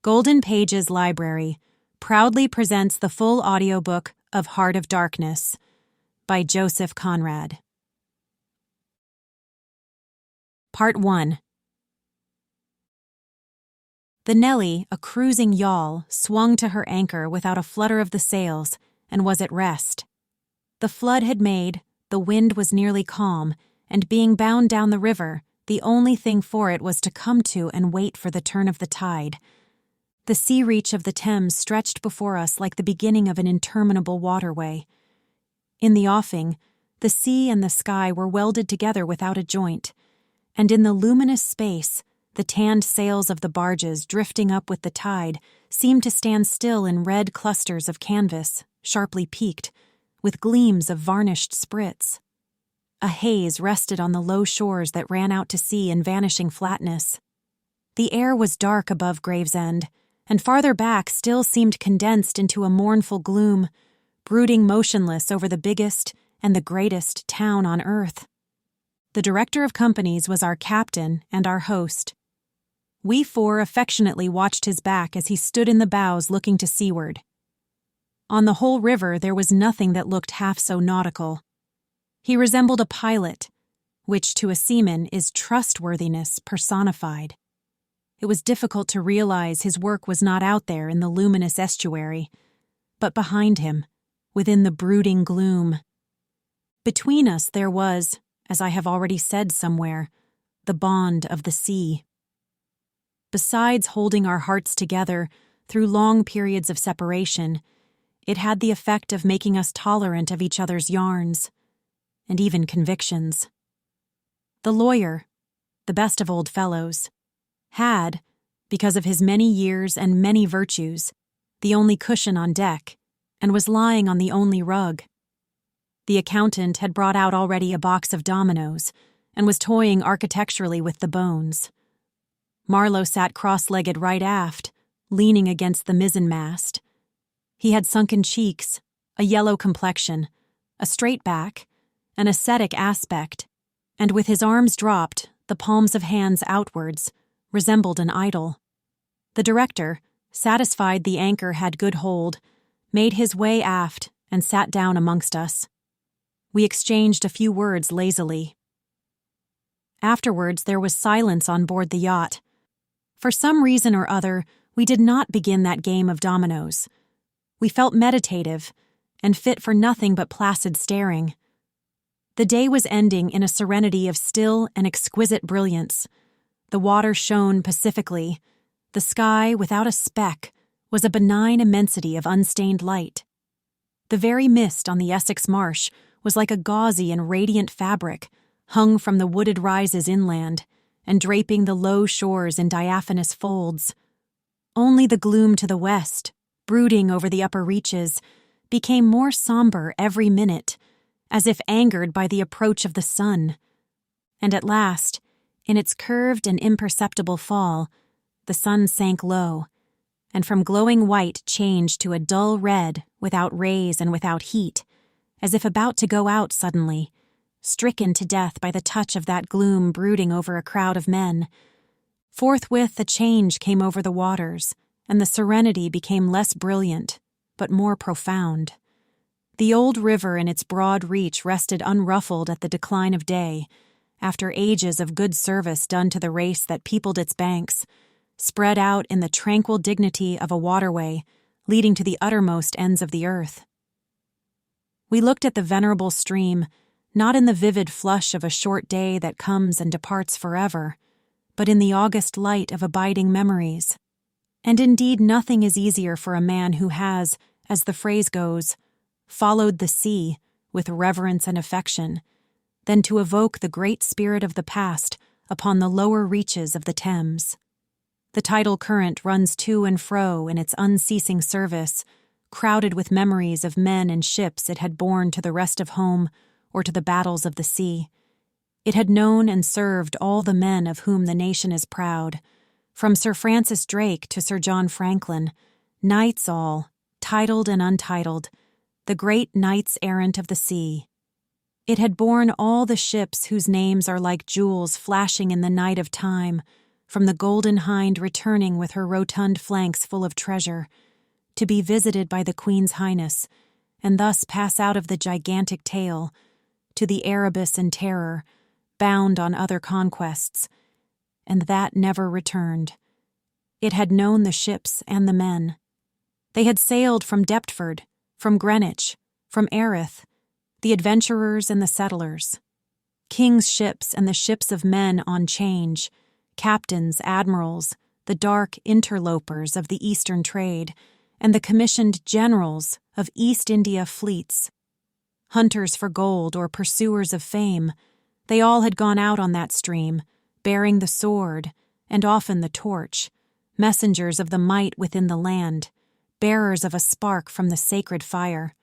Golden Pages Library proudly presents the full audiobook of Heart of Darkness by Joseph Conrad. Part 1. The Nelly, a cruising yawl, swung to her anchor without a flutter of the sails and was at rest. The flood had made, the wind was nearly calm, and being bound down the river, the only thing for it was to come to and wait for the turn of the tide. The sea reach of the Thames stretched before us like the beginning of an interminable waterway. In the offing, the sea and the sky were welded together without a joint, and in the luminous space, the tanned sails of the barges drifting up with the tide seemed to stand still in red clusters of canvas, sharply peaked, with gleams of varnished sprits. A haze rested on the low shores that ran out to sea in vanishing flatness. The air was dark above Gravesend, and farther back still seemed condensed into a mournful gloom, brooding motionless over the biggest and the greatest town on earth. The director of companies was our captain and our host. We four affectionately watched his back as he stood in the bows looking to seaward. On the whole river there was nothing that looked half so nautical. He resembled a pilot, which to a seaman is trustworthiness personified. It was difficult to realize his work was not out there in the luminous estuary, but behind him, within the brooding gloom. Between us there was, as I have already said somewhere, the bond of the sea. Besides holding our hearts together through long periods of separation, it had the effect of making us tolerant of each other's yarns, and even convictions. The lawyer, the best of old fellows, had, because of his many years and many virtues, the only cushion on deck, and was lying on the only rug. The accountant had brought out already a box of dominoes, and was toying architecturally with the bones. Marlow sat cross-legged right aft, leaning against the mizzenmast. He had sunken cheeks, a yellow complexion, a straight back, an ascetic aspect, and with his arms dropped, the palms of hands outwards, resembled an idol. The director, satisfied the anchor had good hold, made his way aft and sat down amongst us. We exchanged a few words lazily. Afterwards there was silence on board the yacht. For some reason or other, we did not begin that game of dominoes. We felt meditative, and fit for nothing but placid staring. The day was ending in a serenity of still and exquisite brilliance. The water shone pacifically. The sky, without a speck, was a benign immensity of unstained light. The very mist on the Essex marsh was like a gauzy and radiant fabric, hung from the wooded rises inland, and draping the low shores in diaphanous folds. Only the gloom to the west, brooding over the upper reaches, became more somber every minute, as if angered by the approach of the sun. And at last, in its curved and imperceptible fall, the sun sank low, and from glowing white changed to a dull red without rays and without heat, as if about to go out suddenly, stricken to death by the touch of that gloom brooding over a crowd of men. Forthwith a change came over the waters, and the serenity became less brilliant, but more profound. The old river in its broad reach rested unruffled at the decline of day, after ages of good service done to the race that peopled its banks, spread out in the tranquil dignity of a waterway leading to the uttermost ends of the earth. We looked at the venerable stream, not in the vivid flush of a short day that comes and departs forever, but in the august light of abiding memories. And indeed nothing is easier for a man who has, as the phrase goes, followed the sea with reverence and affection, than to evoke the great spirit of the past upon the lower reaches of the Thames. The tidal current runs to and fro in its unceasing service, crowded with memories of men and ships it had borne to the rest of home or to the battles of the sea. It had known and served all the men of whom the nation is proud, from Sir Francis Drake to Sir John Franklin, knights all, titled and untitled, the great knights-errant of the sea. It had borne all the ships whose names are like jewels flashing in the night of time, from the Golden Hind returning with her rotund flanks full of treasure, to be visited by the Queen's Highness, and thus pass out of the gigantic tale, to the Erebus and Terror, bound on other conquests, and that never returned. It had known the ships and the men. They had sailed from Deptford, from Greenwich, from Erith, the adventurers and the settlers, king's ships and the ships of men on change, captains, admirals, the dark interlopers of the Eastern trade, and the commissioned generals of East India fleets. Hunters for gold or pursuers of fame, they all had gone out on that stream, bearing the sword, and often the torch, messengers of the might within the land, bearers of a spark from the sacred fire.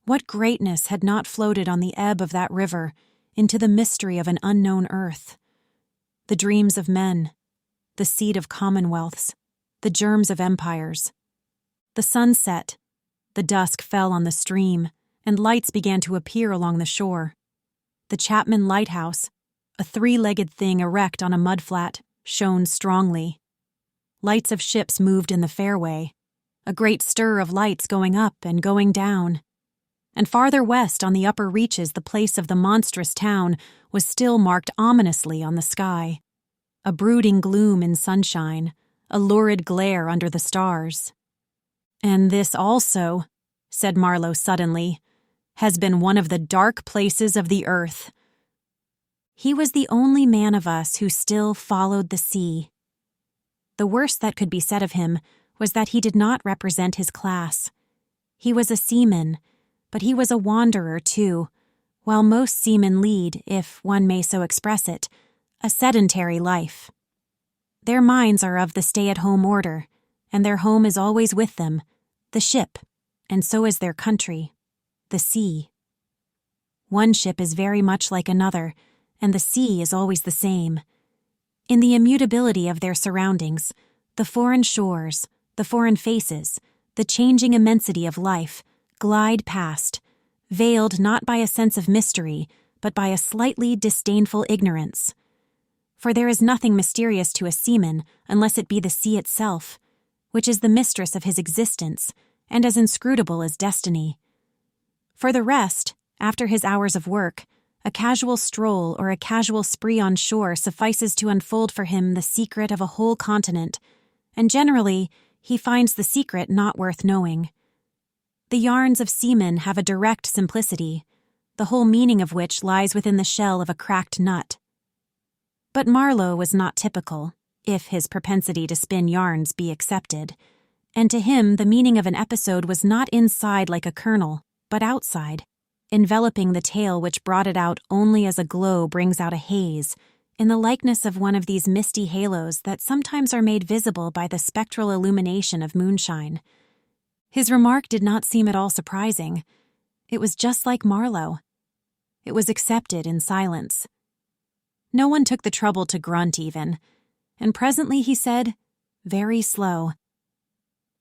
What greatness had not floated on the ebb of that river into the mystery of an unknown earth? The dreams of men, the seed of commonwealths, the germs of empires. The sun set, the dusk fell on the stream, and lights began to appear along the shore. The Chapman Lighthouse, a three-legged thing erect on a mudflat, shone strongly. Lights of ships moved in the fairway, a great stir of lights going up and going down. And farther west on the upper reaches the place of the monstrous town was still marked ominously on the sky. A brooding gloom in sunshine, a lurid glare under the stars. "And this also," said Marlow suddenly, "has been one of the dark places of the earth." He was the only man of us who still followed the sea. The worst that could be said of him was that he did not represent his class. He was a seaman, but he was a wanderer too, while most seamen lead, if one may so express it, a sedentary life. Their minds are of the stay-at-home order, and their home is always with them, the ship, and so is their country, the sea. One ship is very much like another, and the sea is always the same. In the immutability of their surroundings, the foreign shores, the foreign faces, the changing immensity of life, glide past, veiled not by a sense of mystery, but by a slightly disdainful ignorance. For there is nothing mysterious to a seaman unless it be the sea itself, which is the mistress of his existence, and as inscrutable as destiny. For the rest, after his hours of work, a casual stroll or a casual spree on shore suffices to unfold for him the secret of a whole continent, and generally he finds the secret not worth knowing. The yarns of seamen have a direct simplicity, the whole meaning of which lies within the shell of a cracked nut. But Marlow was not typical, if his propensity to spin yarns be accepted, and to him the meaning of an episode was not inside like a kernel, but outside, enveloping the tale which brought it out only as a glow brings out a haze, in the likeness of one of these misty halos that sometimes are made visible by the spectral illumination of moonshine. His remark did not seem at all surprising. It was just like Marlow. It was accepted in silence. No one took the trouble to grunt even, and presently he said, very slow,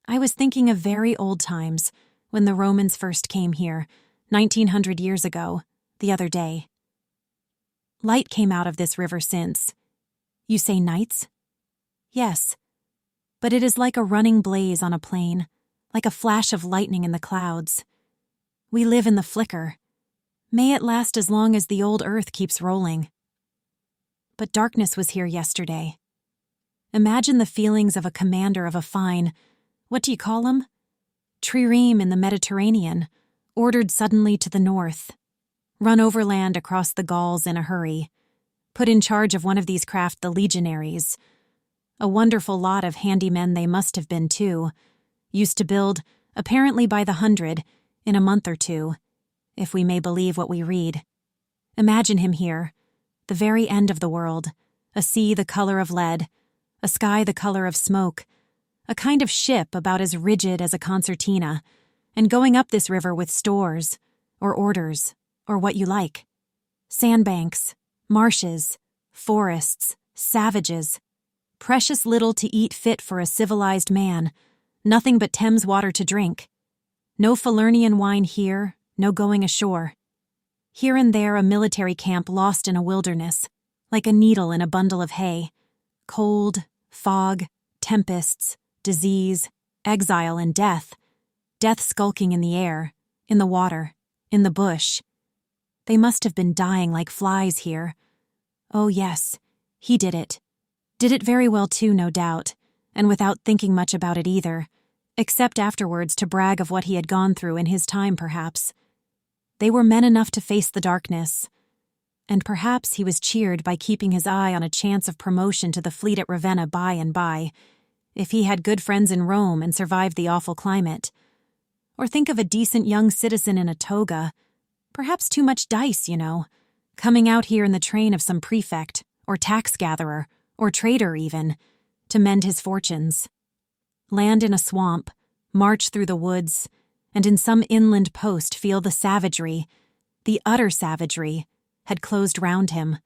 "I was thinking of very old times, when the Romans first came here, 1900 years ago, the other day. Light came out of this river since. You say nights? Yes, but it is like a running blaze on a plain, like a flash of lightning in the clouds. We live in the flicker. May it last as long as the old earth keeps rolling. But darkness was here yesterday. Imagine the feelings of a commander of a fine, what do you call 'em? Trireme in the Mediterranean, ordered suddenly to the north, run overland across the Gauls in a hurry, put in charge of one of these craft the legionaries. A wonderful lot of handy men they must have been too, used to build, apparently by the hundred, in a month or two, if we may believe what we read. Imagine him here, the very end of the world, a sea the color of lead, a sky the color of smoke, a kind of ship about as rigid as a concertina, and going up this river with stores, or orders, or what you like. Sandbanks, marshes, forests, savages, precious little to eat fit for a civilized man, nothing but Thames water to drink. No Falernian wine here, no going ashore. Here and there a military camp lost in a wilderness, like a needle in a bundle of hay, Cold, fog, tempests, disease, exile and death. Death skulking in the air, in the water, in the bush. They must have been dying like flies here. Oh yes, he did it. Did it very well too, no doubt, and without thinking much about it either, except afterwards to brag of what he had gone through in his time, perhaps. They were men enough to face the darkness. And perhaps he was cheered by keeping his eye on a chance of promotion to the fleet at Ravenna by and by, if he had good friends in Rome and survived the awful climate. Or think of a decent young citizen in a toga, perhaps too much dice, coming out here in the train of some prefect, or tax-gatherer, or trader even, to mend his fortunes. Land in a swamp, march through the woods, and in some inland post feel the savagery, the utter savagery, had closed round him.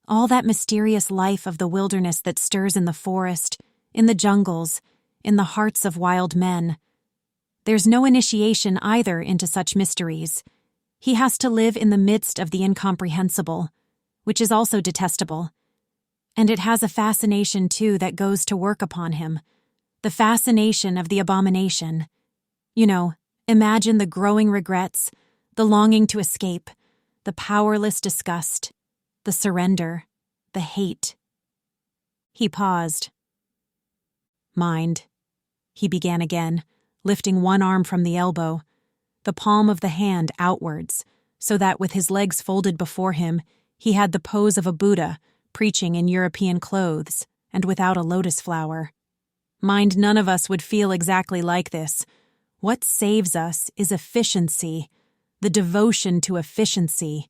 All that mysterious life of the wilderness that stirs in the forest, in the jungles, in the hearts of wild men. There's no initiation either into such mysteries. He has to live in the midst of the incomprehensible, which is also detestable. And it has a fascination, too, that goes to work upon him. The fascination of the abomination. Imagine the growing regrets, the longing to escape, the powerless disgust, the surrender, the hate. He paused. Mind, he began again, lifting one arm from the elbow, the palm of the hand outwards, so that with his legs folded before him, he had the pose of a Buddha, preaching in European clothes, and without a lotus flower. Mind, none of us would feel exactly like this. What saves us is efficiency, the devotion to efficiency.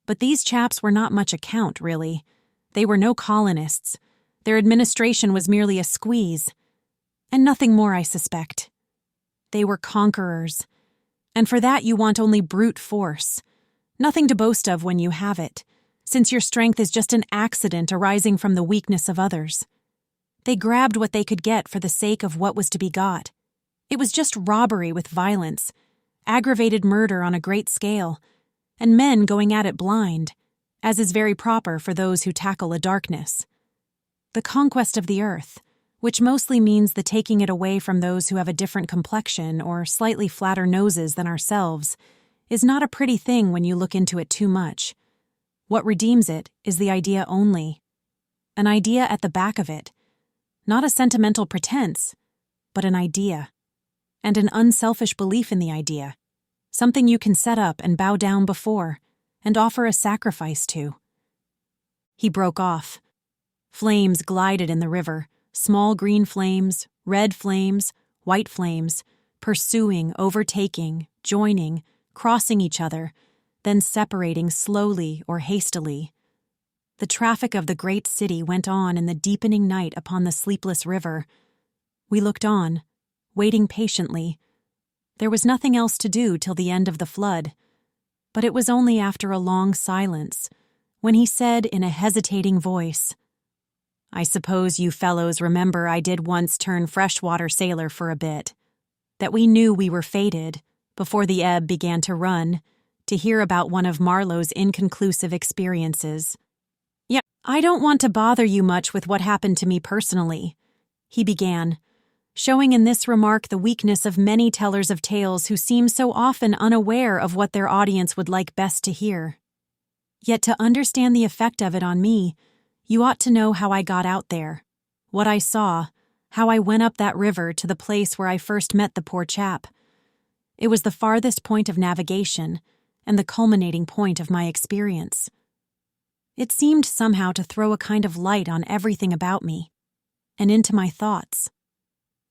But these chaps were not much account, really. They were no colonists. Their administration was merely a squeeze. And nothing more, I suspect. They were conquerors. And for that you want only brute force. Nothing to boast of when you have it, since your strength is just an accident arising from the weakness of others. They grabbed what they could get for the sake of what was to be got. It was just robbery with violence, aggravated murder on a great scale, and men going at it blind, as is very proper for those who tackle a darkness. The conquest of the earth, which mostly means the taking it away from those who have a different complexion or slightly flatter noses than ourselves, is not a pretty thing when you look into it too much. What redeems it is the idea only. An idea at the back of it. Not a sentimental pretense, but an idea. And an unselfish belief in the idea. Something you can set up and bow down before, and offer a sacrifice to. He broke off. Flames glided in the river, small green flames, red flames, white flames, pursuing, overtaking, joining, crossing each other, then separating slowly or hastily. The traffic of the great city went on in the deepening night upon the sleepless river. We looked on, waiting patiently. There was nothing else to do till the end of the flood. But it was only after a long silence, when he said in a hesitating voice, "I suppose you fellows remember I did once turn freshwater sailor for a bit, that we knew we were fated, before the ebb began to run, to hear about one of Marlow's inconclusive experiences. Yeah, I don't want to bother you much with what happened to me personally," he began, showing in this remark the weakness of many tellers of tales who seem so often unaware of what their audience would like best to hear. Yet to understand the effect of it on me, you ought to know how I got out there, what I saw, how I went up that river to the place where I first met the poor chap. It was the farthest point of navigation, and the culminating point of my experience. It seemed somehow to throw a kind of light on everything about me, and into my thoughts.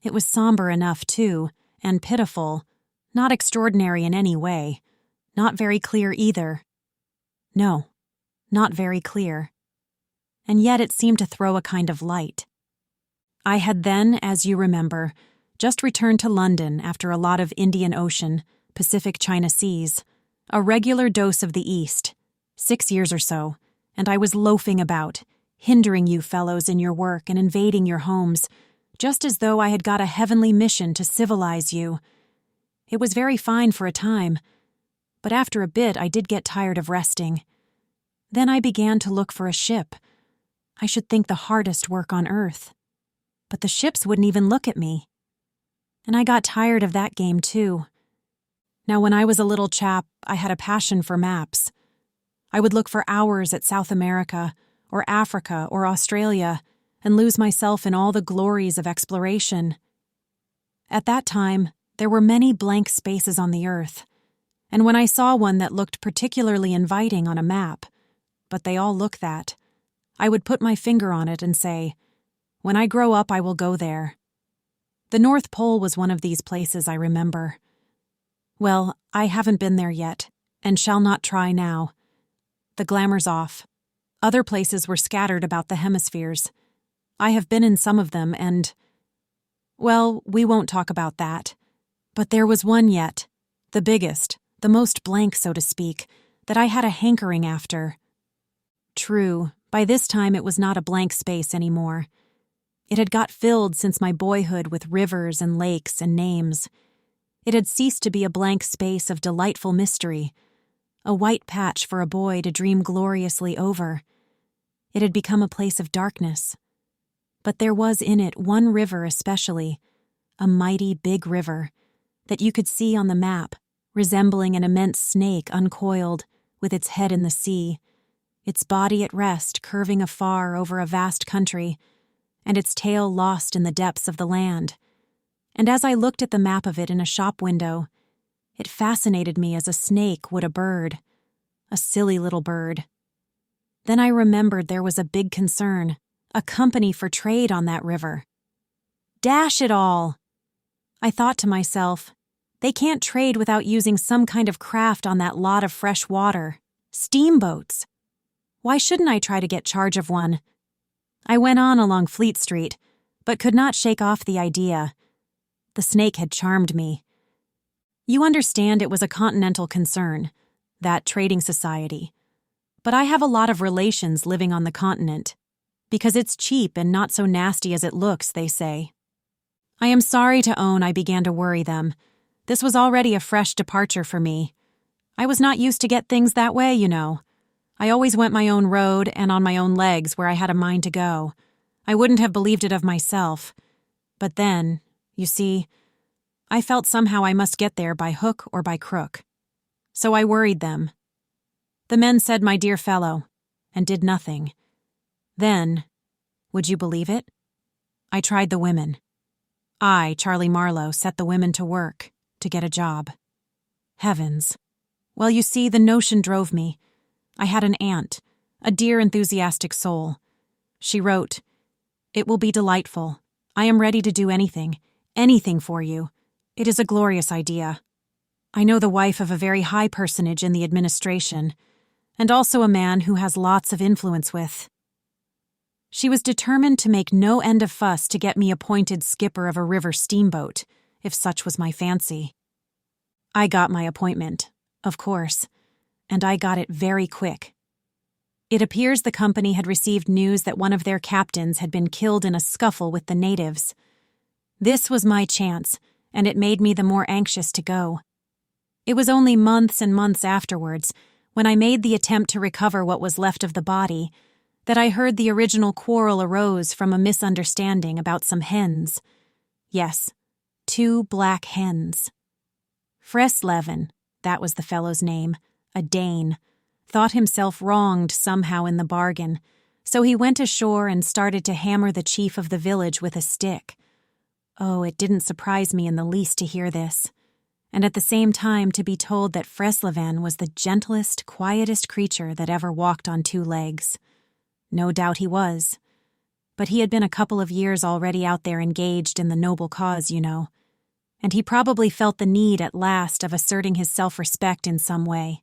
It was somber enough, too, and pitiful, not extraordinary in any way, not very clear either. No, not very clear. And yet it seemed to throw a kind of light. I had then, as you remember, just returned to London after a lot of Indian Ocean, Pacific China Seas, a regular dose of the East, 6 years or so, and I was loafing about, hindering you fellows in your work and invading your homes, just as though I had got a heavenly mission to civilize you. It was very fine for a time, but after a bit I did get tired of resting. Then I began to look for a ship. I should think the hardest work on Earth. But the ships wouldn't even look at me. And I got tired of that game too. Now, when I was a little chap, I had a passion for maps. I would look for hours at South America, or Africa, or Australia, and lose myself in all the glories of exploration. At that time, there were many blank spaces on the Earth, and when I saw one that looked particularly inviting on a map, but they all look that, I would put my finger on it and say, "When I grow up, I will go there." The North Pole was one of these places, I remember. Well, I haven't been there yet, and shall not try now. The glamour's off. Other places were scattered about the hemispheres. I have been in some of them, and... well, we won't talk about that. But there was one yet, the biggest, the most blank, so to speak, that I had a hankering after. True, by this time it was not a blank space anymore. It had got filled since my boyhood with rivers and lakes and names. It had ceased to be a blank space of delightful mystery, a white patch for a boy to dream gloriously over. It had become a place of darkness. But there was in it one river especially, a mighty big river, that you could see on the map, resembling an immense snake uncoiled, with its head in the sea, its body at rest curving afar over a vast country, and its tail lost in the depths of the land. And as I looked at the map of it in a shop window, it fascinated me as a snake would a bird, a silly little bird. Then I remembered there was a big concern, a company for trade on that river. Dash it all! I thought to myself, they can't trade without using some kind of craft on that lot of fresh water. Steamboats! Why shouldn't I try to get charge of one? I went on along Fleet Street, but could not shake off the idea. The snake had charmed me. You understand it was a continental concern, that trading society. But I have a lot of relations living on the continent, because it's cheap and not so nasty as it looks, they say. I am sorry to own I began to worry them. This was already a fresh departure for me. I was not used to get things that way, you know. I always went my own road and on my own legs where I had a mind to go. I wouldn't have believed it of myself. But then, you see, I felt somehow I must get there by hook or by crook. So I worried them. The men said, "My dear fellow," and did nothing. Then, would you believe it? I tried the women. I, Charlie Marlow, set the women to work to get a job. Heavens. Well, you see, the notion drove me. I had an aunt, a dear enthusiastic soul. She wrote, "It will be delightful. I am ready to do anything for you. It is a glorious idea. I know the wife of a very high personage in the administration, and also a man who has lots of influence with." She was determined to make no end of fuss to get me appointed skipper of a river steamboat, if such was my fancy. I got my appointment, of course, and I got it very quick. It appears the company had received news that one of their captains had been killed in a scuffle with the natives. This was my chance, and it made me the more anxious to go. It was only months and months afterwards, when I made the attempt to recover what was left of the body, that I heard the original quarrel arose from a misunderstanding about some hens. Yes, 2 black hens. Fresleven, that was the fellow's name, a Dane, thought himself wronged somehow in the bargain, so he went ashore and started to hammer the chief of the village with a stick. Oh, it didn't surprise me in the least to hear this, and at the same time to be told that Fresleven was the gentlest, quietest creature that ever walked on 2 legs. No doubt he was. But he had been a couple of years already out there engaged in the noble cause, you know, and he probably felt the need at last of asserting his self-respect in some way.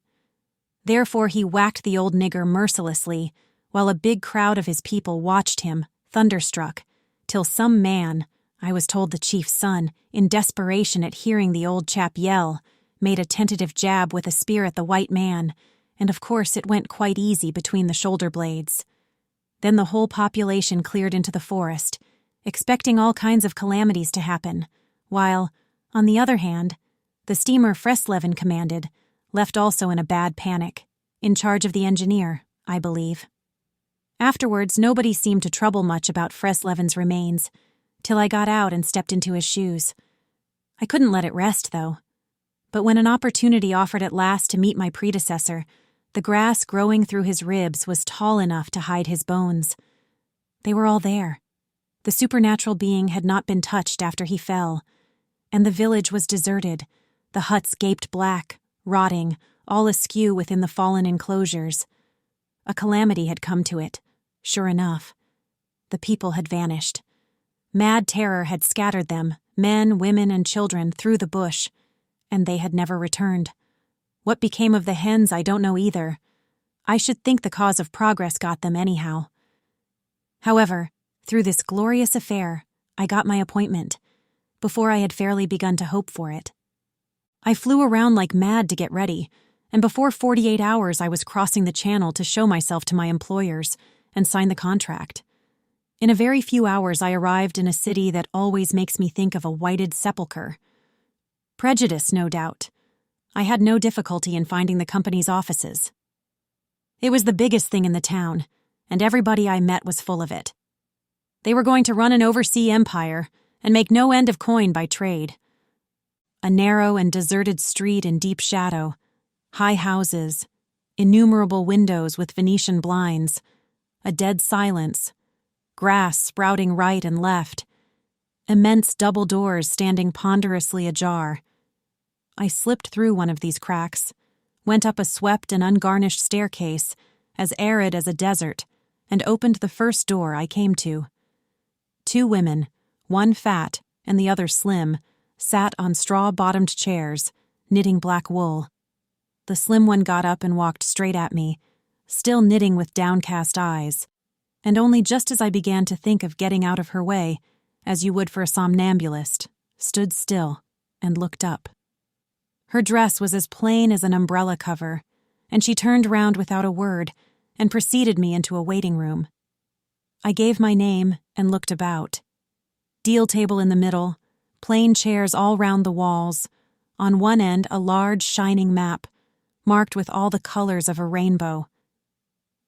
Therefore he whacked the old nigger mercilessly, while a big crowd of his people watched him, thunderstruck, till some man, I was told the chief's son, in desperation at hearing the old chap yell, made a tentative jab with a spear at the white man, and of course it went quite easy between the shoulder blades. Then the whole population cleared into the forest, expecting all kinds of calamities to happen, while, on the other hand, the steamer Fresleven commanded, left also in a bad panic, in charge of the engineer, I believe. Afterwards, nobody seemed to trouble much about Freslevin's remains, till I got out and stepped into his shoes. I couldn't let it rest, though. But when an opportunity offered at last to meet my predecessor, the grass growing through his ribs was tall enough to hide his bones. They were all there. The supernatural being had not been touched after he fell, and the village was deserted, the huts gaped black, rotting, all askew within the fallen enclosures. A calamity had come to it, sure enough. The people had vanished. Mad terror had scattered them, men, women, and children, through the bush, and they had never returned. What became of the hens I don't know either. I should think the cause of progress got them anyhow. However, through this glorious affair, I got my appointment, before I had fairly begun to hope for it. I flew around like mad to get ready, and before 48 hours I was crossing the channel to show myself to my employers and sign the contract. In a very few hours I arrived in a city that always makes me think of a whited sepulchre. Prejudice, no doubt. I had no difficulty in finding the company's offices. It was the biggest thing in the town, and everybody I met was full of it. They were going to run an overseas empire and make no end of coin by trade. A narrow and deserted street in deep shadow, high houses, innumerable windows with Venetian blinds, a dead silence, grass sprouting right and left, immense double doors standing ponderously ajar. I slipped through one of these cracks, went up a swept and ungarnished staircase, as arid as a desert, and opened the first door I came to. 2 women, one fat and the other slim, sat on straw-bottomed chairs, knitting black wool. The slim one got up and walked straight at me, still knitting with downcast eyes, and only just as I began to think of getting out of her way, as you would for a somnambulist, stood still and looked up. Her dress was as plain as an umbrella cover, and she turned round without a word and preceded me into a waiting room. I gave my name and looked about. Deal table in the middle, plain chairs all round the walls, on one end a large shining map, marked with all the colors of a rainbow.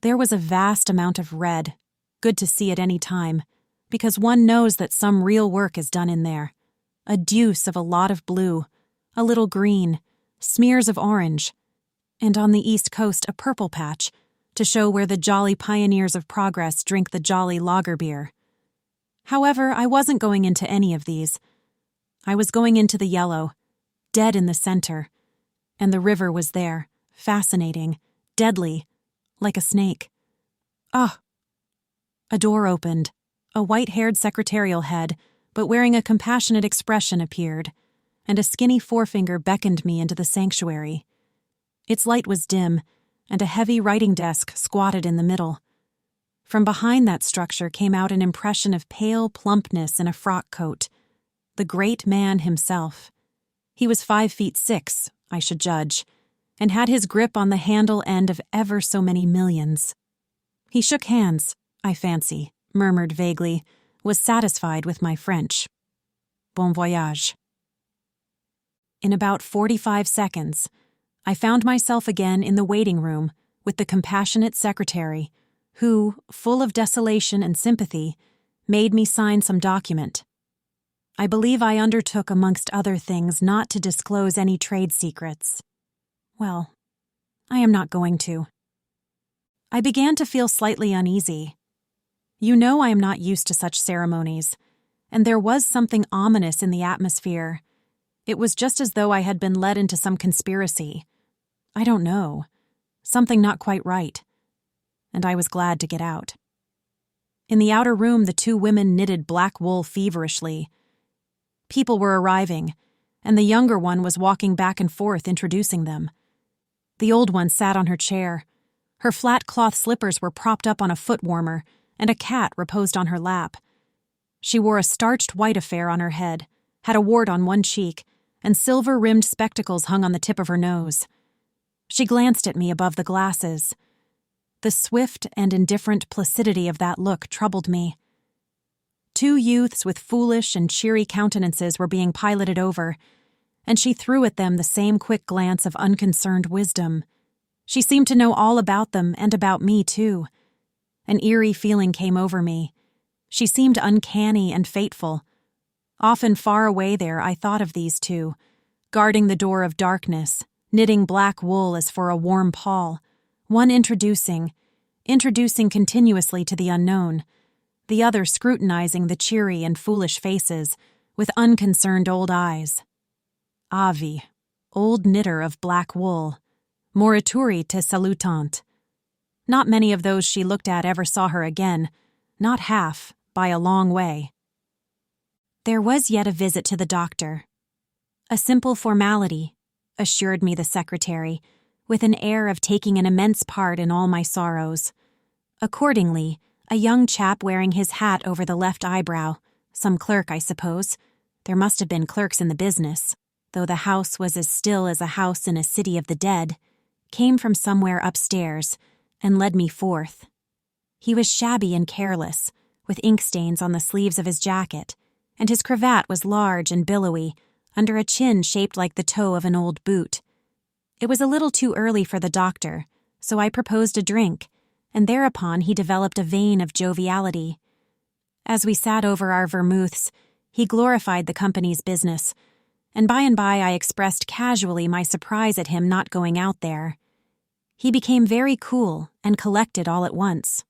There was a vast amount of red, good to see at any time, because one knows that some real work is done in there. A deuce of a lot of blue, a little green, smears of orange, and on the east coast a purple patch, to show where the jolly pioneers of progress drink the jolly lager beer. However, I wasn't going into any of these. I was going into the yellow, dead in the center, and the river was there, fascinating, deadly, like a snake. Ah! A door opened. A white-haired secretarial head, but wearing a compassionate expression, appeared, and a skinny forefinger beckoned me into the sanctuary. Its light was dim, and a heavy writing desk squatted in the middle. From behind that structure came out an impression of pale plumpness in a frock coat. The great man himself. He was 5'6", I should judge, and had his grip on the handle end of ever so many millions. He shook hands, I fancy, murmured vaguely, was satisfied with my French. Bon voyage. In about 45 seconds, I found myself again in the waiting room with the compassionate secretary, who, full of desolation and sympathy, made me sign some document. I believe I undertook, amongst other things, not to disclose any trade secrets. Well, I am not going to. I began to feel slightly uneasy. You know I am not used to such ceremonies, and there was something ominous in the atmosphere. It was just as though I had been led into some conspiracy. I don't know. Something not quite right. And I was glad to get out. In the outer room, the 2 women knitted black wool feverishly. People were arriving, and the younger one was walking back and forth introducing them. The old one sat on her chair. Her flat cloth slippers were propped up on a foot warmer, and a cat reposed on her lap. She wore a starched white affair on her head, had a wart on one cheek, and silver-rimmed spectacles hung on the tip of her nose. She glanced at me above the glasses. The swift and indifferent placidity of that look troubled me. 2 youths with foolish and cheery countenances were being piloted over, and she threw at them the same quick glance of unconcerned wisdom. She seemed to know all about them and about me, too. An eerie feeling came over me. She seemed uncanny and fateful. Often far away there I thought of these two, guarding the door of darkness, knitting black wool as for a warm pall, one introducing continuously to the unknown, the other scrutinizing the cheery and foolish faces with unconcerned old eyes. Avi, old knitter of black wool, morituri te salutant. Not many of those she looked at ever saw her again, not half, by a long way. There was yet a visit to the doctor. A simple formality, assured me the secretary, with an air of taking an immense part in all my sorrows. Accordingly, a young chap wearing his hat over the left eyebrow, some clerk, I suppose. There must have been clerks in the business, though the house was as still as a house in a city of the dead, came from somewhere upstairs and led me forth. He was shabby and careless, with ink stains on the sleeves of his jacket, and his cravat was large and billowy, under a chin shaped like the toe of an old boot. It was a little too early for the doctor, so I proposed a drink, and thereupon he developed a vein of joviality. As we sat over our vermouths, he glorified the company's business, and by I expressed casually my surprise at him not going out there. He became very cool and collected all at once.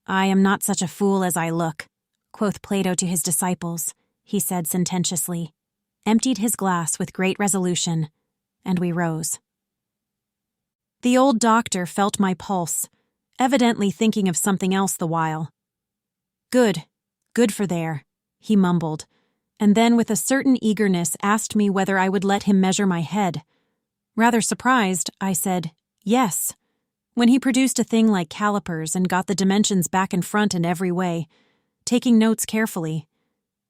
"I am not such a fool as I look," quoth Plato to his disciples, he said sententiously, emptied his glass with great resolution, and we rose. The old doctor felt my pulse, evidently thinking of something else the while. Good for there," he mumbled, and then with a certain eagerness asked me whether I would let him measure my head. Rather surprised, I said, yes, when he produced a thing like calipers and got the dimensions back and front in every way, taking notes carefully.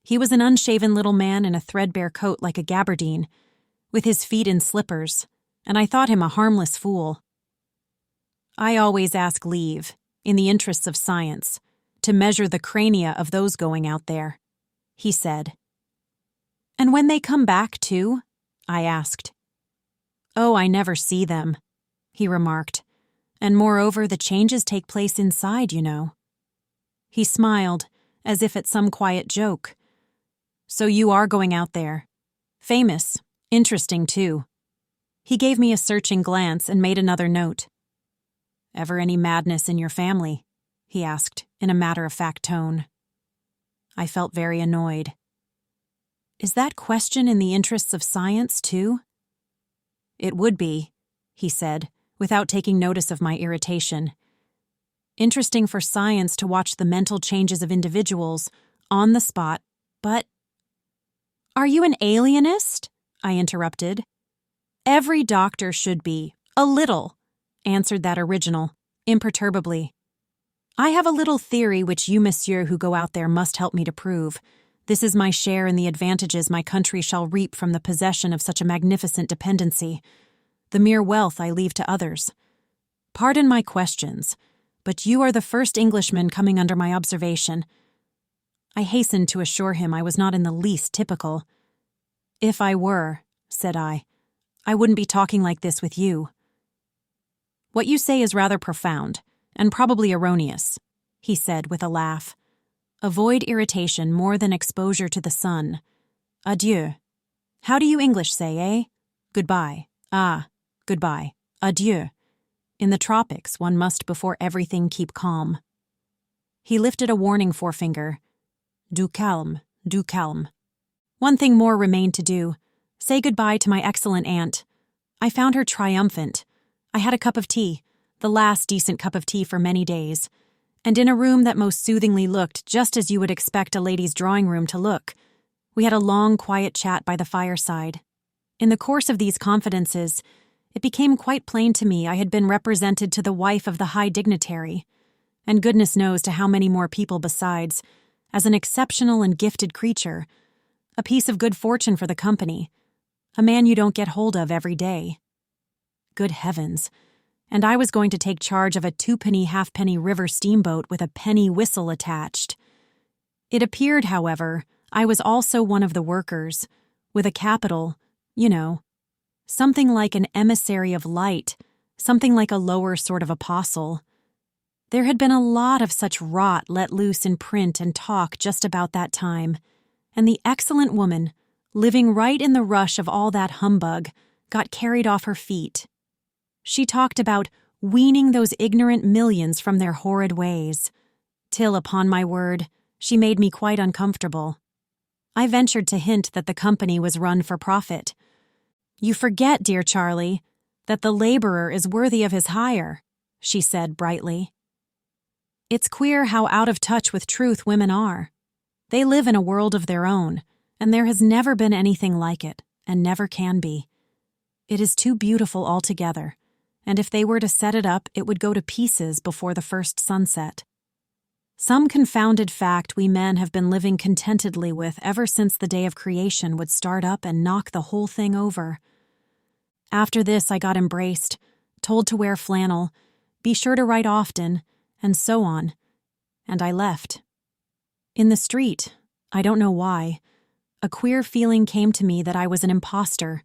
He was an unshaven little man in a threadbare coat like a gabardine, with his feet in slippers, and I thought him a harmless fool. "I always ask leave, in the interests of science, to measure the crania of those going out there," he said. "And when they come back, too?" I asked. "Oh, I never see them," he remarked, "and moreover the changes take place inside, you know." He smiled, as if at some quiet joke. "So you are going out there. Famous, interesting, too." He gave me a searching glance and made another note. "Ever any madness in your family?" he asked, in a matter-of-fact tone. I felt very annoyed. Is that question in the interests of science, too? "It would be," he said, without taking notice of my irritation. "Interesting for science to watch the mental changes of individuals, on the spot, but—" "Are you an alienist?" I interrupted. "Every doctor should be, a little," answered that original, imperturbably. "I have a little theory which you, monsieur, who go out there must help me to prove. This is my share in the advantages my country shall reap from the possession of such a magnificent dependency. The mere wealth I leave to others. Pardon my questions, but you are the first Englishman coming under my observation." I hastened to assure him I was not in the least typical. "If I were," said I wouldn't be talking like this with you." "What you say is rather profound, and probably erroneous," he said with a laugh. "Avoid irritation more than exposure to the sun. Adieu. How do you English say, eh? Goodbye. Ah, goodbye. Adieu. In the tropics, one must before everything keep calm." He lifted a warning forefinger. Du calme, du calme. One thing more remained to do. Say goodbye to my excellent aunt. I found her triumphant. I had a cup of tea, the last decent cup of tea for many days, and in a room that most soothingly looked just as you would expect a lady's drawing room to look. We had a long, quiet chat by the fireside. In the course of these confidences, it became quite plain to me I had been represented to the wife of the high dignitary, and goodness knows to how many more people besides, as an exceptional and gifted creature, a piece of good fortune for the company, a man you don't get hold of every day. Good heavens, and I was going to take charge of a 2-penny halfpenny river steamboat with a penny whistle attached. It appeared, however, I was also one of the workers, with a capital, you know, something like an emissary of light, something like a lower sort of apostle. There had been a lot of such rot let loose in print and talk just about that time, and the excellent woman, living right in the rush of all that humbug, got carried off her feet. She talked about weaning those ignorant millions from their horrid ways, till, upon my word, she made me quite uncomfortable. I ventured to hint that the company was run for profit. "You forget, dear Charlie, that the laborer is worthy of his hire," she said brightly. It's queer how out of touch with truth women are. They live in a world of their own, and there has never been anything like it, and never can be. It is too beautiful altogether, and if they were to set it up, it would go to pieces before the first sunset. Some confounded fact we men have been living contentedly with ever since the day of creation would start up and knock the whole thing over. After this I got embraced, told to wear flannel, be sure to write often, and so on, and I left. In the street, I don't know why, a queer feeling came to me that I was an imposter.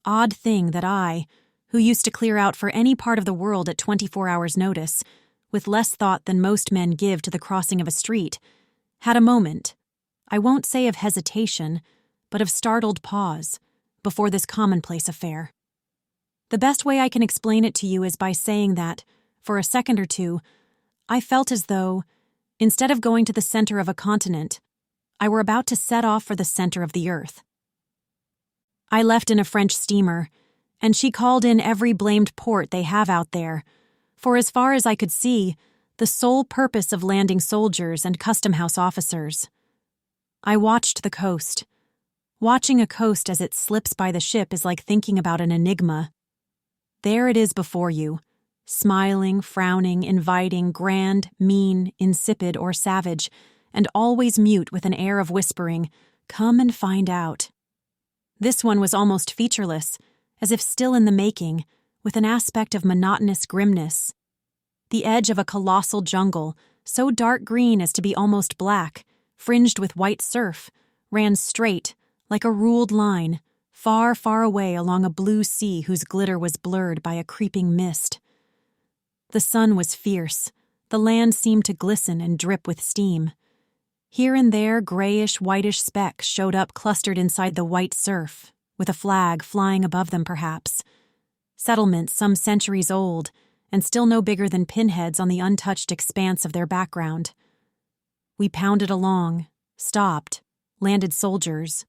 Odd thing that I, who used to clear out for any part of the world at 24 hours' notice, with less thought than most men give to the crossing of a street, had a moment, I won't say of hesitation, but of startled pause, before this commonplace affair. The best way I can explain it to you is by saying that, for a second or two, I felt as though, instead of going to the center of a continent, I were about to set off for the center of the earth. I left in a French steamer, and she called in every blamed port they have out there, for as far as I could see, the sole purpose of landing soldiers and custom-house officers. I watched the coast. Watching a coast as it slips by the ship is like thinking about an enigma. There it is before you, smiling, frowning, inviting, grand, mean, insipid, or savage, and always mute with an air of whispering, "Come and find out." This one was almost featureless, as if still in the making, with an aspect of monotonous grimness. The edge of a colossal jungle, so dark green as to be almost black, fringed with white surf, ran straight, like a ruled line, far, far away along a blue sea whose glitter was blurred by a creeping mist. The sun was fierce. The land seemed to glisten and drip with steam. Here and there grayish, whitish specks showed up clustered inside the white surf, with a flag flying above them perhaps. Settlements some centuries old, and still no bigger than pinheads on the untouched expanse of their background. We pounded along, stopped, landed soldiers,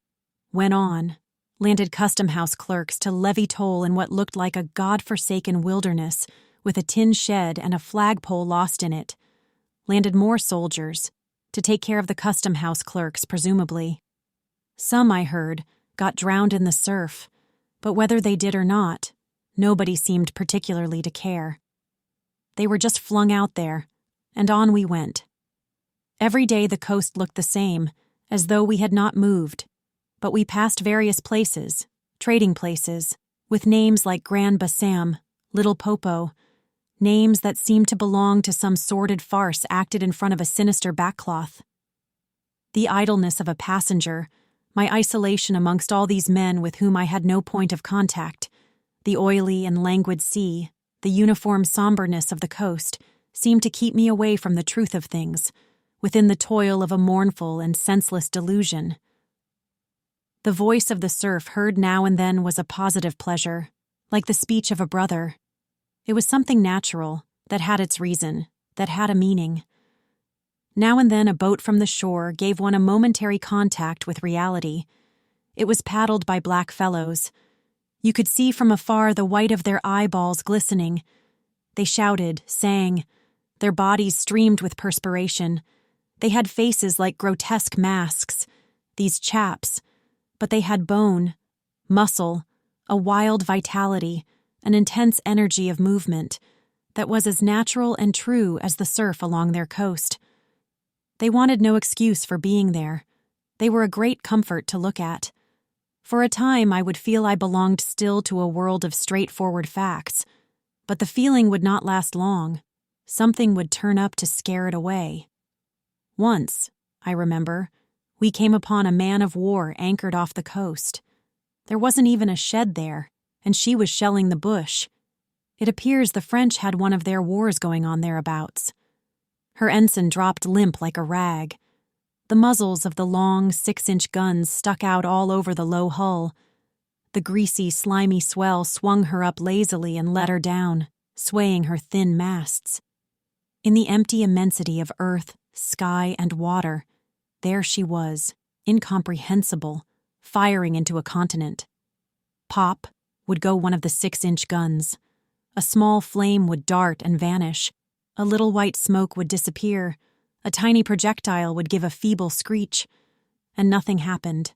went on, landed custom-house clerks to levy toll in what looked like a god-forsaken wilderness with a tin shed and a flagpole lost in it, landed more soldiers, to take care of the custom-house clerks, presumably. Some, I heard, got drowned in the surf, but whether they did or not, nobody seemed particularly to care. They were just flung out there, and on we went. Every day the coast looked the same, as though we had not moved, but we passed various places, trading places, with names like Grand Bassam, Little Popo, names that seemed to belong to some sordid farce acted in front of a sinister backcloth. The idleness of a passenger, my isolation amongst all these men with whom I had no point of contact, the oily and languid sea, the uniform somberness of the coast, seemed to keep me away from the truth of things, within the toil of a mournful and senseless delusion. The voice of the surf heard now and then was a positive pleasure, like the speech of a brother. It was something natural, that had its reason, that had a meaning. Now and then a boat from the shore gave one a momentary contact with reality. It was paddled by black fellows. You could see from afar the white of their eyeballs glistening. They shouted, sang. Their bodies streamed with perspiration. They had faces like grotesque masks, these chaps, but they had bone, muscle, a wild vitality, an intense energy of movement that was as natural and true as the surf along their coast. They wanted no excuse for being there. They were a great comfort to look at. For a time I would feel I belonged still to a world of straightforward facts, but the feeling would not last long. Something would turn up to scare it away. Once, I remember, we came upon a man of war anchored off the coast. There wasn't even a shed there, and she was shelling the bush. It appears the French had one of their wars going on thereabouts. Her ensign dropped limp like a rag. The muzzles of the long 6-inch guns stuck out all over the low hull. The greasy, slimy swell swung her up lazily and let her down, swaying her thin masts. In the empty immensity of earth, sky, and water, there she was, incomprehensible, firing into a continent. Pop would go one of the 6-inch guns. A small flame would dart and vanish. A little white smoke would disappear. A tiny projectile would give a feeble screech. And nothing happened.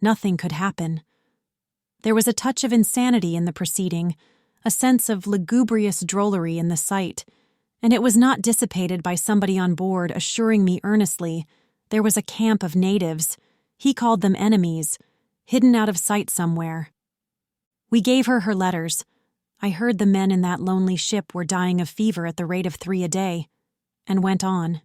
Nothing could happen. There was a touch of insanity in the proceeding, a sense of lugubrious drollery in the sight, and it was not dissipated by somebody on board assuring me earnestly there was a camp of natives, he called them enemies, hidden out of sight somewhere. We gave her her letters. I heard the men in that lonely ship were dying of fever at the rate of 3 a day, and went on.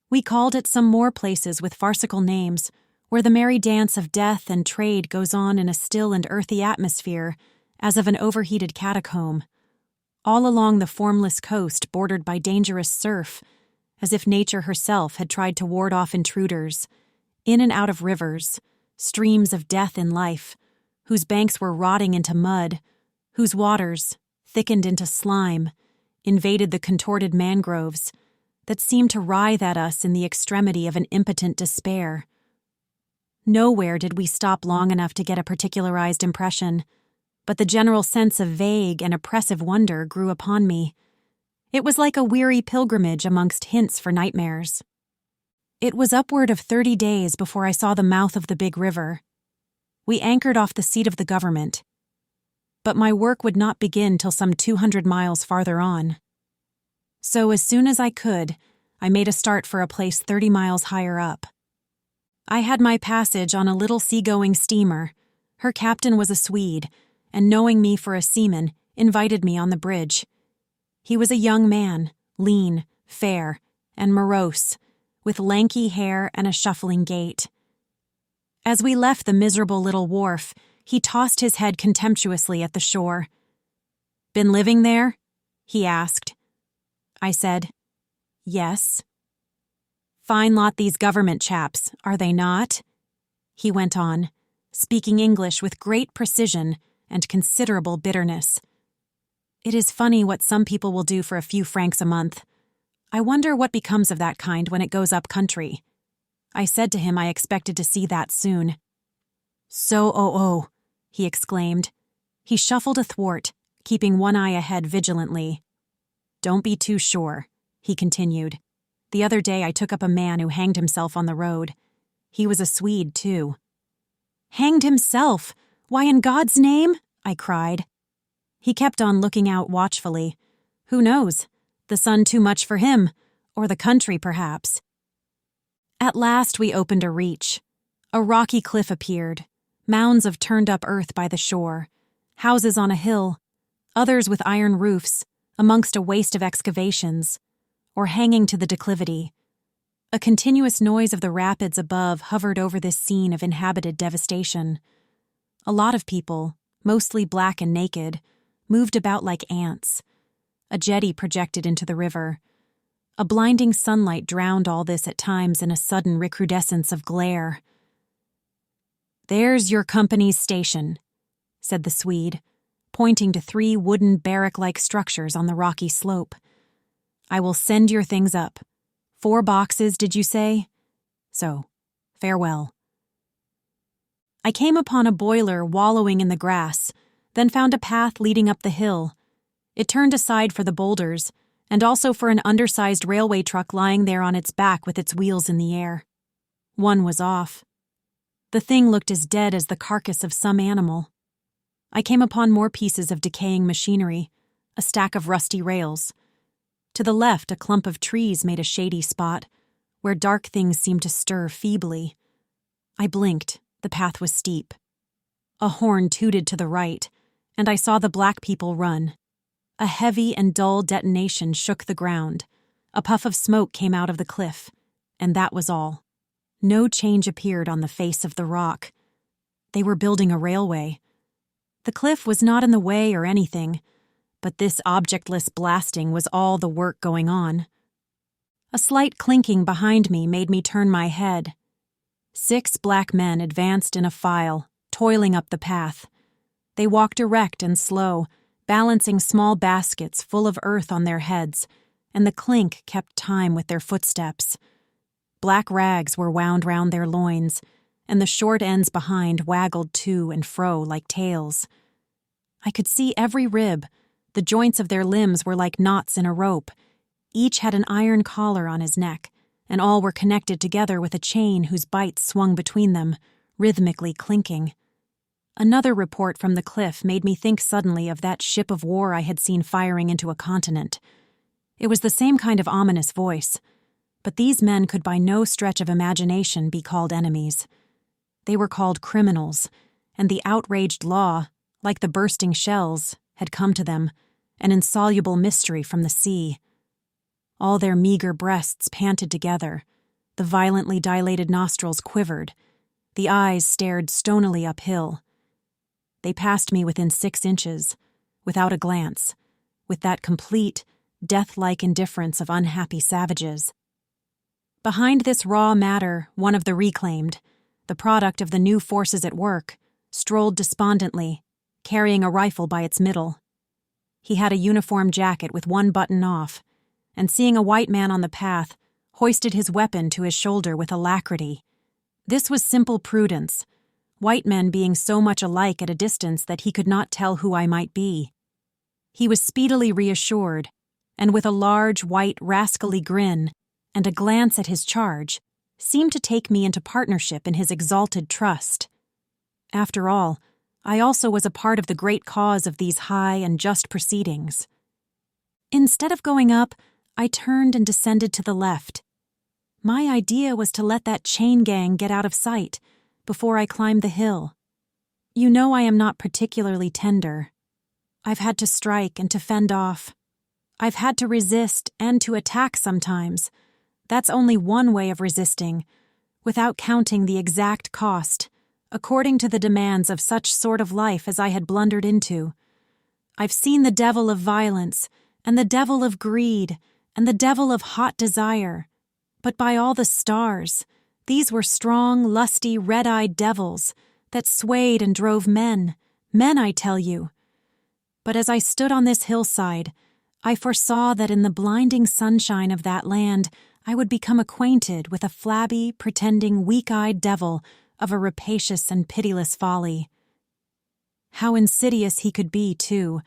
We called at some more places with farcical names, where the merry dance of death and trade goes on in a still and earthy atmosphere, as of an overheated catacomb. All along the formless coast bordered by dangerous surf, as if nature herself had tried to ward off intruders, in and out of rivers, streams of death in life, whose banks were rotting into mud, whose waters, thickened into slime, invaded the contorted mangroves that seemed to writhe at us in the extremity of an impotent despair. Nowhere did we stop long enough to get a particularized impression, but the general sense of vague and oppressive wonder grew upon me. It was like a weary pilgrimage amongst hints for nightmares. It was upward of 30 days before I saw the mouth of the big river. We anchored off the seat of the government, but my work would not begin till some 200 miles farther on. So as soon as I could, I made a start for a place 30 miles higher up. I had my passage on a little seagoing steamer. Her captain was a Swede, and knowing me for a seaman, invited me on the bridge. He was a young man, lean, fair, and morose, with lanky hair and a shuffling gait. As we left the miserable little wharf, he tossed his head contemptuously at the shore. "Been living there?" he asked. I said, "Yes." "Fine lot these government chaps, are they not?" he went on, speaking English with great precision and considerable bitterness. "It is funny what some people will do for a few francs a month. I wonder what becomes of that kind when it goes up country." I said to him I expected to see that soon. "So, he exclaimed. He shuffled athwart, keeping one eye ahead vigilantly. "Don't be too sure," he continued. "The other day I took up a man who hanged himself on the road. He was a Swede, too." "Hanged himself? Why, in God's name?" I cried. He kept on looking out watchfully. Who knows? The sun too much for him, or the country, perhaps. At last we opened a reach. A rocky cliff appeared, mounds of turned-up earth by the shore, houses on a hill, others with iron roofs, amongst a waste of excavations, or hanging to the declivity. A continuous noise of the rapids above hovered over this scene of inhabited devastation. A lot of people, mostly black and naked, moved about like ants. A jetty projected into the river. A blinding sunlight drowned all this at times in a sudden recrudescence of glare. "There's your company's station," said the Swede, pointing to 3 wooden barrack-like structures on the rocky slope. "I will send your things up. 4 boxes, did you say? So, farewell." I came upon a boiler wallowing in the grass, then found a path leading up the hill. It turned aside for the boulders, and also for an undersized railway truck lying there on its back with its wheels in the air. One was off. The thing looked as dead as the carcass of some animal. I came upon more pieces of decaying machinery, a stack of rusty rails. To the left, a clump of trees made a shady spot, where dark things seemed to stir feebly. I blinked. The path was steep. A horn tooted to the right, and I saw the black people run. A heavy and dull detonation shook the ground. A puff of smoke came out of the cliff, and that was all. No change appeared on the face of the rock. They were building a railway. The cliff was not in the way or anything, but this objectless blasting was all the work going on. A slight clinking behind me made me turn my head. 6 black men advanced in a file, toiling up the path. They walked erect and slow, balancing small baskets full of earth on their heads, and the clink kept time with their footsteps. Black rags were wound round their loins, and the short ends behind waggled to and fro like tails. I could see every rib. The joints of their limbs were like knots in a rope. Each had an iron collar on his neck, and all were connected together with a chain whose bites swung between them, rhythmically clinking. Another report from the cliff made me think suddenly of that ship of war I had seen firing into a continent. It was the same kind of ominous voice, but these men could by no stretch of imagination be called enemies. They were called criminals, and the outraged law, like the bursting shells, had come to them, an insoluble mystery from the sea. All their meager breasts panted together, the violently dilated nostrils quivered, the eyes stared stonily uphill. They passed me within 6 inches, without a glance, with that complete, death-like indifference of unhappy savages. Behind this raw matter, one of the reclaimed, the product of the new forces at work, strolled despondently, carrying a rifle by its middle. He had a uniform jacket with one button off, and seeing a white man on the path, hoisted his weapon to his shoulder with alacrity. This was simple prudence, white men being so much alike at a distance that he could not tell who I might be. He was speedily reassured, and with a large, white, rascally grin and a glance at his charge, seemed to take me into partnership in his exalted trust. After all, I also was a part of the great cause of these high and just proceedings. Instead of going up, I turned and descended to the left. My idea was to let that chain gang get out of sight before I climbed the hill. You know I am not particularly tender. I've had to strike and to fend off. I've had to resist and to attack sometimes. That's only one way of resisting, without counting the exact cost, according to the demands of such sort of life as I had blundered into. I've seen the devil of violence, and the devil of greed, and the devil of hot desire. But by all the stars, these were strong, lusty, red-eyed devils that swayed and drove men, I tell you. But as I stood on this hillside, I foresaw that in the blinding sunshine of that land I would become acquainted with a flabby, pretending, weak-eyed devil of a rapacious and pitiless folly. How insidious he could be, too,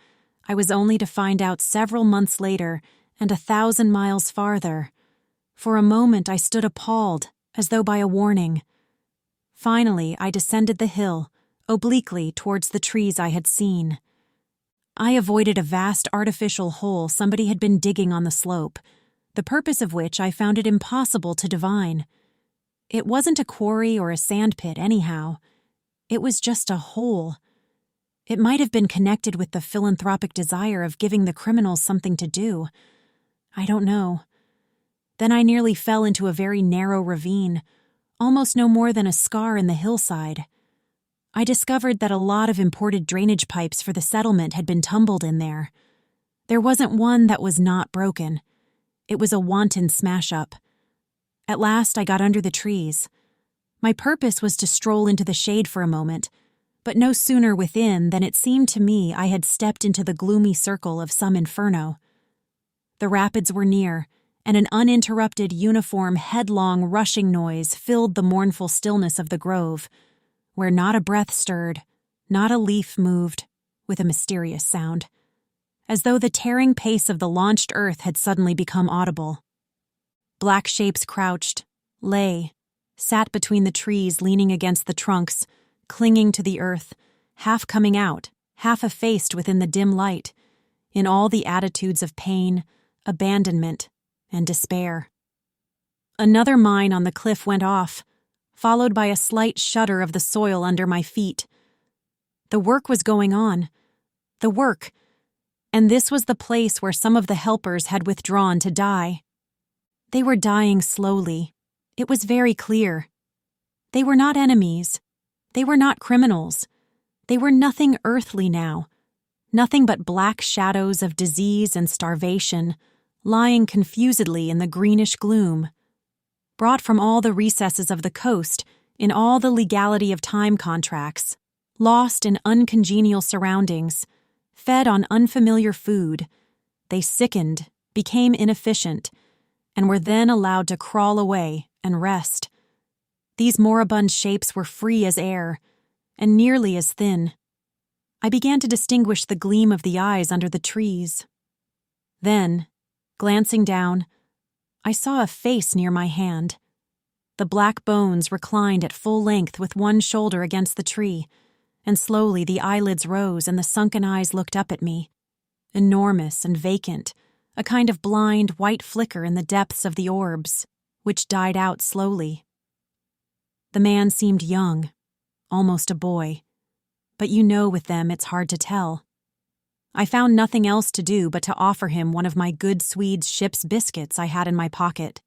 I was only to find out several months later and 1,000 miles farther. For a moment I stood appalled, as though by a warning. Finally I descended the hill, obliquely towards the trees I had seen. I avoided a vast artificial hole somebody had been digging on the slope, the purpose of which I found it impossible to divine. It wasn't a quarry or a sandpit anyhow. It was just a hole. It might have been connected with the philanthropic desire of giving the criminals something to do. I don't know. Then I nearly fell into a very narrow ravine, almost no more than a scar in the hillside. I discovered that a lot of imported drainage pipes for the settlement had been tumbled in there. There wasn't one that was not broken. It was a wanton smash-up. At last I got under the trees. My purpose was to stroll into the shade for a moment, but no sooner within than it seemed to me I had stepped into the gloomy circle of some inferno. The rapids were near, and an uninterrupted, uniform, headlong, rushing noise filled the mournful stillness of the grove, where not a breath stirred, not a leaf moved, with a mysterious sound, as though the tearing pace of the launched earth had suddenly become audible. Black shapes crouched, lay, sat between the trees leaning against the trunks, clinging to the earth, half coming out, half effaced within the dim light, in all the attitudes of pain, abandonment, and despair. Another mine on the cliff went off, followed by a slight shudder of the soil under my feet. The work was going on. The work. And this was the place where some of the helpers had withdrawn to die. They were dying slowly. It was very clear. They were not enemies. They were not criminals. They were nothing earthly now. Nothing but black shadows of disease and starvation, lying confusedly in the greenish gloom. Brought from all the recesses of the coast, in all the legality of time contracts, lost in uncongenial surroundings, fed on unfamiliar food, they sickened, became inefficient, and were then allowed to crawl away and rest. These moribund shapes were free as air, and nearly as thin. I began to distinguish the gleam of the eyes under the trees. Then, glancing down, I saw a face near my hand. The black bones reclined at full length with one shoulder against the tree, and slowly the eyelids rose and the sunken eyes looked up at me, enormous and vacant, a kind of blind white flicker in the depths of the orbs, which died out slowly. The man seemed young, almost a boy, but you know with them it's hard to tell. I found nothing else to do but to offer him one of my good Swede's ship's biscuits I had in my pocket.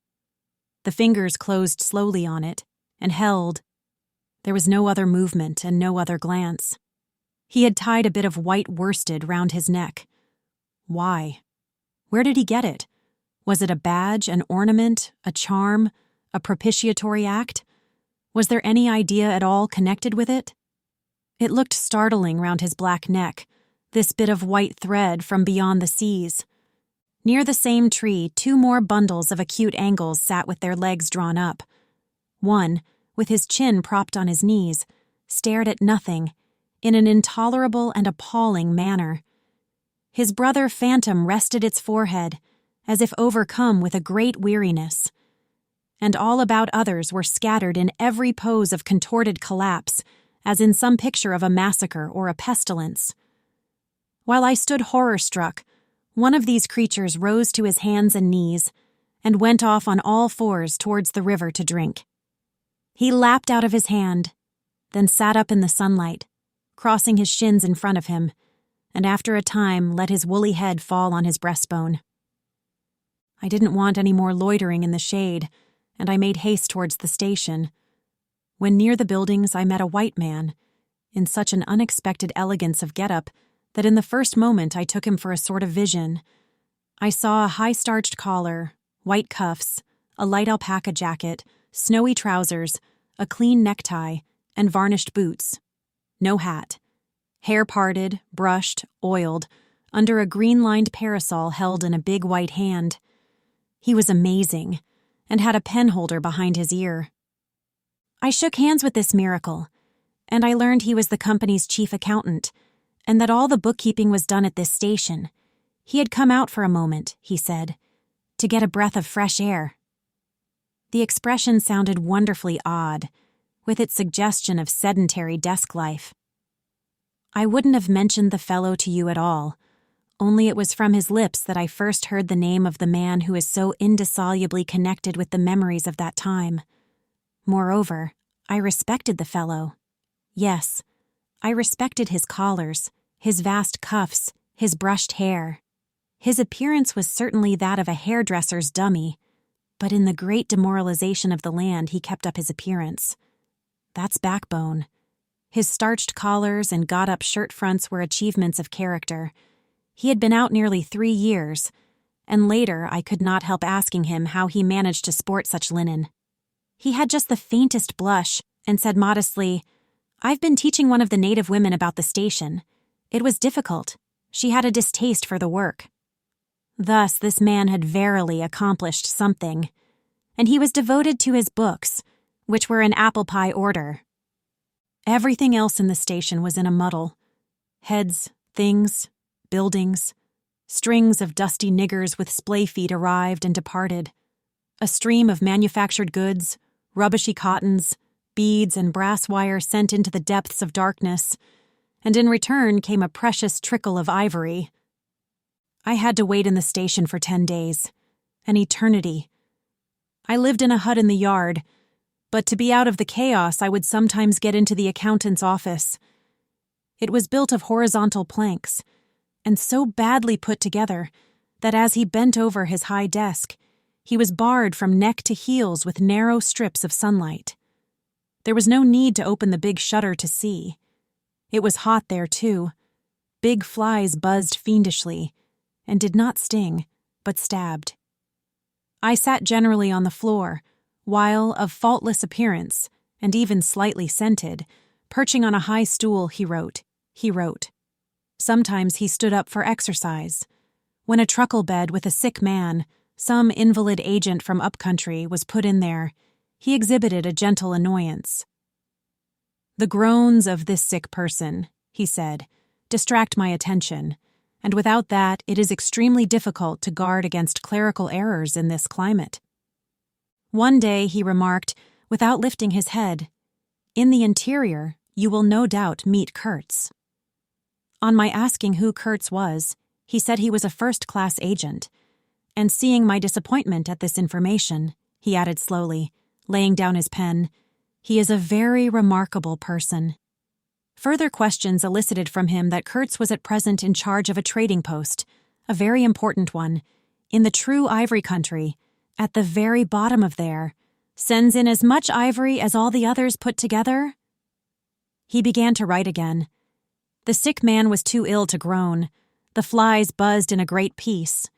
The fingers closed slowly on it, and held. There was no other movement and no other glance. He had tied a bit of white worsted round his neck. Why? Where did he get it? Was it a badge, an ornament, a charm, a propitiatory act? Was there any idea at all connected with it? It looked startling round his black neck, this bit of white thread from beyond the seas. Near the same tree, 2 more bundles of acute angles sat with their legs drawn up. One, with his chin propped on his knees, stared at nothing, in an intolerable and appalling manner. His brother phantom rested its forehead, as if overcome with a great weariness. And all about others were scattered in every pose of contorted collapse, as in some picture of a massacre or a pestilence. While I stood horror-struck, one of these creatures rose to his hands and knees and went off on all fours towards the river to drink. He lapped out of his hand, then sat up in the sunlight, crossing his shins in front of him, and after a time let his woolly head fall on his breastbone. I didn't want any more loitering in the shade, and I made haste towards the station. When near the buildings I met a white man, in such an unexpected elegance of get-up that in the first moment I took him for a sort of vision. I saw a high-starched collar, white cuffs, a light alpaca jacket, snowy trousers, a clean necktie, and varnished boots. No hat. Hair parted, brushed, oiled, under a green-lined parasol held in a big white hand. He was amazing, and had a penholder behind his ear. I shook hands with this miracle, and I learned he was the company's chief accountant, and that all the bookkeeping was done at this station. He had come out for a moment, he said, to get a breath of fresh air. The expression sounded wonderfully odd, with its suggestion of sedentary desk life. I wouldn't have mentioned the fellow to you at all, only it was from his lips that I first heard the name of the man who is so indissolubly connected with the memories of that time. Moreover, I respected the fellow. Yes, I respected his collars, his vast cuffs, his brushed hair. His appearance was certainly that of a hairdresser's dummy, but in the great demoralization of the land he kept up his appearance. That's backbone. His starched collars and got-up shirt fronts were achievements of character. He had been out nearly 3 years, and later I could not help asking him how he managed to sport such linen. He had just the faintest blush and said modestly, "I've been teaching one of the native women about the station. It was difficult. She had a distaste for the work." Thus this man had verily accomplished something, and he was devoted to his books, which were in apple pie order. Everything else in the station was in a muddle. Heads, things, buildings, strings of dusty niggers with splay feet arrived and departed, a stream of manufactured goods, rubbishy cottons, beads and brass wire sent into the depths of darkness, and in return came a precious trickle of ivory. I had to wait in the station for 10 days, an eternity. I lived in a hut in the yard, but to be out of the chaos I would sometimes get into the accountant's office. It was built of horizontal planks, and so badly put together that as he bent over his high desk, he was barred from neck to heels with narrow strips of sunlight. There was no need to open the big shutter to see. It was hot there, too. Big flies buzzed fiendishly, and did not sting, but stabbed. I sat generally on the floor, while, of faultless appearance, and even slightly scented, perching on a high stool, he wrote. Sometimes he stood up for exercise. When a truckle bed with a sick man, some invalid agent from upcountry, was put in there, he exhibited a gentle annoyance. "The groans of this sick person," he said, "distract my attention, and without that it is extremely difficult to guard against clerical errors in this climate." One day he remarked, without lifting his head, "In the interior, you will no doubt meet Kurtz." On my asking who Kurtz was, he said he was a first-class agent, and seeing my disappointment at this information, he added slowly, laying down his pen, "He is a very remarkable person." Further questions elicited from him that Kurtz was at present in charge of a trading post, a very important one, in the true ivory country, at the very bottom of there, sends in as much ivory as all the others put together. He began to write again. The sick man was too ill to groan. The flies buzzed in a great peace.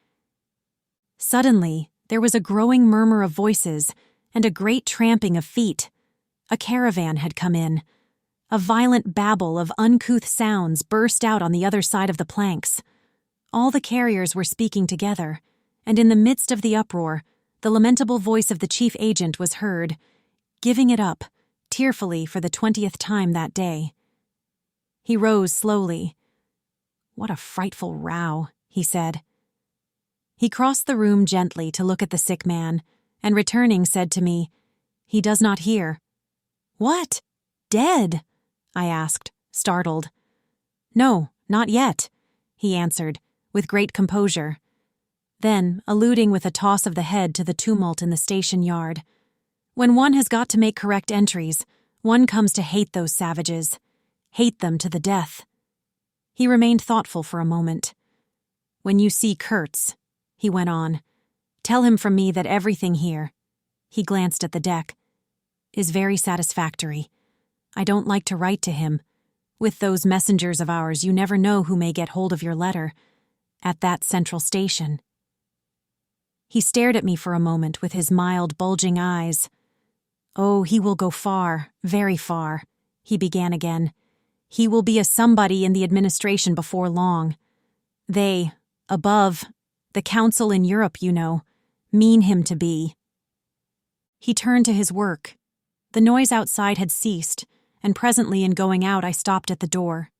Suddenly, there was a growing murmur of voices and a great tramping of feet. A caravan had come in. A violent babble of uncouth sounds burst out on the other side of the planks. All the carriers were speaking together, and in the midst of the uproar, the lamentable voice of the chief agent was heard, giving it up, tearfully for the 20th time that day. He rose slowly. "What a frightful row," he said. He crossed the room gently to look at the sick man, and returning said to me, "He does not hear." "What? Dead?" I asked, startled. "No, not yet," he answered, with great composure. Then, alluding with a toss of the head to the tumult in the station yard, "When one has got to make correct entries, one comes to hate those savages. Hate them to the death." He remained thoughtful for a moment. "When you see Kurtz," he went on, "tell him from me that everything here," he glanced at the deck, "is very satisfactory. I don't like to write to him. With those messengers of ours, you never know who may get hold of your letter. At that central station." He stared at me for a moment with his mild, bulging eyes. "Oh, he will go far, very far," he began again. "He will be a somebody in the administration before long. They, above, the council in Europe, you know, mean him to be." He turned to his work. The noise outside had ceased, and presently in going out I stopped at the door.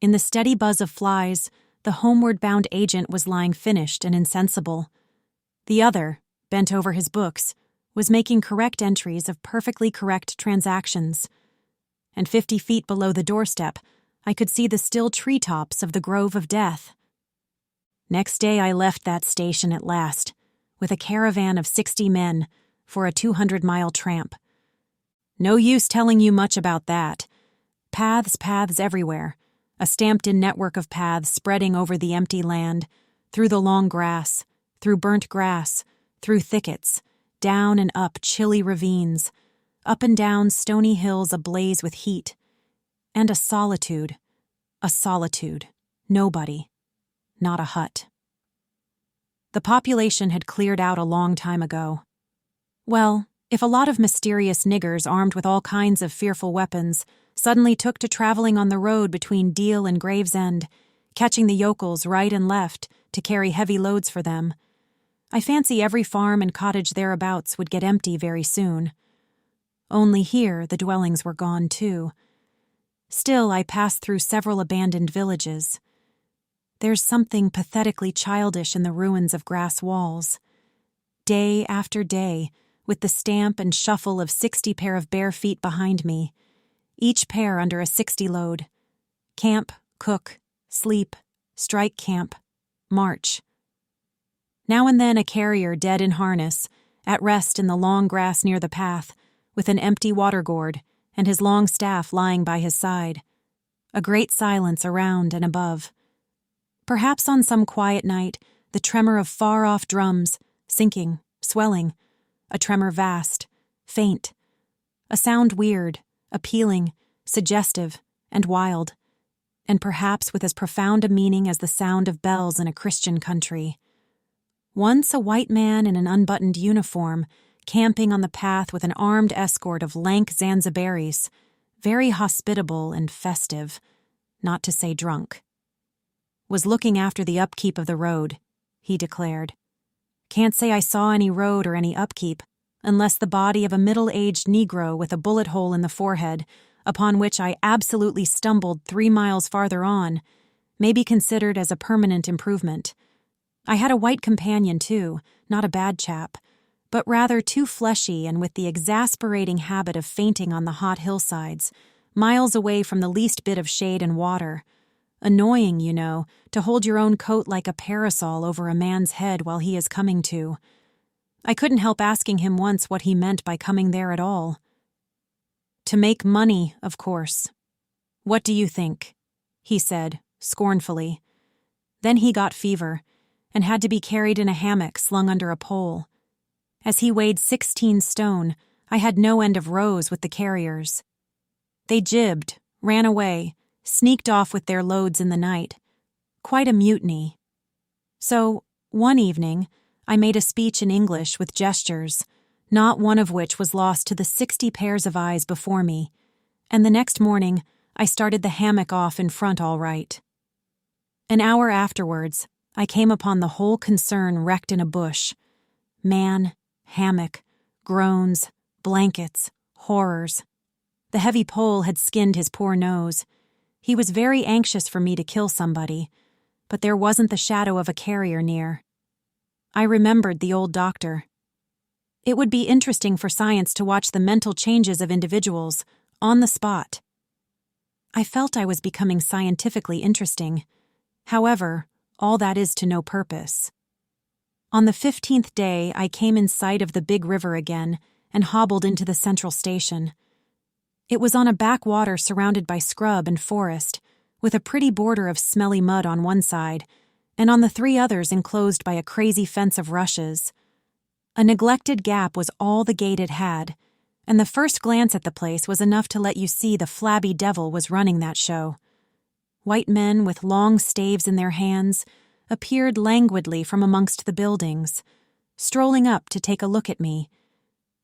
In the steady buzz of flies, the homeward-bound agent was lying finished and insensible. The other, bent over his books, was making correct entries of perfectly correct transactions. And 50 feet below the doorstep, I could see the still treetops of the Grove of Death. Next day I left that station at last, with a caravan of 60 men, for a 200-mile tramp. No use telling you much about that. Paths everywhere, a stamped-in network of paths spreading over the empty land, through the long grass, through burnt grass, through thickets, down and up chilly ravines, up and down stony hills ablaze with heat, and a solitude, nobody, not a hut. The population had cleared out a long time ago. Well, if a lot of mysterious niggers armed with all kinds of fearful weapons suddenly took to traveling on the road between Deal and Gravesend, catching the yokels right and left to carry heavy loads for them, I fancy every farm and cottage thereabouts would get empty very soon. Only here the dwellings were gone too. Still, I passed through several abandoned villages. There's something pathetically childish in the ruins of grass walls. Day after day, with the stamp and shuffle of 60 pair of bare feet behind me, each pair under a 60 load. Camp, cook, sleep, strike camp, march. Now and then a carrier dead in harness, at rest in the long grass near the path, with an empty water gourd and his long staff lying by his side. A great silence around and above. Perhaps on some quiet night, the tremor of far-off drums, sinking, swelling, a tremor vast, faint, a sound weird, appealing, suggestive, and wild, and perhaps with as profound a meaning as the sound of bells in a Christian country. Once a white man in an unbuttoned uniform, camping on the path with an armed escort of lank Zanzibaris, very hospitable and festive, not to say drunk. Was looking after the upkeep of the road, he declared. Can't say I saw any road or any upkeep, unless the body of a middle-aged Negro with a bullet hole in the forehead, upon which I absolutely stumbled 3 miles farther on, may be considered as a permanent improvement. I had a white companion, too, not a bad chap, but rather too fleshy and with the exasperating habit of fainting on the hot hillsides, miles away from the least bit of shade and water. Annoying, you know, to hold your own coat like a parasol over a man's head while he is coming to. I couldn't help asking him once what he meant by coming there at all. To make money, of course. What do you think? He said, scornfully. Then he got fever, and had to be carried in a hammock slung under a pole. As he weighed 16 stone, I had no end of rows with the carriers. They jibbed, ran away, sneaked off with their loads in the night. Quite a mutiny. So, one evening, I made a speech in English with gestures, not one of which was lost to the 60 pairs of eyes before me, and the next morning I started the hammock off in front all right. An hour afterwards, I came upon the whole concern wrecked in a bush. Man, hammock, groans, blankets, horrors. The heavy pole had skinned his poor nose. He was very anxious for me to kill somebody, but there wasn't the shadow of a carrier near. I remembered the old doctor. It would be interesting for science to watch the mental changes of individuals, on the spot. I felt I was becoming scientifically interesting. However, all that is to no purpose. On the 15th day, I came in sight of the big river again and hobbled into the central station. It was on a backwater surrounded by scrub and forest, with a pretty border of smelly mud on one side, and on the 3 others enclosed by a crazy fence of rushes. A neglected gap was all the gate it had, and the first glance at the place was enough to let you see the flabby devil was running that show. White men with long staves in their hands appeared languidly from amongst the buildings, strolling up to take a look at me,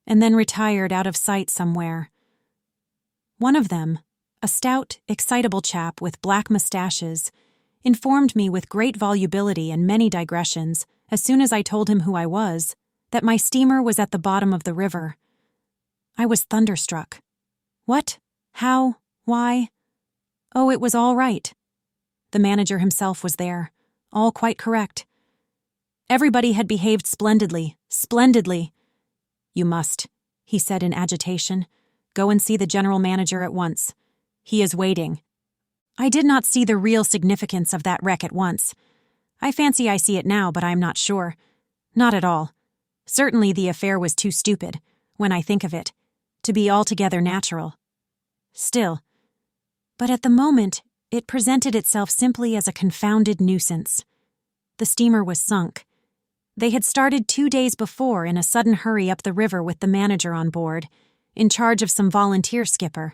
and then retired out of sight somewhere. One of them, a stout, excitable chap with black mustaches, informed me with great volubility and many digressions, as soon as I told him who I was, that my steamer was at the bottom of the river. I was thunderstruck. What? How? Why? Oh, it was all right. The manager himself was there, all quite correct. Everybody had behaved splendidly, splendidly. You must, he said in agitation. Go and see the general manager at once. He is waiting. I did not see the real significance of that wreck at once. I fancy I see it now, but I am not sure. Not at all. Certainly the affair was too stupid, when I think of it, to be altogether natural. Still. But at the moment, it presented itself simply as a confounded nuisance. The steamer was sunk. They had started 2 days before in a sudden hurry up the river with the manager on board, in charge of some volunteer skipper,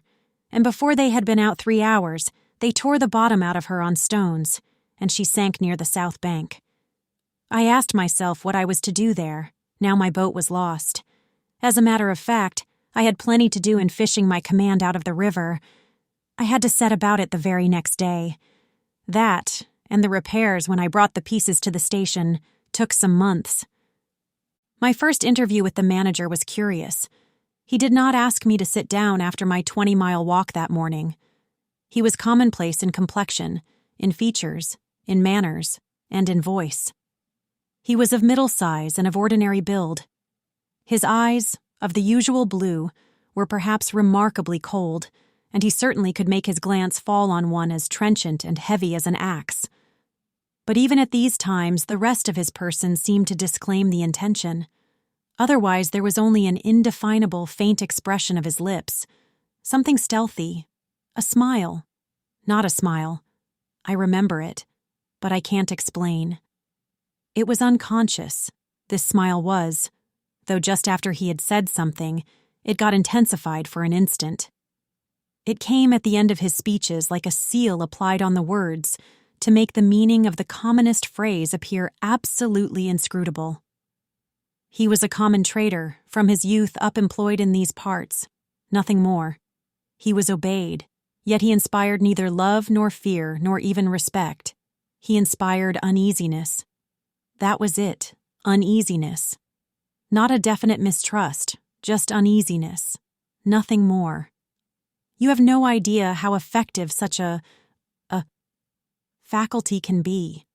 and before they had been out 3 hours, they tore the bottom out of her on stones, and she sank near the south bank. I asked myself what I was to do there, now my boat was lost. As a matter of fact, I had plenty to do in fishing my command out of the river. I had to set about it the very next day. That, and the repairs when I brought the pieces to the station, took some months. My first interview with the manager was curious. He did not ask me to sit down after my 20-mile walk that morning. He was commonplace in complexion, in features, in manners, and in voice. He was of middle size and of ordinary build. His eyes, of the usual blue, were perhaps remarkably cold, and he certainly could make his glance fall on one as trenchant and heavy as an axe. But even at these times, the rest of his person seemed to disclaim the intention. Otherwise, there was only an indefinable, faint expression of his lips, something stealthy, a smile. Not a smile. I remember it, but I can't explain. It was unconscious, this smile was, though just after he had said something, it got intensified for an instant. It came at the end of his speeches like a seal applied on the words to make the meaning of the commonest phrase appear absolutely inscrutable. He was a common trader, from his youth up employed in these parts, nothing more. He was obeyed, yet he inspired neither love nor fear nor even respect. He inspired uneasiness. That was it, uneasiness. Not a definite mistrust, just uneasiness. Nothing more. You have no idea how effective such a faculty can be.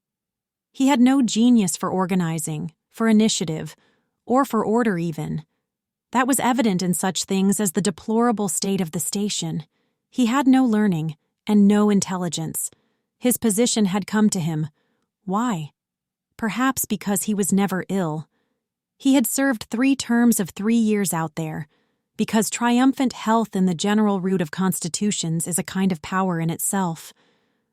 He had no genius for organizing, for initiative, or for order even. That was evident in such things as the deplorable state of the station. He had no learning and no intelligence. His position had come to him. Why? Perhaps because he was never ill. He had served 3 terms of 3 years out there, because triumphant health in the general root of constitutions is a kind of power in itself.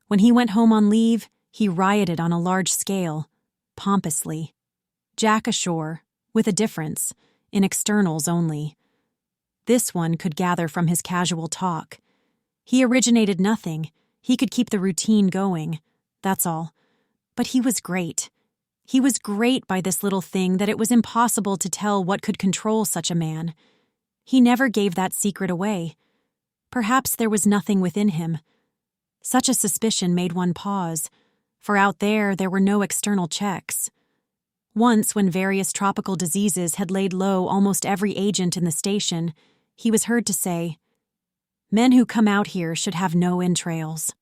When he went home on leave, he rioted on a large scale, pompously. Jack ashore, with a difference, in externals only. This one could gather from his casual talk. He originated nothing. He could keep the routine going. That's all. But he was great. He was great by this little thing that it was impossible to tell what could control such a man. He never gave that secret away. Perhaps there was nothing within him. Such a suspicion made one pause, for out there were no external checks. Once, when various tropical diseases had laid low almost every agent in the station, he was heard to say, "Men who come out here should have no entrails."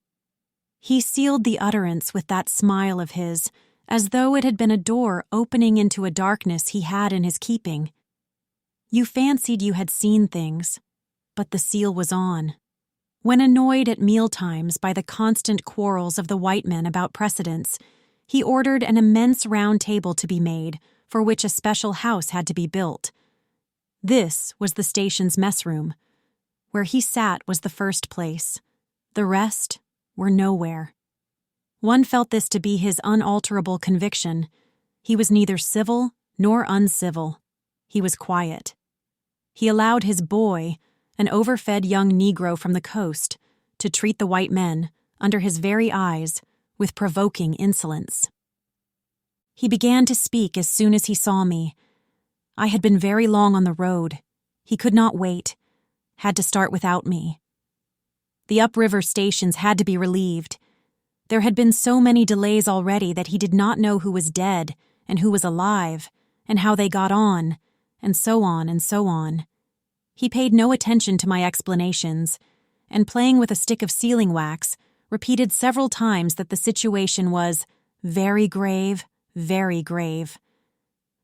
He sealed the utterance with that smile of his, as though it had been a door opening into a darkness he had in his keeping. You fancied you had seen things, but the seal was on. When annoyed at mealtimes by the constant quarrels of the white men about precedence, he ordered an immense round table to be made, for which a special house had to be built. This was the station's mess room. Where he sat was the first place. The rest were nowhere. One felt this to be his unalterable conviction. He was neither civil nor uncivil. He was quiet. He allowed his boy, an overfed young Negro from the coast, to treat the white men, under his very eyes, with provoking insolence. He began to speak as soon as he saw me. I had been very long on the road. He could not wait. Had to start without me. The upriver stations had to be relieved. There had been so many delays already that he did not know who was dead and who was alive, and how they got on, and so on and so on. He paid no attention to my explanations, and playing with a stick of sealing wax, repeated several times that the situation was very grave, very grave.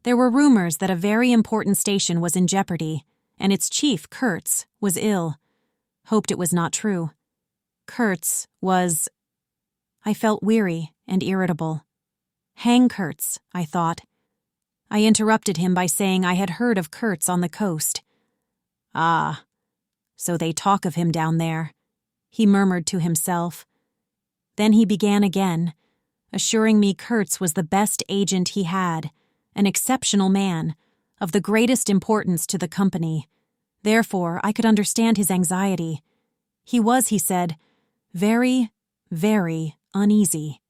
There were rumors that a very important station was in jeopardy, and its chief, Kurtz, was ill. Hoped it was not true. Kurtz was... I felt weary and irritable. Hang Kurtz, I thought. I interrupted him by saying I had heard of Kurtz on the coast. "Ah, so they talk of him down there," he murmured to himself. Then he began again, assuring me Kurtz was the best agent he had, an exceptional man, of the greatest importance to the company. Therefore, I could understand his anxiety. He was, he said, very, very uneasy.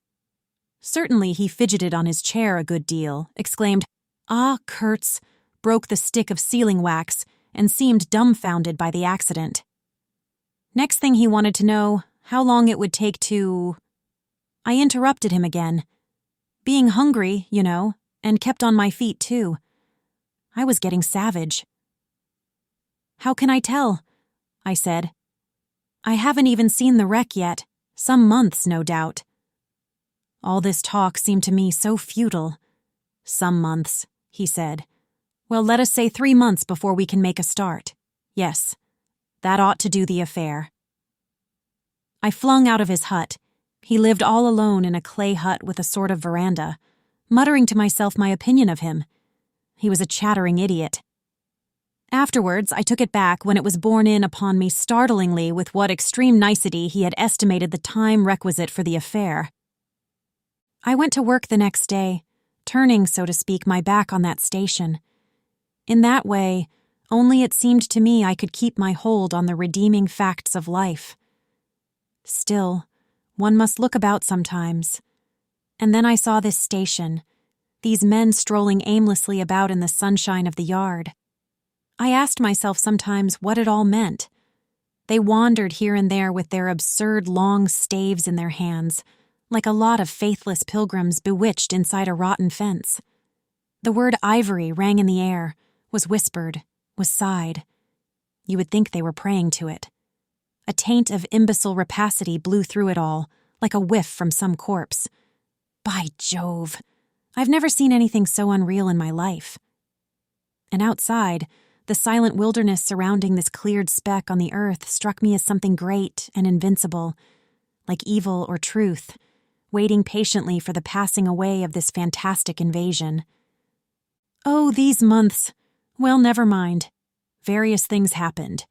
Certainly he fidgeted on his chair a good deal, exclaimed, "Ah, Kurtz," broke the stick of sealing wax, and seemed dumbfounded by the accident. Next thing he wanted to know how long it would take to... I interrupted him again. Being hungry, you know, and kept on my feet too. I was getting savage. "How can I tell?" I said. "I haven't even seen the wreck yet. Some months, no doubt." All this talk seemed to me so futile. "Some months," he said. "Well, let us say 3 months before we can make a start. Yes, that ought to do the affair." I flung out of his hut. He lived all alone in a clay hut with a sort of veranda, muttering to myself my opinion of him. He was a chattering idiot. Afterwards, I took it back when it was borne in upon me startlingly with what extreme nicety he had estimated the time requisite for the affair. I went to work the next day, turning, so to speak, my back on that station. In that way, only it seemed to me I could keep my hold on the redeeming facts of life. Still, one must look about sometimes. And then I saw this station, these men strolling aimlessly about in the sunshine of the yard. I asked myself sometimes what it all meant. They wandered here and there with their absurd long staves in their hands, like a lot of faithless pilgrims bewitched inside a rotten fence. The word ivory rang in the air, was whispered, was sighed. You would think they were praying to it. A taint of imbecile rapacity blew through it all, like a whiff from some corpse. By Jove! I've never seen anything so unreal in my life. And outside, the silent wilderness surrounding this cleared speck on the earth struck me as something great and invincible, like evil or truth, waiting patiently for the passing away of this fantastic invasion. Oh, these months! Well, never mind. Various things happened.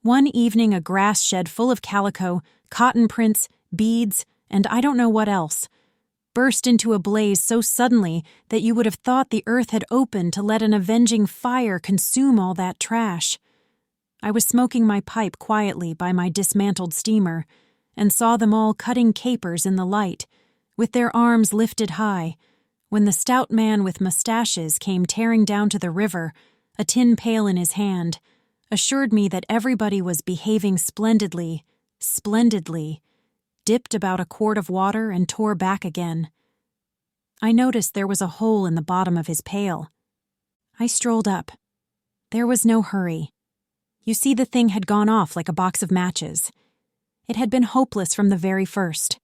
One evening, a grass shed full of calico, cotton prints, beads, and I don't know what else, burst into a blaze so suddenly that you would have thought the earth had opened to let an avenging fire consume all that trash. I was smoking my pipe quietly by my dismantled steamer, and saw them all cutting capers in the light, with their arms lifted high, when the stout man with mustaches came tearing down to the river, a tin pail in his hand, assured me that everybody was behaving splendidly, dipped about a quart of water and tore back again. I noticed there was a hole in the bottom of his pail. I strolled up. There was no hurry. You see, the thing had gone off like a box of matches. It had been hopeless from the very first.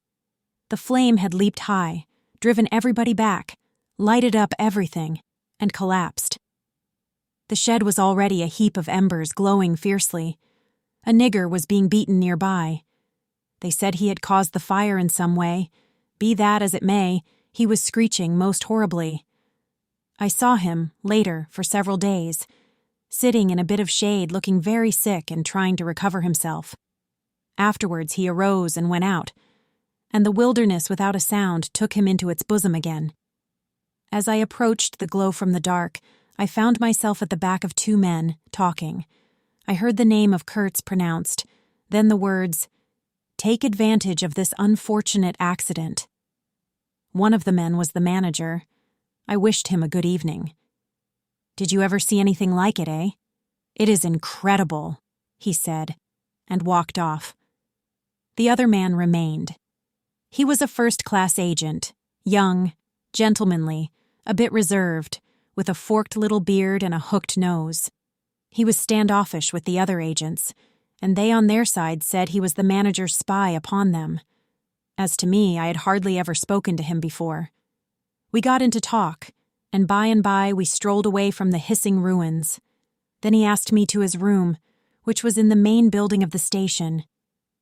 The flame had leaped high, driven everybody back, lighted up everything, and collapsed. The shed was already a heap of embers glowing fiercely. A nigger was being beaten nearby. They said he had caused the fire in some way. Be that as it may, he was screeching most horribly. I saw him, later, for several days, sitting in a bit of shade looking very sick and trying to recover himself. Afterwards he arose and went out, and the wilderness without a sound took him into its bosom again. As I approached the glow from the dark, I found myself at the back of two men, talking. I heard the name of Kurtz pronounced, then the words, "Take advantage of this unfortunate accident." One of the men was the manager. I wished him a good evening. "Did you ever see anything like it, eh? It is incredible," he said, and walked off. The other man remained. He was a first-class agent, young, gentlemanly, a bit reserved, with a forked little beard and a hooked nose. He was standoffish with the other agents, and they on their side said he was the manager's spy upon them. As to me, I had hardly ever spoken to him before. We got into talk, and by we strolled away from the hissing ruins. Then he asked me to his room, which was in the main building of the station.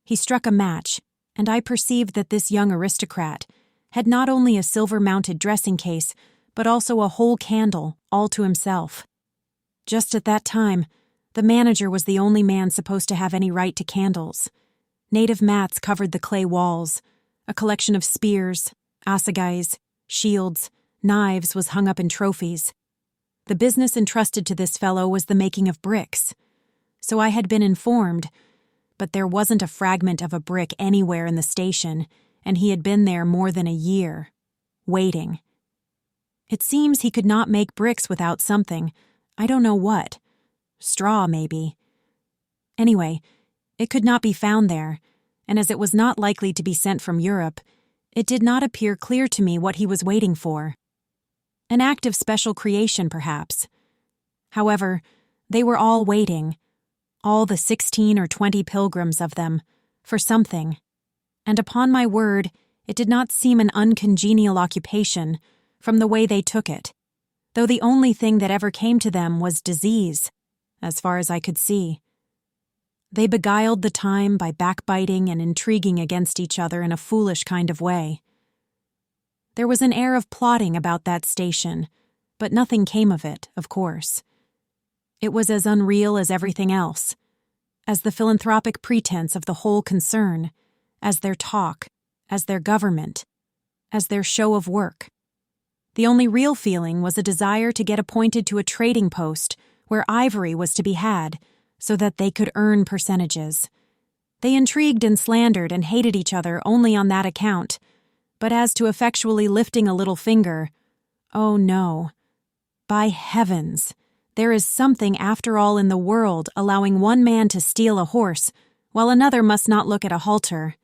He struck a match, and I perceived that this young aristocrat had not only a silver-mounted dressing case, but also a whole candle, all to himself. Just at that time, the manager was the only man supposed to have any right to candles. Native mats covered the clay walls. A collection of spears, assegais, shields, knives was hung up in trophies. The business entrusted to this fellow was the making of bricks. So I had been informed, but there wasn't a fragment of a brick anywhere in the station, and he had been there more than a year, waiting. It seems he could not make bricks without something, I don't know what. Straw, maybe. Anyway, it could not be found there, and as it was not likely to be sent from Europe, it did not appear clear to me what he was waiting for. An act of special creation, perhaps. However, they were all waiting, all the 16 or 20 pilgrims of them, for something. And upon my word, it did not seem an uncongenial occupation, from the way they took it, though the only thing that ever came to them was disease, as far as I could see. They beguiled the time by backbiting and intriguing against each other in a foolish kind of way. There was an air of plotting about that station, but nothing came of it, of course. It was as unreal as everything else, as the philanthropic pretense of the whole concern, as their talk, as their government, as their show of work. The only real feeling was a desire to get appointed to a trading post where ivory was to be had, so that they could earn percentages. They intrigued and slandered and hated each other only on that account, but as to effectually lifting a little finger, oh no. By heavens, there is something after all in the world allowing one man to steal a horse, while another must not look at a halter.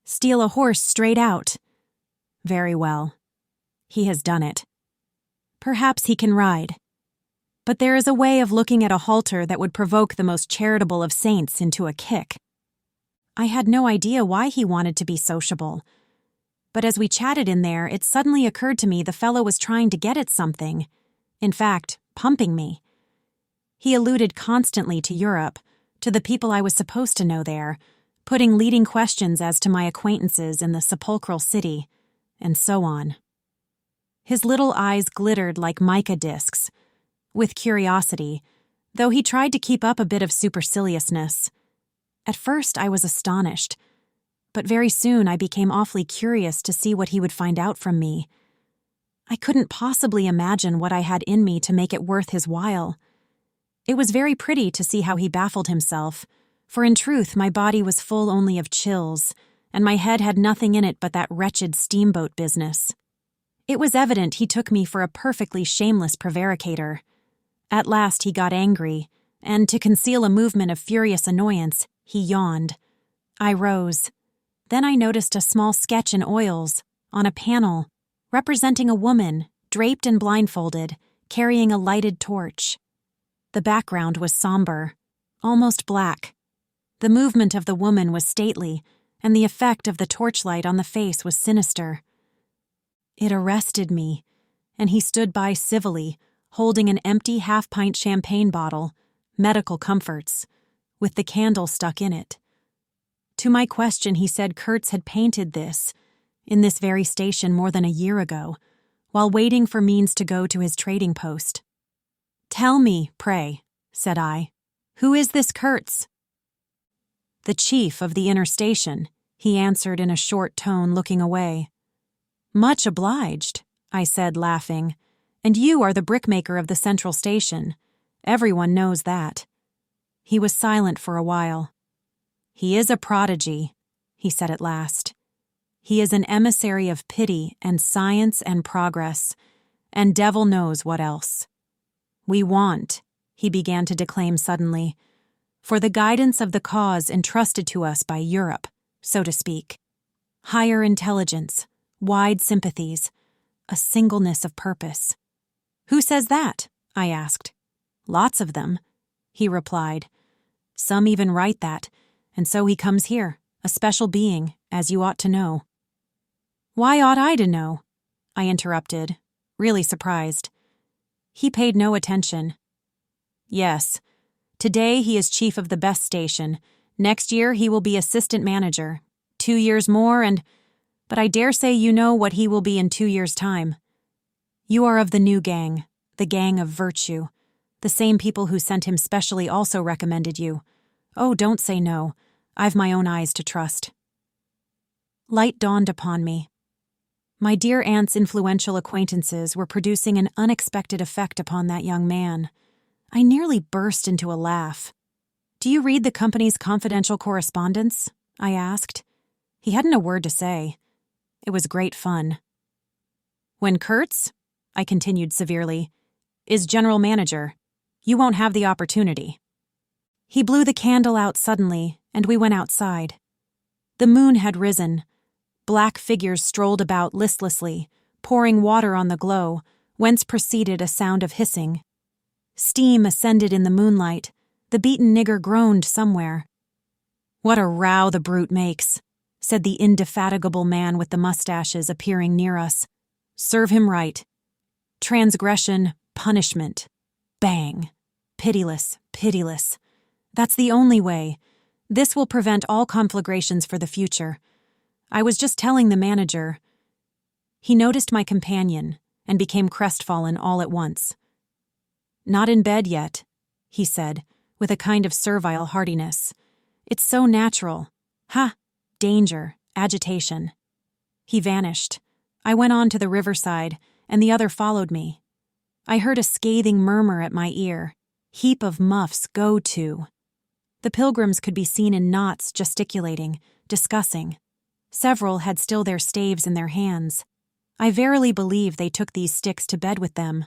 Steal a horse straight out. Very well. He has done it. Perhaps he can ride. But there is a way of looking at a halter that would provoke the most charitable of saints into a kick. I had no idea why he wanted to be sociable. But as we chatted in there, it suddenly occurred to me the fellow was trying to get at something. In fact, pumping me. He alluded constantly to Europe, to the people I was supposed to know there, putting leading questions as to my acquaintances in the sepulchral city, and so on. His little eyes glittered like mica discs, with curiosity, though he tried to keep up a bit of superciliousness. At first I was astonished, but very soon I became awfully curious to see what he would find out from me. I couldn't possibly imagine what I had in me to make it worth his while. It was very pretty to see how he baffled himself, for in truth my body was full only of chills, and my head had nothing in it but that wretched steamboat business. It was evident he took me for a perfectly shameless prevaricator. At last he got angry, and to conceal a movement of furious annoyance, he yawned. I rose. Then I noticed a small sketch in oils, on a panel, representing a woman, draped and blindfolded, carrying a lighted torch. The background was somber, almost black. The movement of the woman was stately, and the effect of the torchlight on the face was sinister. It arrested me, and he stood by civilly, holding an empty half-pint champagne bottle, medical comforts, with the candle stuck in it. To my question, he said Kurtz had painted this, in this very station more than a year ago, while waiting for means to go to his trading post. "Tell me, pray," said I, "who is this Kurtz?" "The chief of the inner station," he answered in a short tone, looking away. "Much obliged," I said, laughing, "and you are the brickmaker of the central station. Everyone knows that." He was silent for a while. "He is a prodigy," he said at last. "He is an emissary of pity and science and progress, and devil knows what else. We want," he began to declaim suddenly, "for the guidance of the cause entrusted to us by Europe, so to speak, higher intelligence, wide sympathies, a singleness of purpose." "Who says that?" I asked. "Lots of them," he replied. "Some even write that, and so he comes here, a special being, as you ought to know." "Why ought I to know?" I interrupted, really surprised. He paid no attention. "Yes, today he is chief of the best station. Next year he will be assistant manager. 2 years more but I dare say you know what he will be in 2 years' time. You are of the new gang, the gang of virtue. The same people who sent him specially also recommended you. Oh, don't say no. I've my own eyes to trust." Light dawned upon me. My dear aunt's influential acquaintances were producing an unexpected effect upon that young man. I nearly burst into a laugh. "Do you read the company's confidential correspondence?" I asked. He hadn't a word to say. It was great fun. "When Kurtz," I continued severely, "is general manager, you won't have the opportunity." He blew the candle out suddenly, and we went outside. The moon had risen. Black figures strolled about listlessly, pouring water on the glow, whence proceeded a sound of hissing. Steam ascended in the moonlight. The beaten nigger groaned somewhere. "What a row the brute makes," said the indefatigable man with the mustaches appearing near us. "Serve him right. Transgression, punishment. Bang. Pitiless, pitiless. That's the only way. This will prevent all conflagrations for the future. I was just telling the manager." He noticed my companion and became crestfallen all at once. "Not in bed yet," he said, with a kind of servile heartiness. "It's so natural. Ha! Danger, agitation." He vanished. I went on to the riverside, and the other followed me. I heard a scathing murmur at my ear. Heap of muffs, go to. The pilgrims could be seen in knots gesticulating, discussing. Several had still their staves in their hands. I verily believe they took these sticks to bed with them.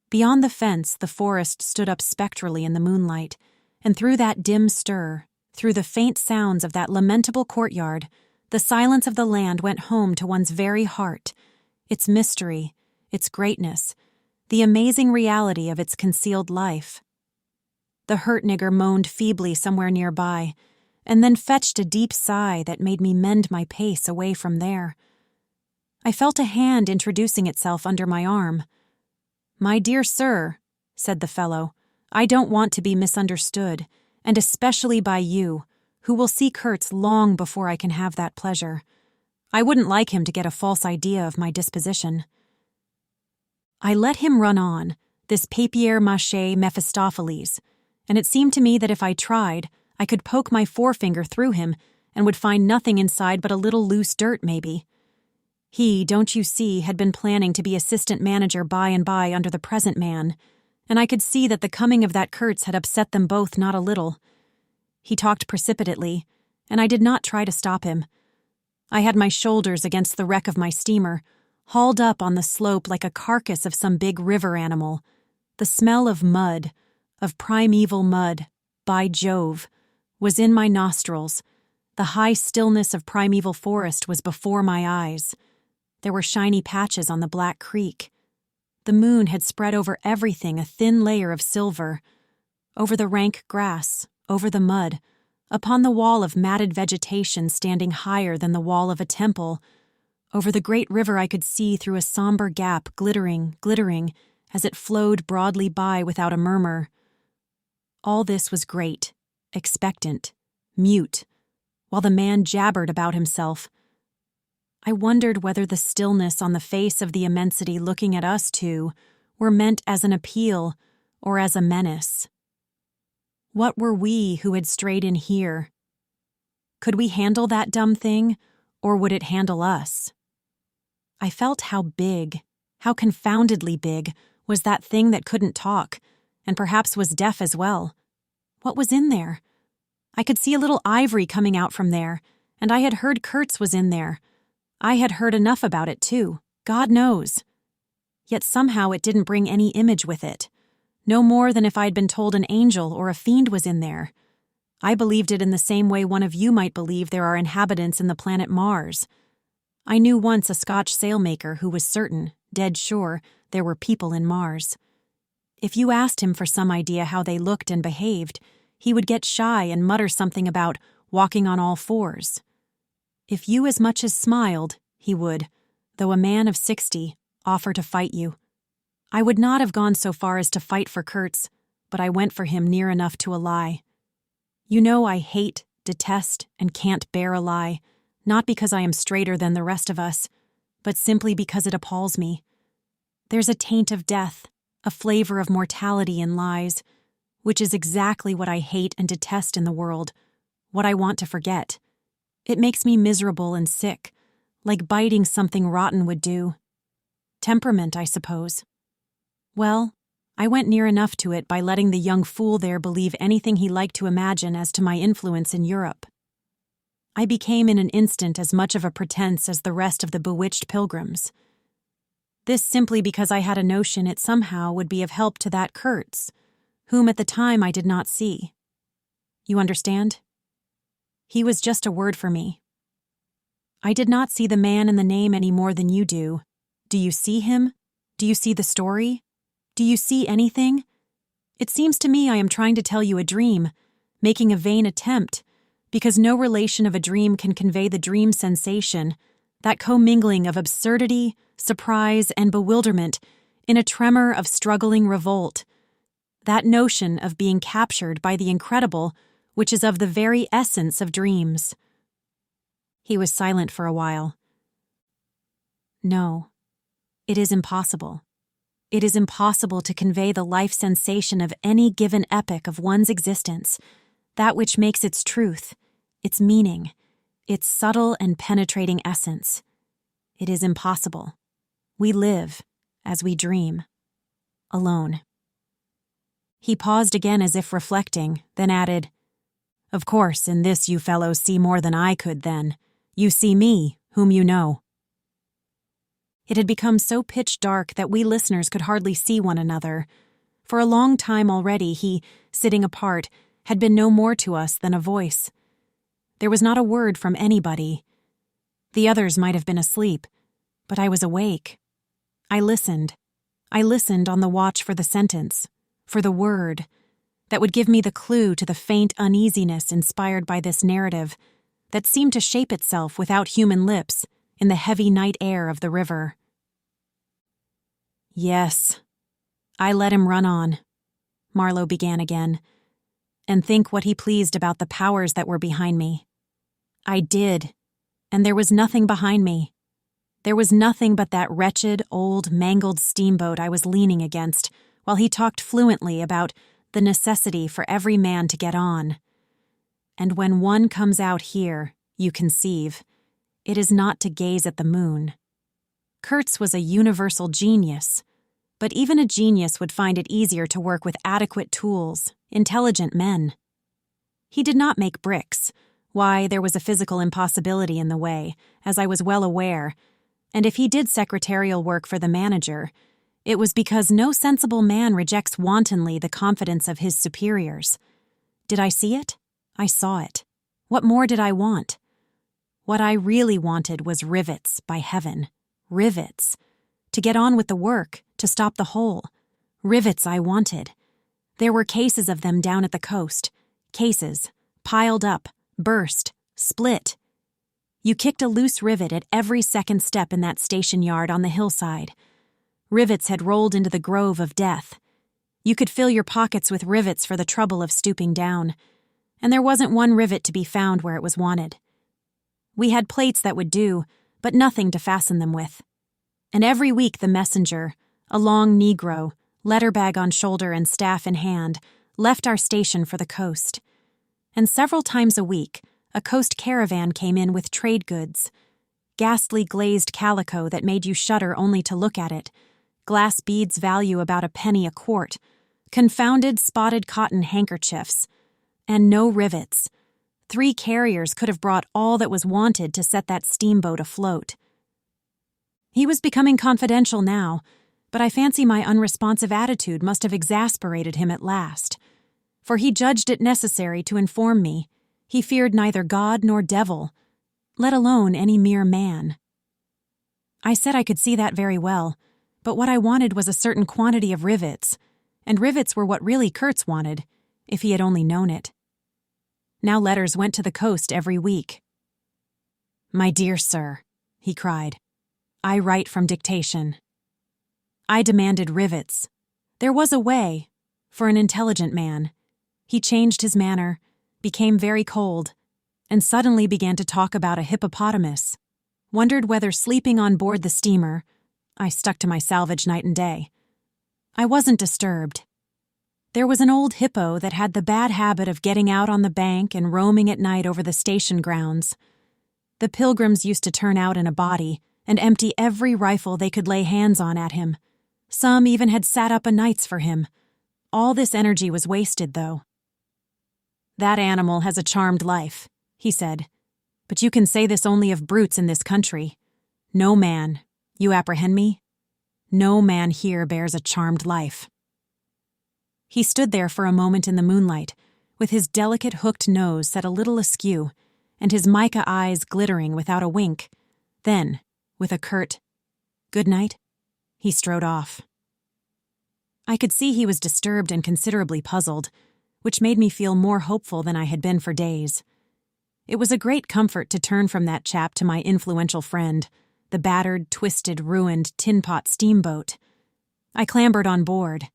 Beyond the fence, the forest stood up spectrally in the moonlight, and through that dim stir, through the faint sounds of that lamentable courtyard, the silence of the land went home to one's very heart, its mystery, its greatness, the amazing reality of its concealed life. The hurt nigger moaned feebly somewhere nearby, and then fetched a deep sigh that made me mend my pace away from there. I felt a hand introducing itself under my arm. "My dear sir," said the fellow, "I don't want to be misunderstood, and especially by you, who will see Kurtz long before I can have that pleasure. I wouldn't like him to get a false idea of my disposition." I let him run on, this papier-mâché Mephistopheles, and it seemed to me that if I tried, I could poke my forefinger through him and would find nothing inside but a little loose dirt, maybe. He, don't you see, had been planning to be assistant manager by and by under the present man, and I could see that the coming of that Kurtz had upset them both not a little. He talked precipitately, and I did not try to stop him. I had my shoulders against the wreck of my steamer, hauled up on the slope like a carcass of some big river animal. The smell of mud, of primeval mud, by Jove, was in my nostrils. The high stillness of primeval forest was before my eyes. There were shiny patches on the black creek. The moon had spread over everything a thin layer of silver, over the rank grass, over the mud, upon the wall of matted vegetation standing higher than the wall of a temple. Over the great river I could see through a somber gap, glittering, glittering, as it flowed broadly by without a murmur. All this was great, expectant, mute, while the man jabbered about himself. I wondered whether the stillness on the face of the immensity looking at us two were meant as an appeal or as a menace. What were we who had strayed in here? Could we handle that dumb thing, or would it handle us? I felt how big, how confoundedly big, was that thing that couldn't talk, and perhaps was deaf as well. What was in there? I could see a little ivory coming out from there, and I had heard Kurtz was in there. I had heard enough about it, too, God knows. Yet somehow it didn't bring any image with it, no more than if I'd been told an angel or a fiend was in there. I believed it in the same way one of you might believe there are inhabitants in the planet Mars. I knew once a Scotch sailmaker who was certain, dead sure, there were people in Mars. If you asked him for some idea how they looked and behaved, he would get shy and mutter something about walking on all fours. If you as much as smiled, he would, though a man of 60, offer to fight you. I would not have gone so far as to fight for Kurtz, but I went for him near enough to a lie. You know I hate, detest, and can't bear a lie, not because I am straighter than the rest of us, but simply because it appalls me. There's a taint of death, a flavor of mortality in lies, which is exactly what I hate and detest in the world, what I want to forget. It makes me miserable and sick, like biting something rotten would do. Temperament, I suppose. Well, I went near enough to it by letting the young fool there believe anything he liked to imagine as to my influence in Europe. I became in an instant as much of a pretense as the rest of the bewitched pilgrims. This simply because I had a notion it somehow would be of help to that Kurtz, whom at the time I did not see. You understand? He was just a word for me. I did not see the man in the name any more than you do. Do you see him? Do you see the story? Do you see anything? It seems to me I am trying to tell you a dream, making a vain attempt, because no relation of a dream can convey the dream sensation, that commingling of absurdity, surprise, and bewilderment in a tremor of struggling revolt, that notion of being captured by the incredible, which is of the very essence of dreams. He was silent for a while. No, it is impossible. It is impossible to convey the life sensation of any given epoch of one's existence, that which makes its truth, its meaning, its subtle and penetrating essence. It is impossible. We live, as we dream, alone. He paused again as if reflecting, then added, "Of course, in this you fellows see more than I could then. You see me, whom you know." It had become so pitch dark that we listeners could hardly see one another. For a long time already he, sitting apart, had been no more to us than a voice. There was not a word from anybody. The others might have been asleep, but I was awake. I listened. I listened on the watch for the sentence, for the word, that would give me the clue to the faint uneasiness inspired by this narrative that seemed to shape itself without human lips in the heavy night air of the river. "Yes, I let him run on," Marlow began again, "and think what he pleased about the powers that were behind me. I did, and there was nothing behind me. There was nothing but that wretched, old, mangled steamboat I was leaning against while he talked fluently about the necessity for every man to get on. And when one comes out here, you conceive, it is not to gaze at the moon. Kurtz was a universal genius, but even a genius would find it easier to work with adequate tools, intelligent men. He did not make bricks. Why, there was a physical impossibility in the way, as I was well aware, and if he did secretarial work for the manager, it was because no sensible man rejects wantonly the confidence of his superiors. Did I see it? I saw it. What more did I want? What I really wanted was rivets, by heaven. Rivets. To get on with the work, to stop the hole. Rivets I wanted. There were cases of them down at the coast. Cases. Piled up. Burst. Split. You kicked a loose rivet at every second step in that station yard on the hillside. Rivets had rolled into the grove of death. You could fill your pockets with rivets for the trouble of stooping down, and there wasn't one rivet to be found where it was wanted. We had plates that would do, but nothing to fasten them with. And every week the messenger, a long Negro, letter bag on shoulder and staff in hand, left our station for the coast. And several times a week, a coast caravan came in with trade goods. Ghastly glazed calico that made you shudder only to look at it, glass beads value about a penny a quart, confounded spotted cotton handkerchiefs, and no rivets. 3 carriers could have brought all that was wanted to set that steamboat afloat. He was becoming confidential now, but I fancy my unresponsive attitude must have exasperated him at last, for he judged it necessary to inform me he feared neither God nor devil, let alone any mere man. I said I could see that very well, but what I wanted was a certain quantity of rivets, and rivets were what really Kurtz wanted, if he had only known it. Now letters went to the coast every week. "My dear sir," he cried, "I write from dictation." I demanded rivets. There was a way, for an intelligent man. He changed his manner, became very cold, and suddenly began to talk about a hippopotamus. Wondered whether sleeping on board the steamer, I stuck to my salvage night and day. I wasn't disturbed. There was an old hippo that had the bad habit of getting out on the bank and roaming at night over the station grounds. The pilgrims used to turn out in a body and empty every rifle they could lay hands on at him. Some even had sat up o' nights for him. All this energy was wasted, though. "That animal has a charmed life," he said, "but you can say this only of brutes in this country. No man, you apprehend me? No man here bears a charmed life." He stood there for a moment in the moonlight, with his delicate hooked nose set a little askew, and his mica eyes glittering without a wink. Then, with a curt, "Good night," he strode off. I could see he was disturbed and considerably puzzled, which made me feel more hopeful than I had been for days. It was a great comfort to turn from that chap to my influential friend, the battered, twisted, ruined tin-pot steamboat. I clambered on board.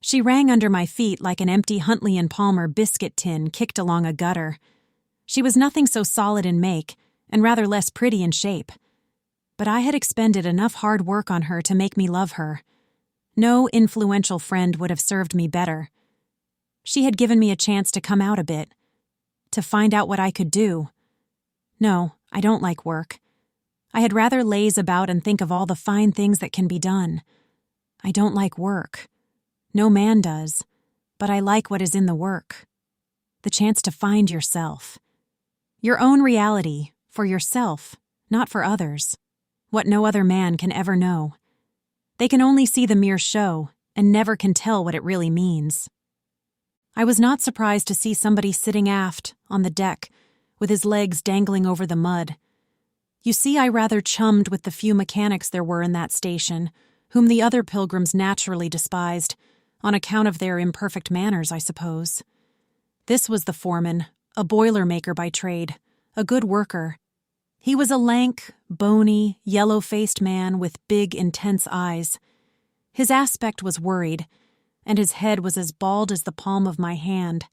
She rang under my feet like an empty Huntley and Palmer biscuit tin kicked along a gutter. She was nothing so solid in make, and rather less pretty in shape. But I had expended enough hard work on her to make me love her. No influential friend would have served me better. She had given me a chance to come out a bit, to find out what I could do. No, I don't like work. I had rather laze about and think of all the fine things that can be done. I don't like work. No man does. but I like what is in the work. The chance to find yourself. Your own reality, for yourself, not for others. What no other man can ever know. They can only see the mere show, and never can tell what it really means. I was not surprised to see somebody sitting aft, on the deck, with his legs dangling over the mud. You see, I rather chummed with the few mechanics there were in that station, whom the other pilgrims naturally despised, on account of their imperfect manners, I suppose. This was the foreman, a boiler-maker by trade, a good worker. He was a lank, bony, yellow-faced man with big, intense eyes. His aspect was worried, and his head was as bald as the palm of my hand,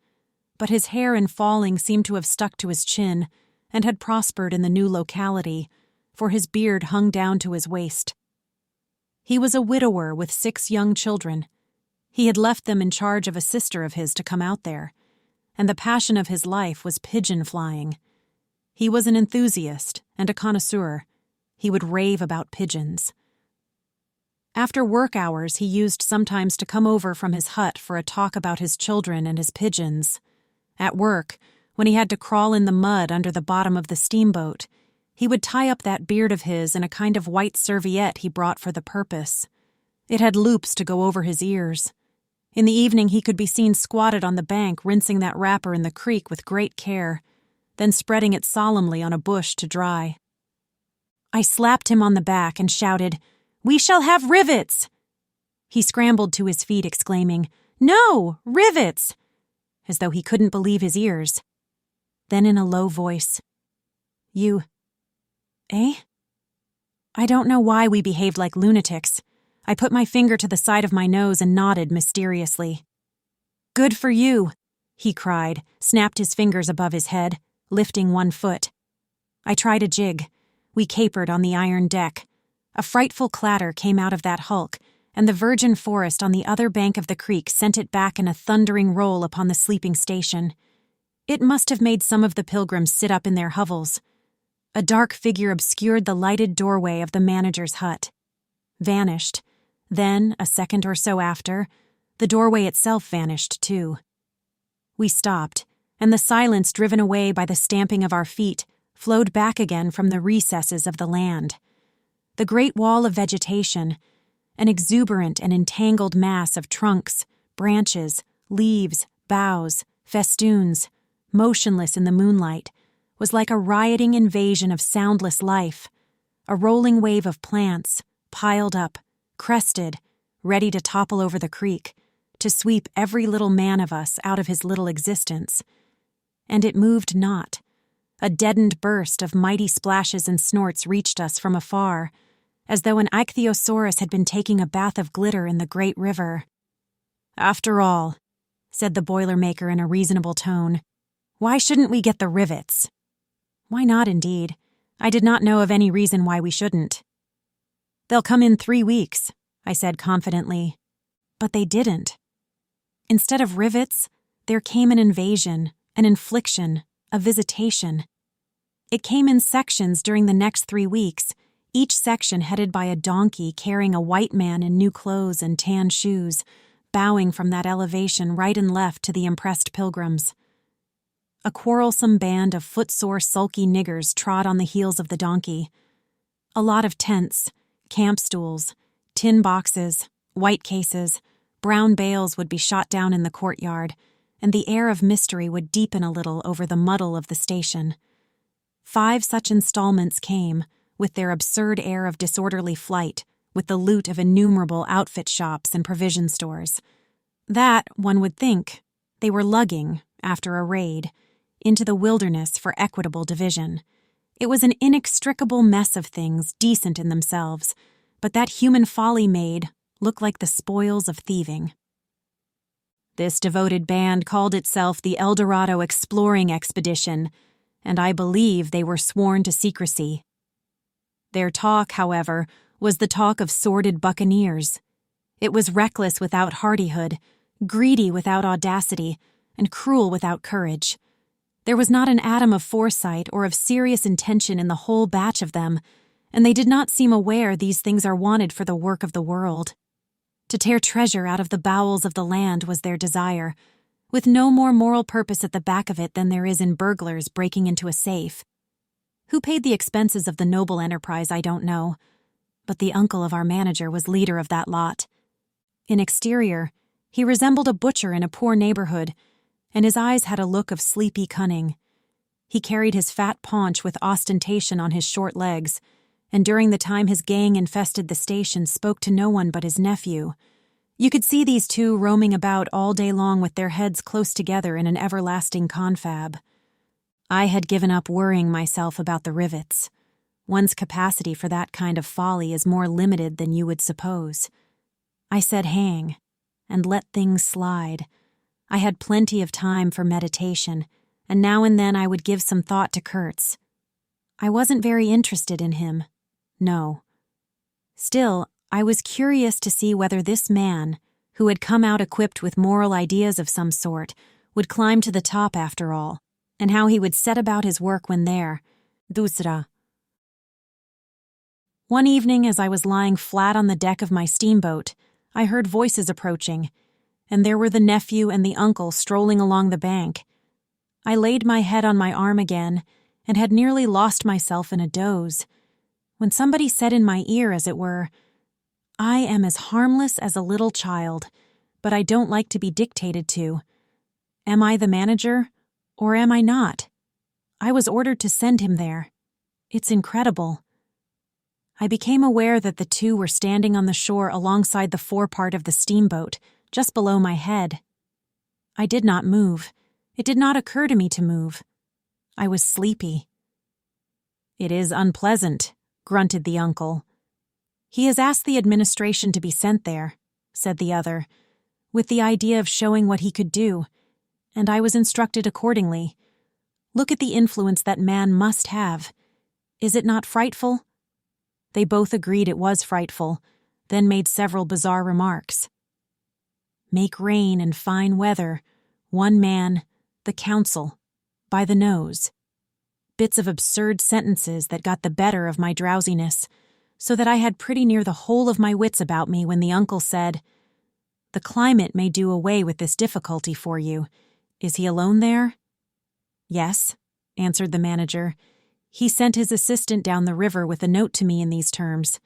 but his hair in falling seemed to have stuck to his chin and had prospered in the new locality, for his beard hung down to his waist. He was a widower with 6 young children. He had left them in charge of a sister of his to come out there, and the passion of his life was pigeon flying. He was an enthusiast and a connoisseur. He would rave about pigeons. After work hours, he used sometimes to come over from his hut for a talk about his children and his pigeons. At work, when he had to crawl in the mud under the bottom of the steamboat, he would tie up that beard of his in a kind of white serviette he brought for the purpose. It had loops to go over his ears. In the evening he could be seen squatted on the bank rinsing that wrapper in the creek with great care, then spreading it solemnly on a bush to dry. I slapped him on the back and shouted, "We shall have rivets!" He scrambled to his feet, exclaiming, "No, rivets!" as though he couldn't believe his ears. Then in a low voice, "You, eh?" I don't know why we behaved like lunatics. I put my finger to the side of my nose and nodded mysteriously. "Good for you," he cried, snapped his fingers above his head, lifting one foot. I tried a jig. We capered on the iron deck. A frightful clatter came out of that hulk, and the virgin forest on the other bank of the creek sent it back in a thundering roll upon the sleeping station. It must have made some of the pilgrims sit up in their hovels. A dark figure obscured the lighted doorway of the manager's hut. Vanished. Then, a second or so after, the doorway itself vanished too. We stopped, and the silence driven away by the stamping of our feet flowed back again from the recesses of the land. The great wall of vegetation, an exuberant and entangled mass of trunks, branches, leaves, boughs, festoons, motionless in the moonlight, was like a rioting invasion of soundless life, a rolling wave of plants, piled up, crested, ready to topple over the creek, to sweep every little man of us out of his little existence. And it moved not. A deadened burst of mighty splashes and snorts reached us from afar, as though an ichthyosaurus had been taking a bath of glitter in the great river. "After all," said the boiler-maker in a reasonable tone, "why shouldn't we get the rivets?" Why not, indeed? I did not know of any reason why we shouldn't. "They'll come in 3 weeks," I said confidently. But they didn't. Instead of rivets, there came an invasion, an infliction, a visitation. It came in sections during the next 3 weeks, each section headed by a donkey carrying a white man in new clothes and tan shoes, bowing from that elevation right and left to the impressed pilgrims. A quarrelsome band of footsore, sulky niggers trod on the heels of the donkey. A lot of tents, camp stools, tin boxes, white cases, brown bales would be shot down in the courtyard, and the air of mystery would deepen a little over the muddle of the station. 5 such installments came, with their absurd air of disorderly flight, with the loot of innumerable outfit shops and provision stores. That, one would think, they were lugging, after a raid, into the wilderness for equitable division. It was an inextricable mess of things, decent in themselves, but that human folly made look like the spoils of thieving. This devoted band called itself the El Dorado Exploring Expedition, and I believe they were sworn to secrecy. Their talk, however, was the talk of sordid buccaneers. It was reckless without hardihood, greedy without audacity, and cruel without courage. There was not an atom of foresight or of serious intention in the whole batch of them, and they did not seem aware these things are wanted for the work of the world. To tear treasure out of the bowels of the land was their desire, with no more moral purpose at the back of it than there is in burglars breaking into a safe. Who paid the expenses of the noble enterprise, I don't know, but the uncle of our manager was leader of that lot. In exterior, he resembled a butcher in a poor neighborhood, and his eyes had a look of sleepy cunning. He carried his fat paunch with ostentation on his short legs, and during the time his gang infested the station spoke to no one but his nephew. You could see these two roaming about all day long with their heads close together in an everlasting confab. I had given up worrying myself about the rivets. One's capacity for that kind of folly is more limited than you would suppose. I said hang, and let things slide. I had plenty of time for meditation, and now and then I would give some thought to Kurtz. I wasn't very interested in him. No. Still, I was curious to see whether this man, who had come out equipped with moral ideas of some sort, would climb to the top after all, and how he would set about his work when there. Dusra. One evening, as I was lying flat on the deck of my steamboat, I heard voices approaching, and there were the nephew and the uncle strolling along the bank. I laid my head on my arm again, and had nearly lost myself in a doze, when somebody said in my ear, as it were, "I am as harmless as a little child, but I don't like to be dictated to. Am I the manager, or am I not? I was ordered to send him there. It's incredible." I became aware that the two were standing on the shore alongside the forepart of the steamboat, just below my head. I did not move. It did not occur to me to move. I was sleepy. "It is unpleasant," grunted the uncle. "He has asked the administration to be sent there," said the other, with the idea of showing what he could do, and I was instructed accordingly. Look at the influence that man must have. Is it not frightful? They both agreed it was frightful, then made several bizarre remarks. Make rain and fine weather, one man, the council, by the nose. Bits of absurd sentences that got the better of my drowsiness, so that I had pretty near the whole of my wits about me when the uncle said, "The climate may do away with this difficulty for you. Is he alone there?" "Yes," answered the manager. "He sent his assistant down the river with a note to me in these terms.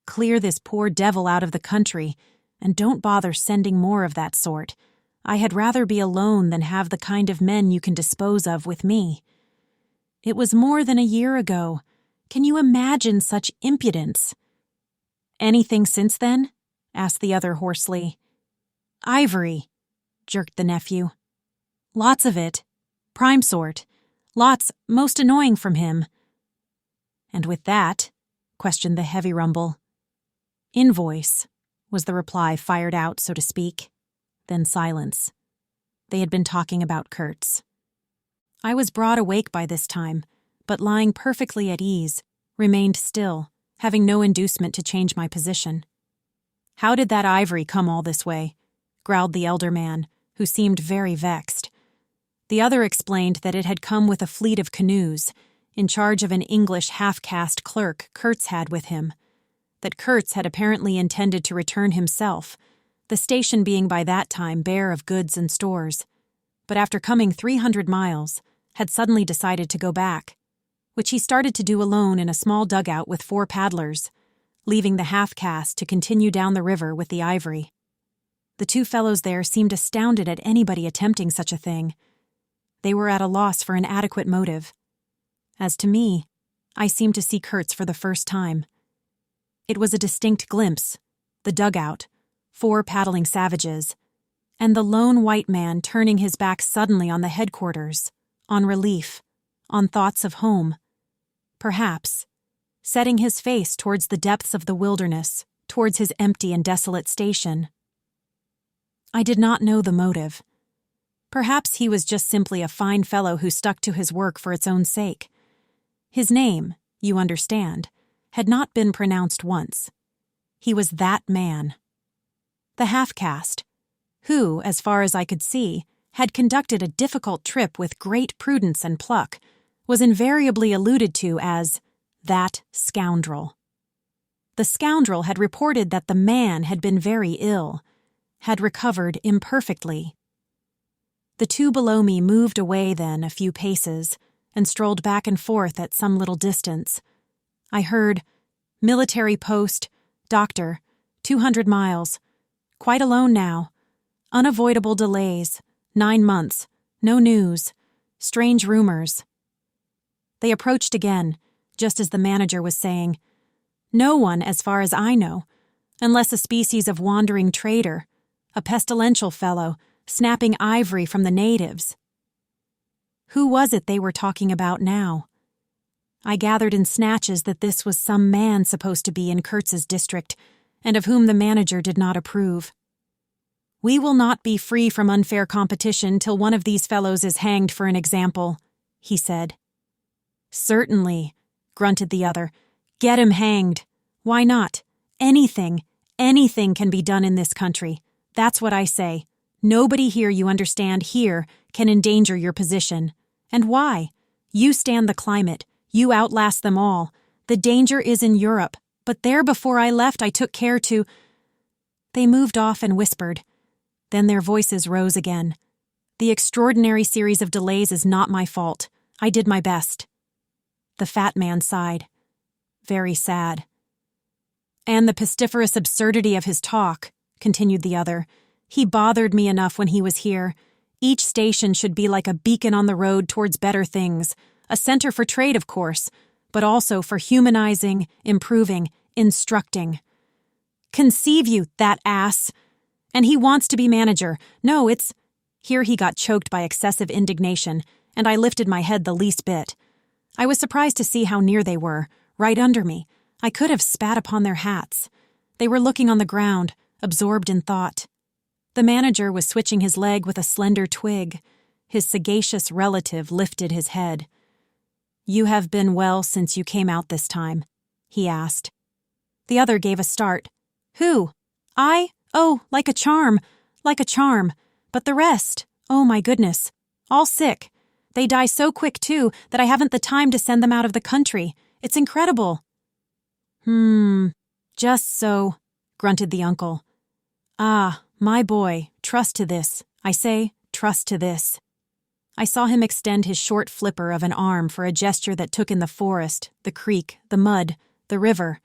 Clear this poor devil out of the country, and don't bother sending more of that sort. I had rather be alone than have the kind of men you can dispose of with me." It was more than a year ago. Can you imagine such impudence? "Anything since then?" asked the other hoarsely. "Ivory," jerked the nephew. "Lots of it. Prime sort. Lots, most annoying from him." "And with that?" questioned the heavy rumble. "Invoice," was the reply, fired out, so to speak. Then silence. They had been talking about Kurtz. I was broad awake by this time, but lying perfectly at ease, remained still, having no inducement to change my position. "How did that ivory come all this way?" growled the elder man, who seemed very vexed. The other explained that it had come with a fleet of canoes, in charge of an English half-caste clerk Kurtz had with him, that Kurtz had apparently intended to return himself, the station being by that time bare of goods and stores, but after coming 300 miles, had suddenly decided to go back, which he started to do alone in a small dugout with 4 paddlers, leaving the half-caste to continue down the river with the ivory. The 2 fellows there seemed astounded at anybody attempting such a thing. They were at a loss for an adequate motive. As to me, I seemed to see Kurtz for the first time. It was a distinct glimpse, the dugout, 4 paddling savages, and the lone white man turning his back suddenly on the headquarters, on relief, on thoughts of home. Perhaps, setting his face towards the depths of the wilderness, towards his empty and desolate station. I did not know the motive. Perhaps he was just simply a fine fellow who stuck to his work for its own sake. His name, you understand, had not been pronounced once. He was that man. The half-caste, who, as far as I could see, had conducted a difficult trip with great prudence and pluck, was invariably alluded to as that scoundrel. The scoundrel had reported that the man had been very ill, had recovered imperfectly. The two below me moved away then a few paces and strolled back and forth at some little distance. I heard, "Military post, doctor, 200 miles. Quite alone now. Unavoidable delays. 9 months. No news. Strange rumors." They approached again, just as the manager was saying, "No one, as far as I know, unless a species of wandering trader, a pestilential fellow, snapping ivory from the natives." Who was it they were talking about now? I gathered in snatches that this was some man supposed to be in Kurtz's district, and of whom the manager did not approve. "We will not be free from unfair competition till one of these fellows is hanged for an example," he said. "Certainly," grunted the other. "Get him hanged. Why not? Anything can be done in this country. That's what I say. Nobody here, you understand, here can endanger your position. And why? You stand the climate. You outlast them all. The danger is in Europe, but there before I left I took care to—" They moved off and whispered. Then their voices rose again. "The extraordinary series of delays is not my fault. I did my best." The fat man sighed. "Very sad." "And the pestiferous absurdity of his talk," continued the other. "He bothered me enough when he was here. Each station should be like a beacon on the road towards better things, a center for trade, of course, but also for humanizing, improving, instructing. Conceive you, that ass! And he wants to be manager. No, it's—" Here he got choked by excessive indignation, and I lifted my head the least bit. I was surprised to see how near they were, right under me. I could have spat upon their hats. They were looking on the ground, absorbed in thought. The manager was switching his leg with a slender twig. His sagacious relative lifted his head. "You have been well since you came out this time?" he asked. The other gave a start. "Who? I? Oh, like a charm. But the rest, oh my goodness, all sick. They die so quick, too, that I haven't the time to send them out of the country. It's incredible." Just so," grunted the uncle. "Ah, my boy, trust to this. I say, trust to this." I saw him extend his short flipper of an arm for a gesture that took in the forest, the creek, the mud, the river,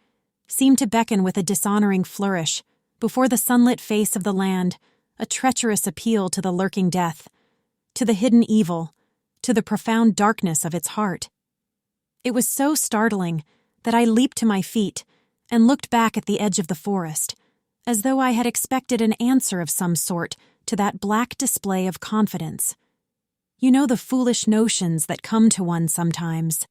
seemed to beckon with a dishonoring flourish, before the sunlit face of the land, a treacherous appeal to the lurking death, to the hidden evil, to the profound darkness of its heart. It was so startling that I leaped to my feet and looked back at the edge of the forest, as though I had expected an answer of some sort to that black display of confidence. You know, the foolish notions that come to one sometimes.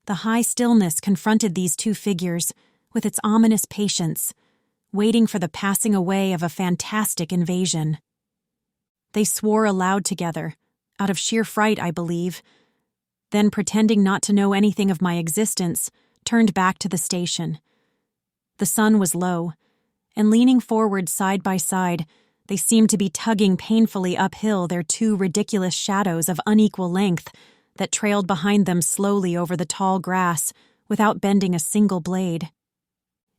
The high stillness confronted these two figures with its ominous patience, waiting for the passing away of a fantastic invasion. They swore aloud together, out of sheer fright, I believe, then, pretending not to know anything of my existence, turned back to the station. The sun was low, and leaning forward side by side, they seemed to be tugging painfully uphill their two ridiculous shadows of unequal length that trailed behind them slowly over the tall grass without bending a single blade.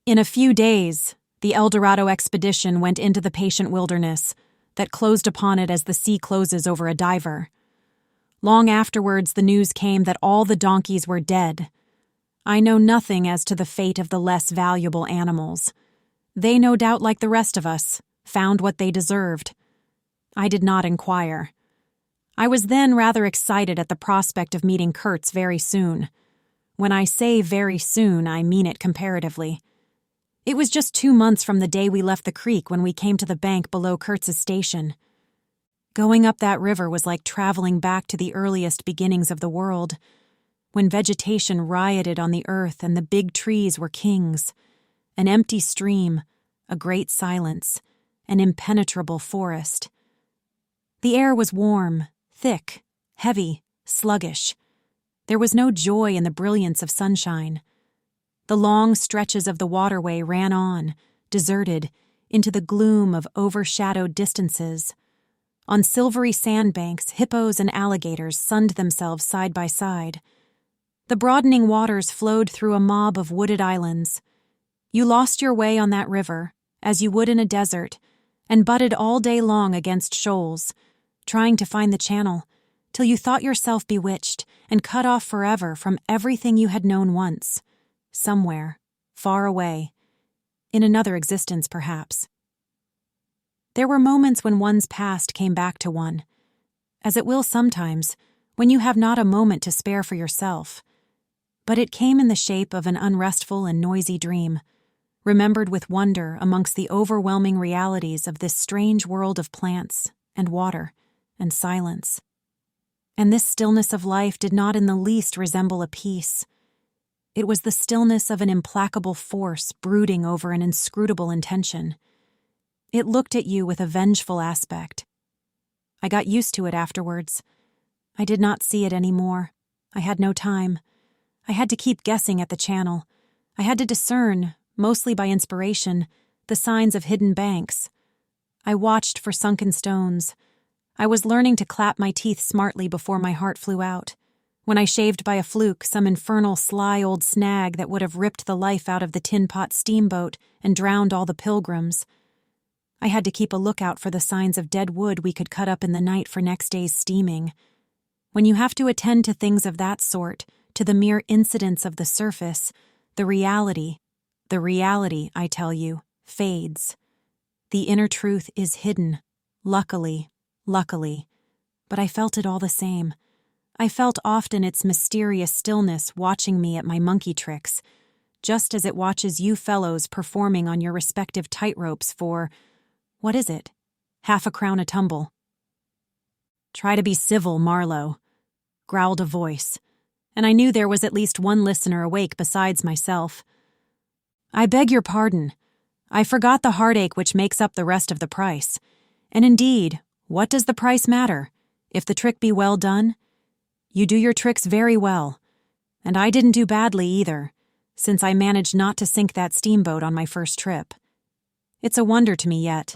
In a few days, the El Dorado expedition went into the patient wilderness that closed upon it as the sea closes over a diver. Long afterwards, the news came that all the donkeys were dead. I know nothing as to the fate of the less valuable animals. They, no doubt, like the rest of us, found what they deserved. I did not inquire. I was then rather excited at the prospect of meeting Kurtz very soon. When I say very soon, I mean it comparatively. It was just 2 months from the day we left the creek when we came to the bank below Kurtz's station. Going up that river was like traveling back to the earliest beginnings of the world, when vegetation rioted on the earth and the big trees were kings, an empty stream, a great silence, an impenetrable forest. The air was warm, thick, heavy, sluggish. There was no joy in the brilliance of sunshine. The long stretches of the waterway ran on, deserted, into the gloom of overshadowed distances. On silvery sandbanks, hippos and alligators sunned themselves side by side. The broadening waters flowed through a mob of wooded islands. You lost your way on that river, as you would in a desert, and butted all day long against shoals, trying to find the channel, till you thought yourself bewitched and cut off forever from everything you had known once, somewhere, far away, in another existence perhaps. There were moments when one's past came back to one, as it will sometimes, when you have not a moment to spare for yourself. But it came in the shape of an unrestful and noisy dream, remembered with wonder amongst the overwhelming realities of this strange world of plants and water and silence. And this stillness of life did not in the least resemble a peace. It was the stillness of an implacable force brooding over an inscrutable intention. It looked at you with a vengeful aspect. I got used to it afterwards. I did not see it any more. I had no time. I had to keep guessing at the channel. I had to discern, mostly by inspiration, the signs of hidden banks. I watched for sunken stones. I was learning to clap my teeth smartly before my heart flew out, when I shaved by a fluke some infernal sly old snag that would have ripped the life out of the tin pot steamboat and drowned all the pilgrims. I had to keep a lookout for the signs of dead wood we could cut up in the night for next day's steaming. When you have to attend to things of that sort, to the mere incidents of the surface, the reality, I tell you, fades. The inner truth is hidden, luckily, but I felt it all the same. I felt often its mysterious stillness watching me at my monkey tricks, just as it watches you fellows performing on your respective tightropes for, what is it, half a crown a tumble. "Try to be civil, Marlow," growled a voice, and I knew there was at least one listener awake besides myself. "I beg your pardon. I forgot the heartache which makes up the rest of the price. And indeed, what does the price matter, if the trick be well done? You do your tricks very well, and I didn't do badly either, since I managed not to sink that steamboat on my first trip. It's a wonder to me yet.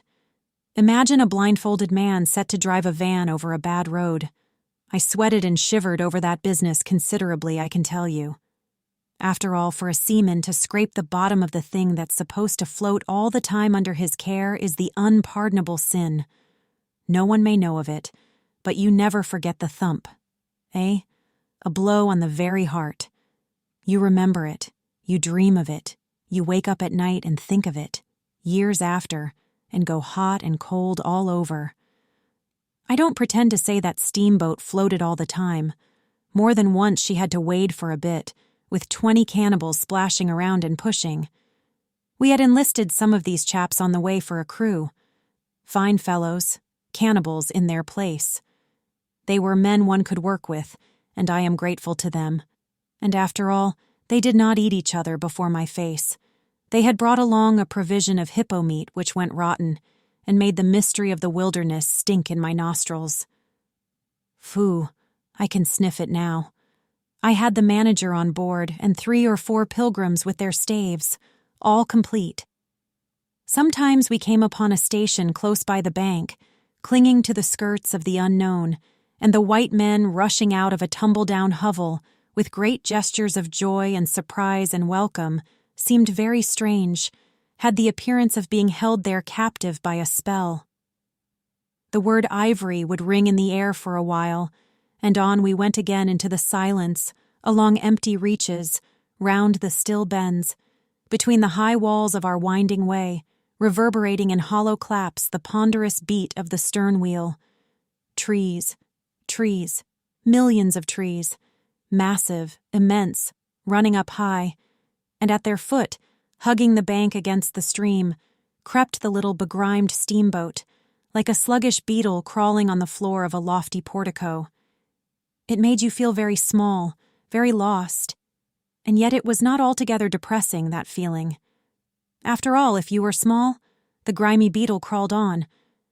Imagine a blindfolded man set to drive a van over a bad road. I sweated and shivered over that business considerably, I can tell you. After all, for a seaman to scrape the bottom of the thing that's supposed to float all the time under his care is the unpardonable sin. No one may know of it, but you never forget the thump. Eh? A blow on the very heart. You remember it, you dream of it, you wake up at night and think of it, years after, and go hot and cold all over. I don't pretend to say that steamboat floated all the time. More than once she had to wade for a bit, with 20 cannibals splashing around and pushing. We had enlisted some of these chaps on the way for a crew. Fine fellows, cannibals in their place. They were men one could work with, and I am grateful to them. And after all, they did not eat each other before my face. They had brought along a provision of hippo meat which went rotten, and made the mystery of the wilderness stink in my nostrils. Phoo, I can sniff it now. I had the manager on board and 3 or 4 pilgrims with their staves, all complete. Sometimes we came upon a station close by the bank, clinging to the skirts of the unknown, and the white men rushing out of a tumble-down hovel with great gestures of joy and surprise and welcome seemed very strange, had the appearance of being held there captive by a spell. The word ivory would ring in the air for a while, and on we went again into the silence, along empty reaches, round the still bends, between the high walls of our winding way, reverberating in hollow claps the ponderous beat of the stern wheel. Trees, millions of trees, massive, immense, running up high, and at their foot, hugging the bank against the stream, crept the little begrimed steamboat, like a sluggish beetle crawling on the floor of a lofty portico. It made you feel very small, very lost, and yet it was not altogether depressing, that feeling. After all, if you were small, the grimy beetle crawled on,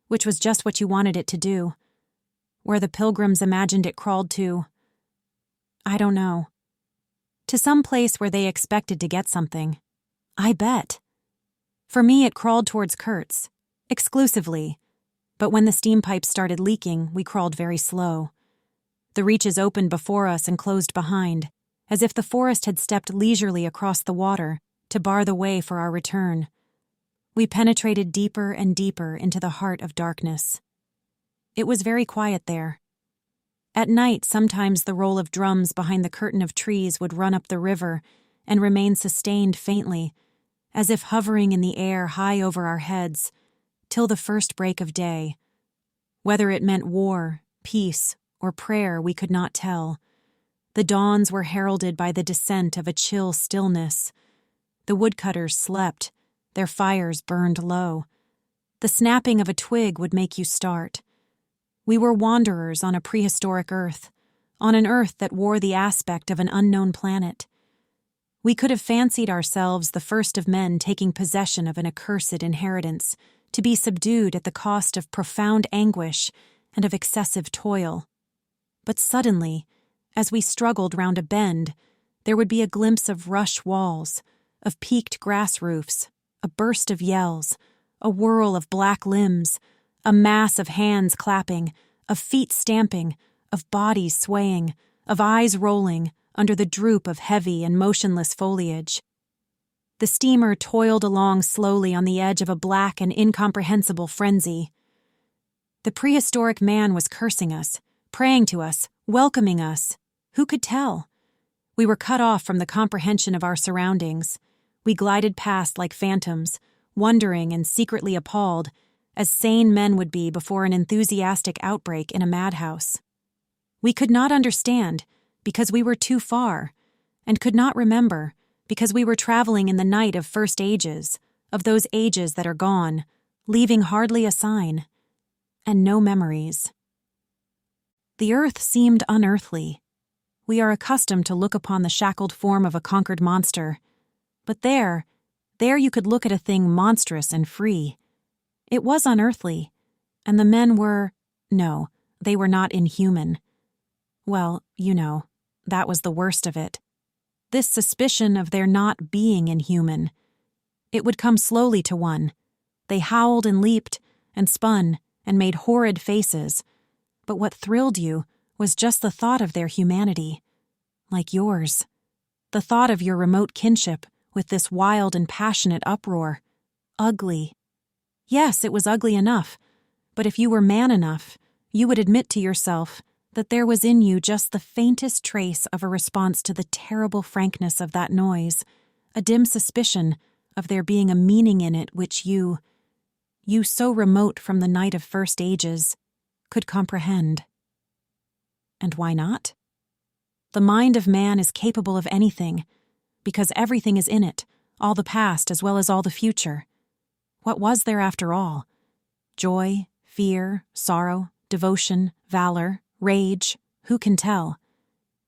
which was just what you wanted it to do. Where the pilgrims imagined it crawled to, I don't know. To some place where they expected to get something. I bet. For me, it crawled towards Kurtz, exclusively, but when the steam pipes started leaking, we crawled very slow. The reaches opened before us and closed behind, as if the forest had stepped leisurely across the water to bar the way for our return. We penetrated deeper and deeper into the heart of darkness. It was very quiet there. At night, sometimes the roll of drums behind the curtain of trees would run up the river and remain sustained faintly, as if hovering in the air high over our heads, till the first break of day. Whether it meant war, peace, or prayer, we could not tell. The dawns were heralded by the descent of a chill stillness. The woodcutters slept, their fires burned low. The snapping of a twig would make you start. We were wanderers on a prehistoric Earth, on an Earth that wore the aspect of an unknown planet. We could have fancied ourselves the first of men taking possession of an accursed inheritance, to be subdued at the cost of profound anguish and of excessive toil. But suddenly, as we struggled round a bend, there would be a glimpse of rush walls, of peaked grass roofs, a burst of yells, a whirl of black limbs, a mass of hands clapping, of feet stamping, of bodies swaying, of eyes rolling under the droop of heavy and motionless foliage. The steamer toiled along slowly on the edge of a black and incomprehensible frenzy. The prehistoric man was cursing us, praying to us, welcoming us. Who could tell? We were cut off from the comprehension of our surroundings. We glided past like phantoms, wondering and secretly appalled, as sane men would be before an enthusiastic outbreak in a madhouse. We could not understand, because we were too far, and could not remember, because we were traveling in the night of first ages, of those ages that are gone, leaving hardly a sign, and no memories. The earth seemed unearthly. We are accustomed to look upon the shackled form of a conquered monster, but there you could look at a thing monstrous and free. It was unearthly, and the men no, they were not inhuman. Well, that was the worst of it. This suspicion of their not being inhuman. It would come slowly to one. They howled and leaped, and spun, and made horrid faces, but what thrilled you was just the thought of their humanity, like yours. The thought of your remote kinship with this wild and passionate uproar. Ugly. Yes, it was ugly enough, but if you were man enough, you would admit to yourself that there was in you just the faintest trace of a response to the terrible frankness of that noise, a dim suspicion of there being a meaning in it which you so remote from the night of first ages, could comprehend. And why not? The mind of man is capable of anything, because everything is in it, all the past as well as all the future. What was there after all? Joy, fear, sorrow, devotion, valor, rage, who can tell?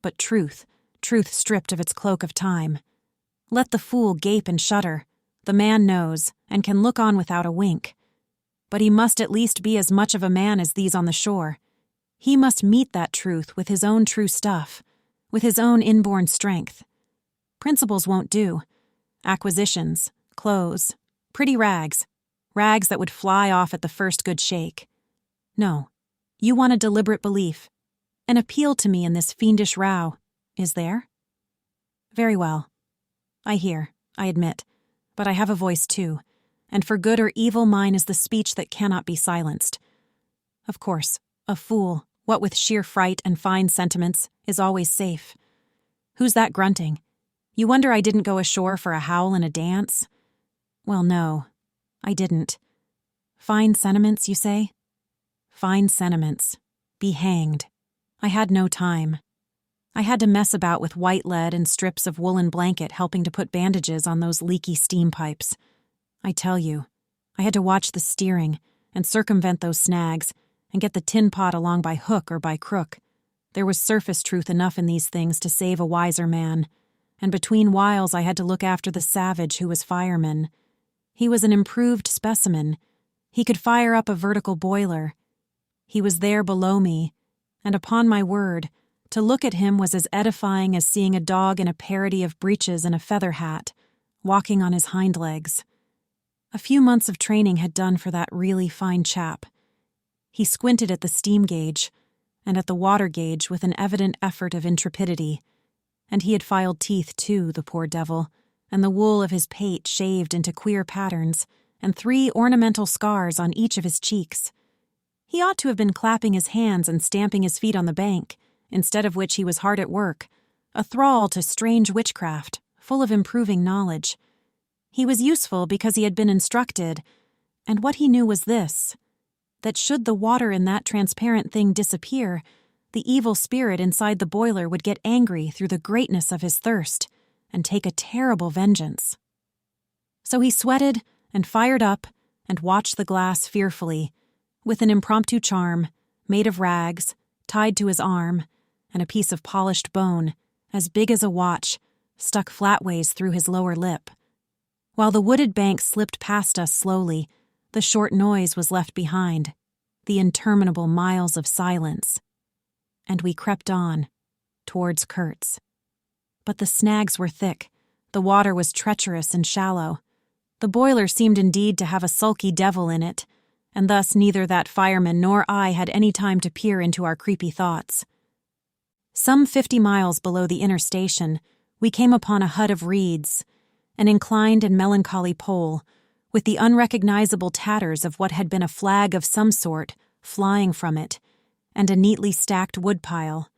But truth stripped of its cloak of time. Let the fool gape and shudder. The man knows, and can look on without a wink. But he must at least be as much of a man as these on the shore. He must meet that truth with his own true stuff, with his own inborn strength. Principles won't do. Acquisitions, clothes, pretty rags that would fly off at the first good shake. No, you want a deliberate belief, an appeal to me in this fiendish row, is there? Very well. I hear, I admit, but I have a voice too, and for good or evil mine is the speech that cannot be silenced. Of course, a fool, what with sheer fright and fine sentiments, is always safe. Who's that grunting? You wonder I didn't go ashore for a howl and a dance? Well, no, I didn't. Fine sentiments, you say? Fine sentiments. Be hanged. I had no time. I had to mess about with white lead and strips of woolen blanket helping to put bandages on those leaky steam pipes. I tell you, I had to watch the steering and circumvent those snags and get the tin pot along by hook or by crook. There was surface truth enough in these things to save a wiser man, and between whiles I had to look after the savage who was fireman. He was an improved specimen. He could fire up a vertical boiler. He was there below me, and upon my word, to look at him was as edifying as seeing a dog in a parody of breeches and a feather hat, walking on his hind legs. A few months of training had done for that really fine chap. He squinted at the steam gauge, and at the water gauge with an evident effort of intrepidity, and he had filed teeth too, the poor devil, and the wool of his pate shaved into queer patterns, and 3 ornamental scars on each of his cheeks. He ought to have been clapping his hands and stamping his feet on the bank, instead of which he was hard at work, a thrall to strange witchcraft, full of improving knowledge. He was useful because he had been instructed, and what he knew was this, that should the water in that transparent thing disappear, the evil spirit inside the boiler would get angry through the greatness of his thirst and take a terrible vengeance. So he sweated and fired up and watched the glass fearfully, with an impromptu charm, made of rags, tied to his arm, and a piece of polished bone, as big as a watch, stuck flatways through his lower lip. While the wooded bank slipped past us slowly, the short noise was left behind, the interminable miles of silence. And we crept on, towards Kurtz. But the snags were thick, the water was treacherous and shallow. The boiler seemed indeed to have a sulky devil in it, and thus neither that fireman nor I had any time to peer into our creepy thoughts. Some 50 miles below the inner station, we came upon a hut of reeds, an inclined and melancholy pole, with the unrecognizable tatters of what had been a flag of some sort flying from it, and a neatly stacked woodpile.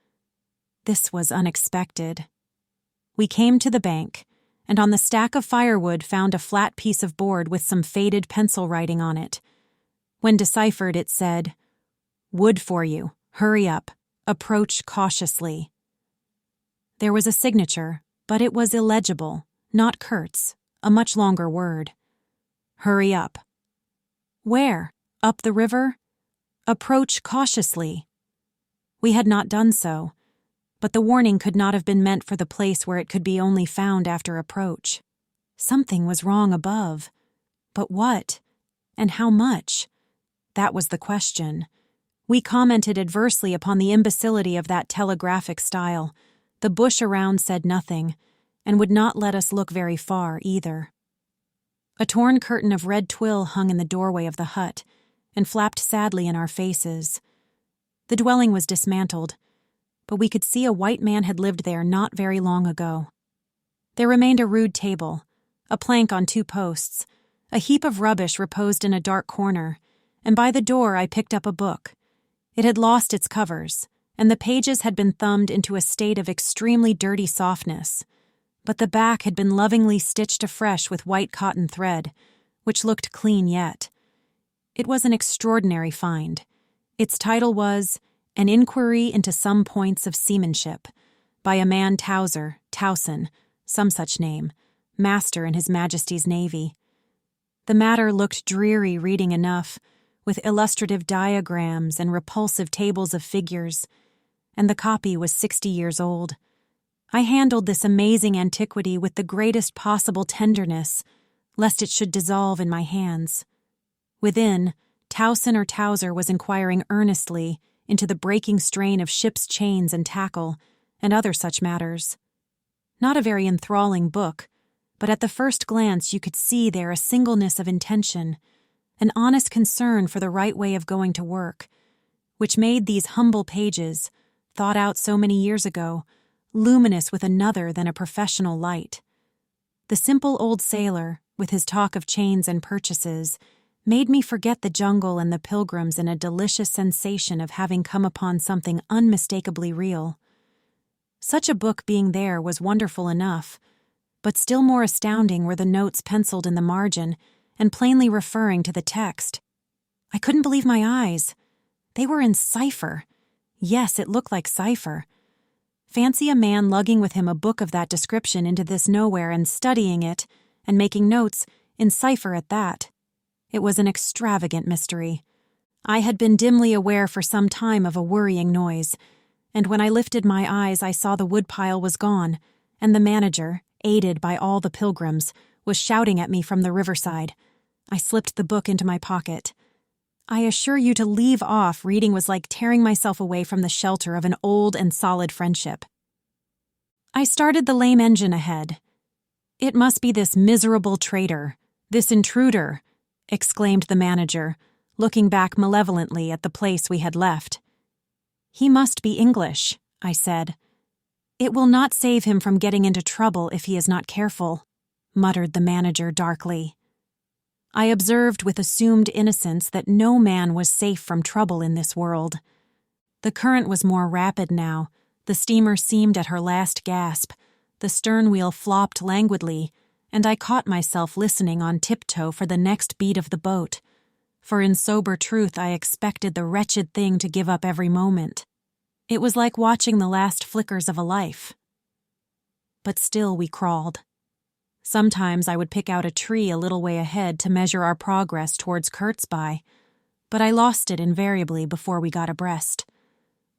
This was unexpected. We came to the bank, and on the stack of firewood found a flat piece of board with some faded pencil writing on it. When deciphered, it said, "Wood for you. Hurry up. Approach cautiously." There was a signature, but it was illegible, not Kurtz, a much longer word. Hurry up. Where? Up the river? Approach cautiously. We had not done so, but the warning could not have been meant for the place where it could be only found after approach. Something was wrong above. But what? And how much? That was the question. We commented adversely upon the imbecility of that telegraphic style. The bush around said nothing, and would not let us look very far either. A torn curtain of red twill hung in the doorway of the hut, and flapped sadly in our faces. The dwelling was dismantled, but we could see a white man had lived there not very long ago. There remained a rude table, a plank on 2 posts, a heap of rubbish reposed in a dark corner, and by the door I picked up a book. It had lost its covers, and the pages had been thumbed into a state of extremely dirty softness, but the back had been lovingly stitched afresh with white cotton thread, which looked clean yet. It was an extraordinary find. Its title was An Inquiry into Some Points of Seamanship, by a man Towson, some such name, master in His Majesty's Navy. The matter looked dreary reading enough, with illustrative diagrams and repulsive tables of figures, and the copy was 60 years old. I handled this amazing antiquity with the greatest possible tenderness, lest it should dissolve in my hands. Within, Towser was inquiring earnestly into the breaking strain of ship's chains and tackle, and other such matters. Not a very enthralling book, but at the first glance you could see there a singleness of intention, an honest concern for the right way of going to work, which made these humble pages, thought out so many years ago, luminous with another than a professional light. The simple old sailor, with his talk of chains and purchases, made me forget the jungle and the pilgrims in a delicious sensation of having come upon something unmistakably real. Such a book being there was wonderful enough, but still more astounding were the notes penciled in the margin and plainly referring to the text. I couldn't believe my eyes. They were in cipher. Yes, it looked like cipher. Fancy a man lugging with him a book of that description into this nowhere and studying it, and making notes, in cipher at that. It was an extravagant mystery. I had been dimly aware for some time of a worrying noise, and when I lifted my eyes I saw the woodpile was gone, and the manager, aided by all the pilgrims, was shouting at me from the riverside. I slipped the book into my pocket. I assure you to leave off reading was like tearing myself away from the shelter of an old and solid friendship. I started the lame engine ahead. "It must be this miserable traitor, this intruder," exclaimed the manager, looking back malevolently at the place we had left. "He must be English," I said. "It will not save him from getting into trouble if he is not careful." muttered the manager darkly. I observed with assumed innocence that no man was safe from trouble in this world. The current was more rapid now, the steamer seemed at her last gasp, the stern wheel flopped languidly, and I caught myself listening on tiptoe for the next beat of the boat, for in sober truth I expected the wretched thing to give up every moment. It was like watching the last flickers of a life. But still we crawled. Sometimes I would pick out a tree a little way ahead to measure our progress towards Kurtz by, but I lost it invariably before we got abreast.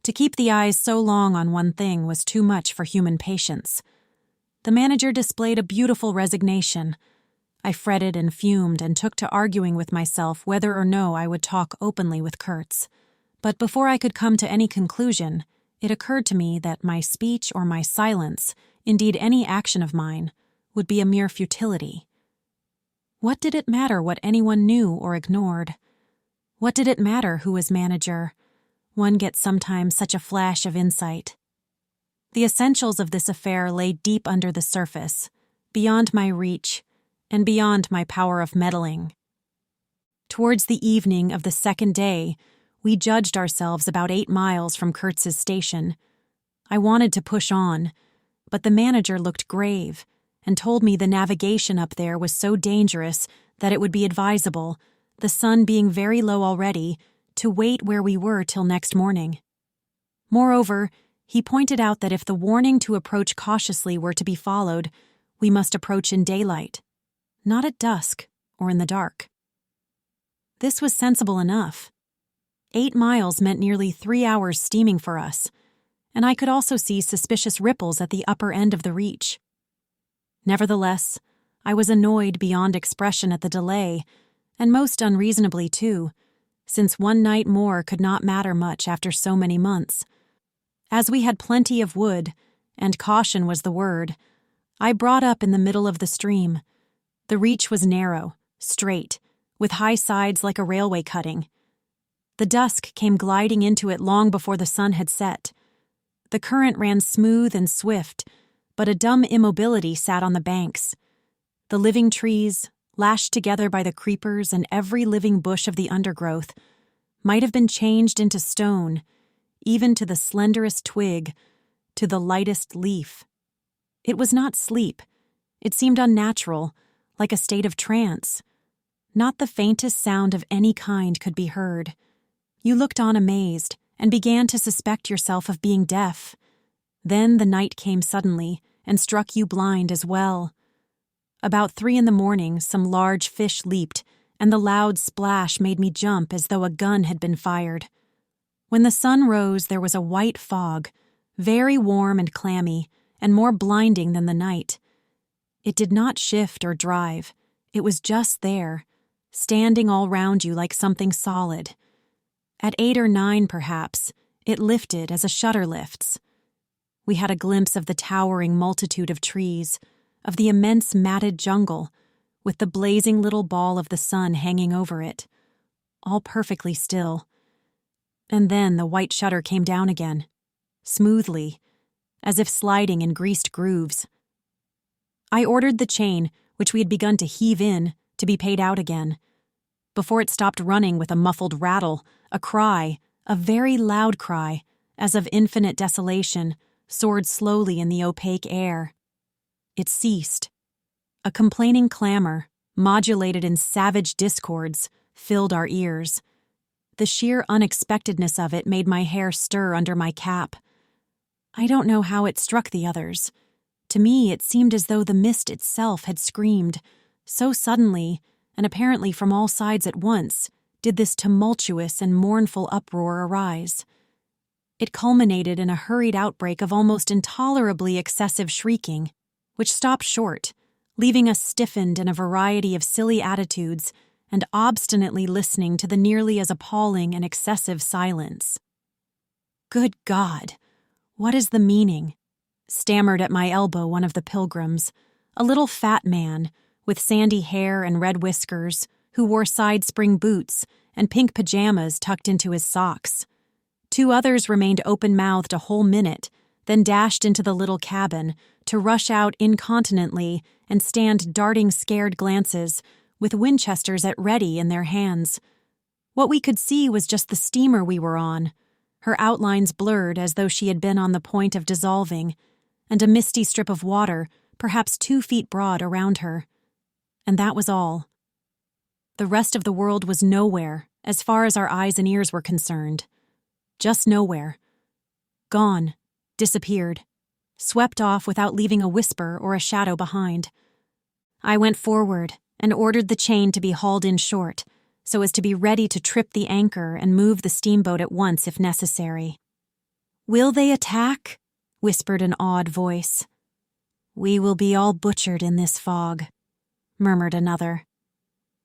To keep the eyes so long on one thing was too much for human patience. The manager displayed a beautiful resignation. I fretted and fumed and took to arguing with myself whether or no I would talk openly with Kurtz. But before I could come to any conclusion, it occurred to me that my speech or my silence, indeed any action of mine, would be a mere futility. What did it matter what anyone knew or ignored? What did it matter who was manager? One gets sometimes such a flash of insight. The essentials of this affair lay deep under the surface, beyond my reach, and beyond my power of meddling. Towards the evening of the second day, we judged ourselves about 8 miles from Kurtz's station. I wanted to push on, but the manager looked grave and told me the navigation up there was so dangerous that it would be advisable, the sun being very low already, to wait where we were till next morning. Moreover, he pointed out that if the warning to approach cautiously were to be followed, we must approach in daylight, not at dusk or in the dark. This was sensible enough. 8 miles meant nearly 3 hours steaming for us, and I could also see suspicious ripples at the upper end of the reach. Nevertheless, I was annoyed beyond expression at the delay, and most unreasonably too, since one night more could not matter much after so many months. As we had plenty of wood, and caution was the word, I brought up in the middle of the stream. The reach was narrow, straight, with high sides like a railway cutting. The dusk came gliding into it long before the sun had set. The current ran smooth and swift, but a dumb immobility sat on the banks. The living trees, lashed together by the creepers and every living bush of the undergrowth, might have been changed into stone, even to the slenderest twig, to the lightest leaf. It was not sleep. It seemed unnatural, like a state of trance. Not the faintest sound of any kind could be heard. You looked on amazed, and began to suspect yourself of being deaf. Then the night came suddenly, and struck you blind as well. About 3 a.m, some large fish leaped, and the loud splash made me jump as though a gun had been fired. When the sun rose, there was a white fog, very warm and clammy, and more blinding than the night. It did not shift or drive. It was just there, standing all round you like something solid. At 8 or 9, perhaps, it lifted as a shutter lifts. We had a glimpse of the towering multitude of trees, of the immense matted jungle, with the blazing little ball of the sun hanging over it, all perfectly still. And then the white shutter came down again, smoothly, as if sliding in greased grooves. I ordered the chain, which we had begun to heave in, to be paid out again. Before it stopped running with a muffled rattle, a cry, a very loud cry, as of infinite desolation, soared slowly in the opaque air. It ceased. A complaining clamor, modulated in savage discords, filled our ears. The sheer unexpectedness of it made my hair stir under my cap. I don't know how it struck the others. To me, it seemed as though the mist itself had screamed. So suddenly, and apparently from all sides at once, did this tumultuous and mournful uproar arise. It culminated in a hurried outbreak of almost intolerably excessive shrieking, which stopped short, leaving us stiffened in a variety of silly attitudes and obstinately listening to the nearly as appalling and excessive silence. "Good God, what is the meaning?" stammered at my elbow one of the pilgrims, a little fat man with sandy hair and red whiskers, who wore side-spring boots and pink pajamas tucked into his socks. 2 others remained open-mouthed a whole minute, then dashed into the little cabin to rush out incontinently and stand darting scared glances, with Winchesters at ready in their hands. What we could see was just the steamer we were on, her outlines blurred as though she had been on the point of dissolving, and a misty strip of water, perhaps 2 feet broad, around her. And that was all. The rest of the world was nowhere, as far as our eyes and ears were concerned. Just nowhere. Gone. Disappeared. Swept off without leaving a whisper or a shadow behind. I went forward and ordered the chain to be hauled in short, so as to be ready to trip the anchor and move the steamboat at once if necessary. "Will they attack?" whispered an awed voice. "We will be all butchered in this fog," murmured another.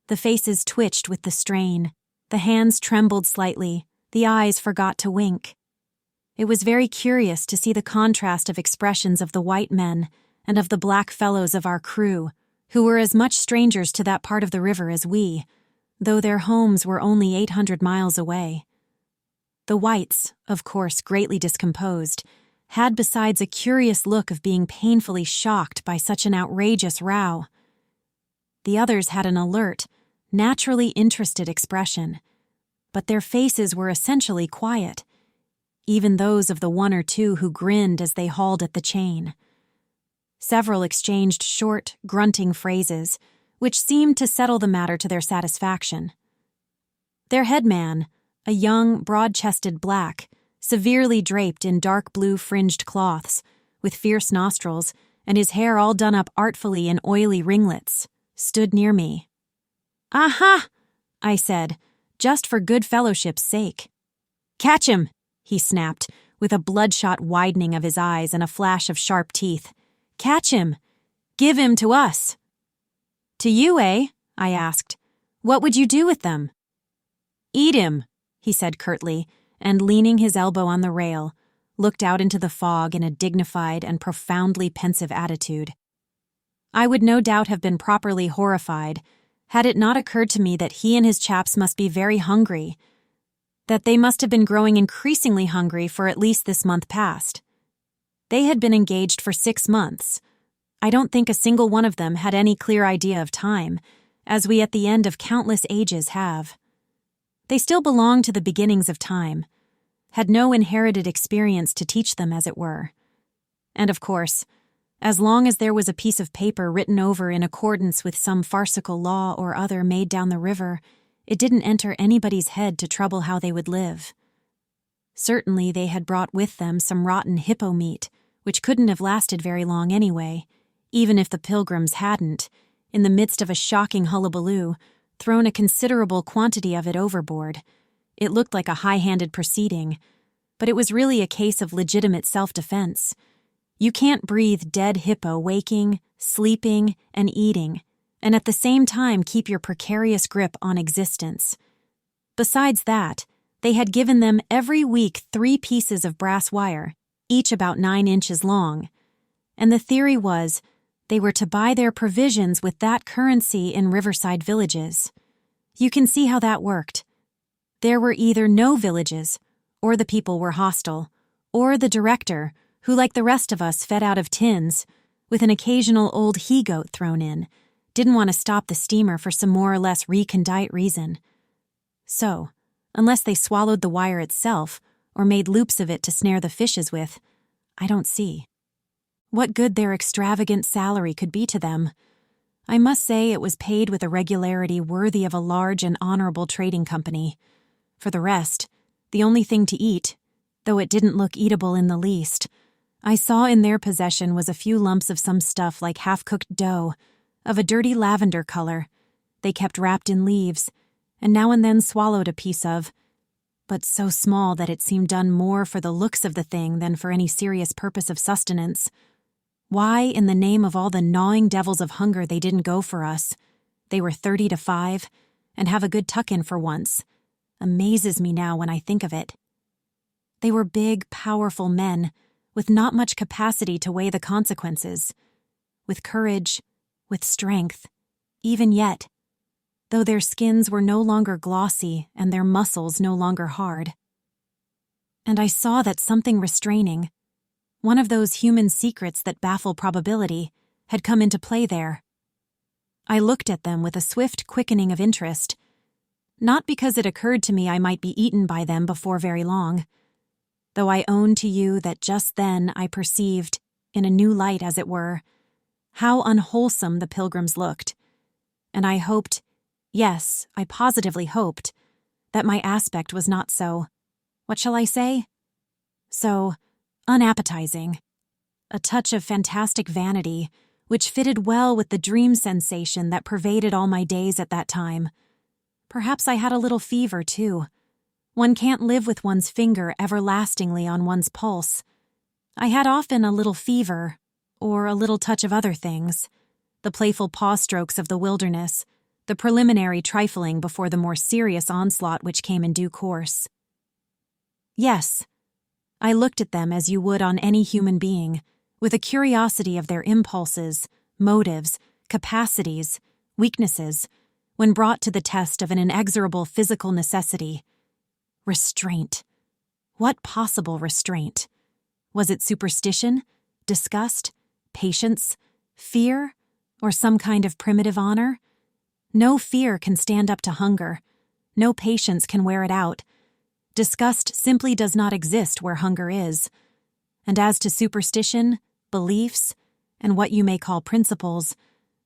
The faces twitched with the strain, the hands trembled slightly, the eyes forgot to wink. It was very curious to see the contrast of expressions of the white men and of the black fellows of our crew, who were as much strangers to that part of the river as we, though their homes were only 800 miles away. The whites, of course greatly discomposed, had besides a curious look of being painfully shocked by such an outrageous row. The others had an alert, naturally interested expression, but their faces were essentially quiet, even those of the 1 or 2 who grinned as they hauled at the chain. Several exchanged short, grunting phrases, which seemed to settle the matter to their satisfaction. Their headman, a young, broad-chested black, severely draped in dark blue fringed cloths, with fierce nostrils, and his hair all done up artfully in oily ringlets, stood near me. "Aha!" I said, just for good fellowship's sake. "Catch him!" he snapped, with a bloodshot widening of his eyes and a flash of sharp teeth. "Catch him! Give him to us!" "To you, eh?" I asked. "What would you do with them?" "Eat him," he said curtly, and leaning his elbow on the rail, looked out into the fog in a dignified and profoundly pensive attitude. I would no doubt have been properly horrified had it not occurred to me that he and his chaps must be very hungry, that they must have been growing increasingly hungry for at least this month past. They had been engaged for 6 months. I don't think a single one of them had any clear idea of time, as we at the end of countless ages have. They still belonged to the beginnings of time, had no inherited experience to teach them, as it were. And of course, as long as there was a piece of paper written over in accordance with some farcical law or other made down the river, it didn't enter anybody's head to trouble how they would live. Certainly they had brought with them some rotten hippo meat, which couldn't have lasted very long anyway, even if the pilgrims hadn't, in the midst of a shocking hullabaloo, thrown a considerable quantity of it overboard. It looked like a high-handed proceeding, but it was really a case of legitimate self-defense. You can't breathe dead hippo waking, sleeping, and eating, and at the same time keep your precarious grip on existence. Besides that, they had given them every week 3 pieces of brass wire, each about 9 inches long, and the theory was they were to buy their provisions with that currency in riverside villages. You can see how that worked. There were either no villages, or the people were hostile, or the director, who like the rest of us fed out of tins, with an occasional old he-goat thrown in, didn't want to stop the steamer for some more or less recondite reason. So, unless they swallowed the wire itself, or made loops of it to snare the fishes with, I don't see what good their extravagant salary could be to them. I must say it was paid with a regularity worthy of a large and honorable trading company. For the rest, the only thing to eat, though it didn't look eatable in the least, I saw in their possession was a few lumps of some stuff like half-cooked dough, of a dirty lavender color, they kept wrapped in leaves, and now and then swallowed a piece of, but so small that it seemed done more for the looks of the thing than for any serious purpose of sustenance. Why, in the name of all the gnawing devils of hunger, they didn't go for us, they were 30 to 5, and have a good tuck-in for once, amazes me now when I think of it. They were big, powerful men, with not much capacity to weigh the consequences, with courage, with strength, even yet, though their skins were no longer glossy and their muscles no longer hard. And I saw that something restraining, one of those human secrets that baffle probability, had come into play there. I looked at them with a swift quickening of interest, not because it occurred to me I might be eaten by them before very long, though I own to you that just then I perceived, in a new light as it were, how unwholesome the pilgrims looked, and I hoped, yes, I positively hoped, that my aspect was not so, what shall I say? So unappetizing. A touch of fantastic vanity, which fitted well with the dream sensation that pervaded all my days at that time. Perhaps I had a little fever, too. One can't live with one's finger everlastingly on one's pulse. I had often a little fever, or a little touch of other things, the playful paw strokes of the wilderness, the preliminary trifling before the more serious onslaught which came in due course. Yes, I looked at them as you would on any human being, with a curiosity of their impulses, motives, capacities, weaknesses, when brought to the test of an inexorable physical necessity. Restraint. What possible restraint? Was it superstition, disgust, patience, fear, or some kind of primitive honor? No fear can stand up to hunger. No patience can wear it out. Disgust simply does not exist where hunger is. And as to superstition, beliefs, and what you may call principles,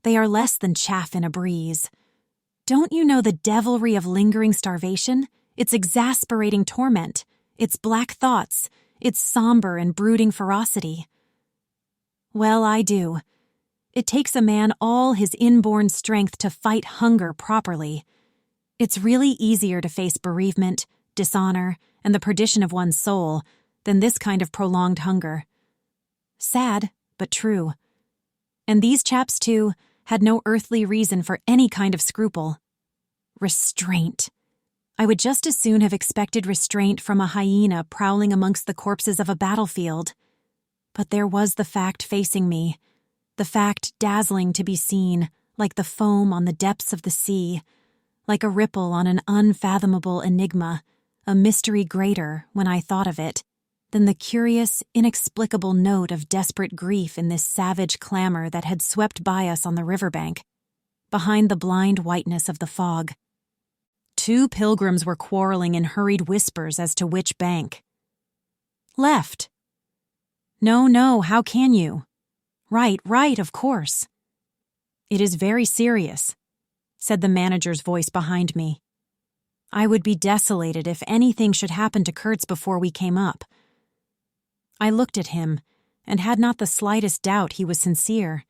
they are less than chaff in a breeze. Don't you know the devilry of lingering starvation, its exasperating torment, its black thoughts, its somber and brooding ferocity? Well, I do. It takes a man all his inborn strength to fight hunger properly. It's really easier to face bereavement, dishonor, and the perdition of one's soul than this kind of prolonged hunger. Sad, but true. And these chaps, too, had no earthly reason for any kind of scruple. Restraint. I would just as soon have expected restraint from a hyena prowling amongst the corpses of a battlefield. But there was the fact facing me, the fact dazzling to be seen, like the foam on the depths of the sea, like a ripple on an unfathomable enigma, a mystery greater, when I thought of it, than the curious, inexplicable note of desperate grief in this savage clamor that had swept by us on the riverbank, behind the blind whiteness of the fog. 2 pilgrims were quarreling in hurried whispers as to which bank. Left. No, how can you? Right, of course. It is very serious, said the manager's voice behind me. I would be desolated if anything should happen to Kurtz before we came up. I looked at him, and had not the slightest doubt he was sincere.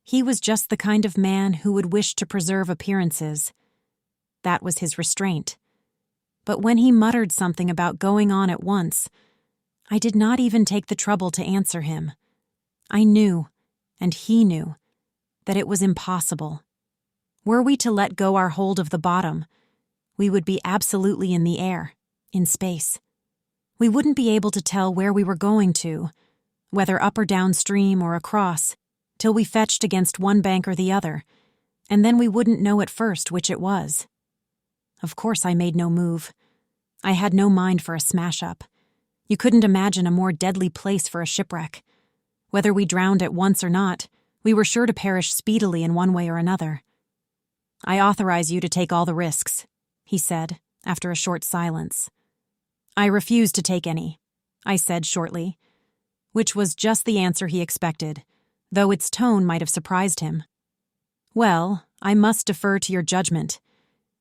He was just the kind of man who would wish to preserve appearances. That was his restraint. But when he muttered something about going on at once, I did not even take the trouble to answer him. I knew, and he knew, that it was impossible. Were we to let go our hold of the bottom, we would be absolutely in the air, in space. We wouldn't be able to tell where we were going to, whether up or downstream or across, till we fetched against one bank or the other, and then we wouldn't know at first which it was. Of course I made no move. I had no mind for a smash-up. You couldn't imagine a more deadly place for a shipwreck. Whether we drowned at once or not, we were sure to perish speedily in one way or another. I authorize you to take all the risks, he said, after a short silence. I refuse to take any, I said shortly, which was just the answer he expected, though its tone might have surprised him. Well, I must defer to your judgment.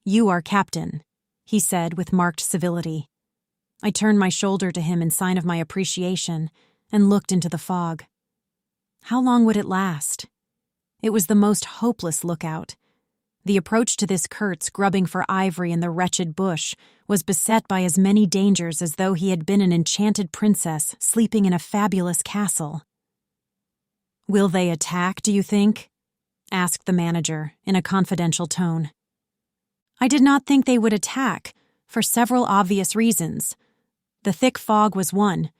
You are captain, he said with marked civility. I turned my shoulder to him in sign of my appreciation and looked into the fog. How long would it last? It was the most hopeless lookout. The approach to this Kurtz grubbing for ivory in the wretched bush was beset by as many dangers as though he had been an enchanted princess sleeping in a fabulous castle. Will they attack, do you think? Asked the manager in a confidential tone. I did not think they would attack, for several obvious reasons. The thick fog was one.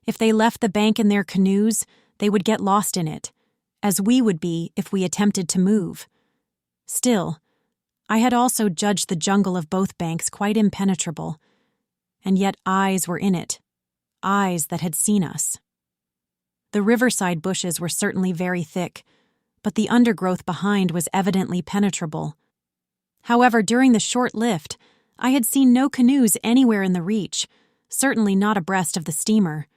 If they left the bank in their canoes, they would get lost in it, as we would be if we attempted to move. Still, I had also judged the jungle of both banks quite impenetrable, and yet eyes were in it, eyes that had seen us. The riverside bushes were certainly very thick, but the undergrowth behind was evidently penetrable. However, during the short lift, I had seen no canoes anywhere in the reach, certainly not abreast of the steamer.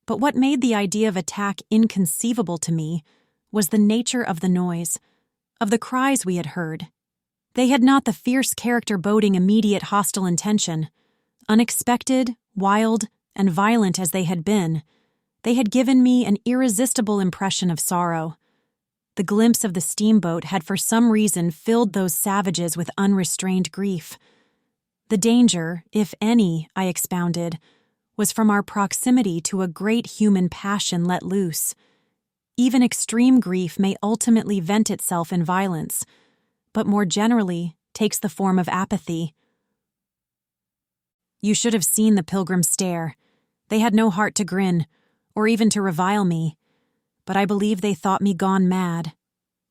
But what made the idea of attack inconceivable to me was the nature of the noise, of the cries we had heard. They had not the fierce character boding immediate hostile intention. Unexpected, wild, and violent as they had been, they had given me an irresistible impression of sorrow. The glimpse of the steamboat had for some reason filled those savages with unrestrained grief. The danger, if any, I expounded, was from our proximity to a great human passion let loose. Even extreme grief may ultimately vent itself in violence, but more generally takes the form of apathy. You should have seen the pilgrims stare. They had no heart to grin, or even to revile me, but I believe they thought me gone mad.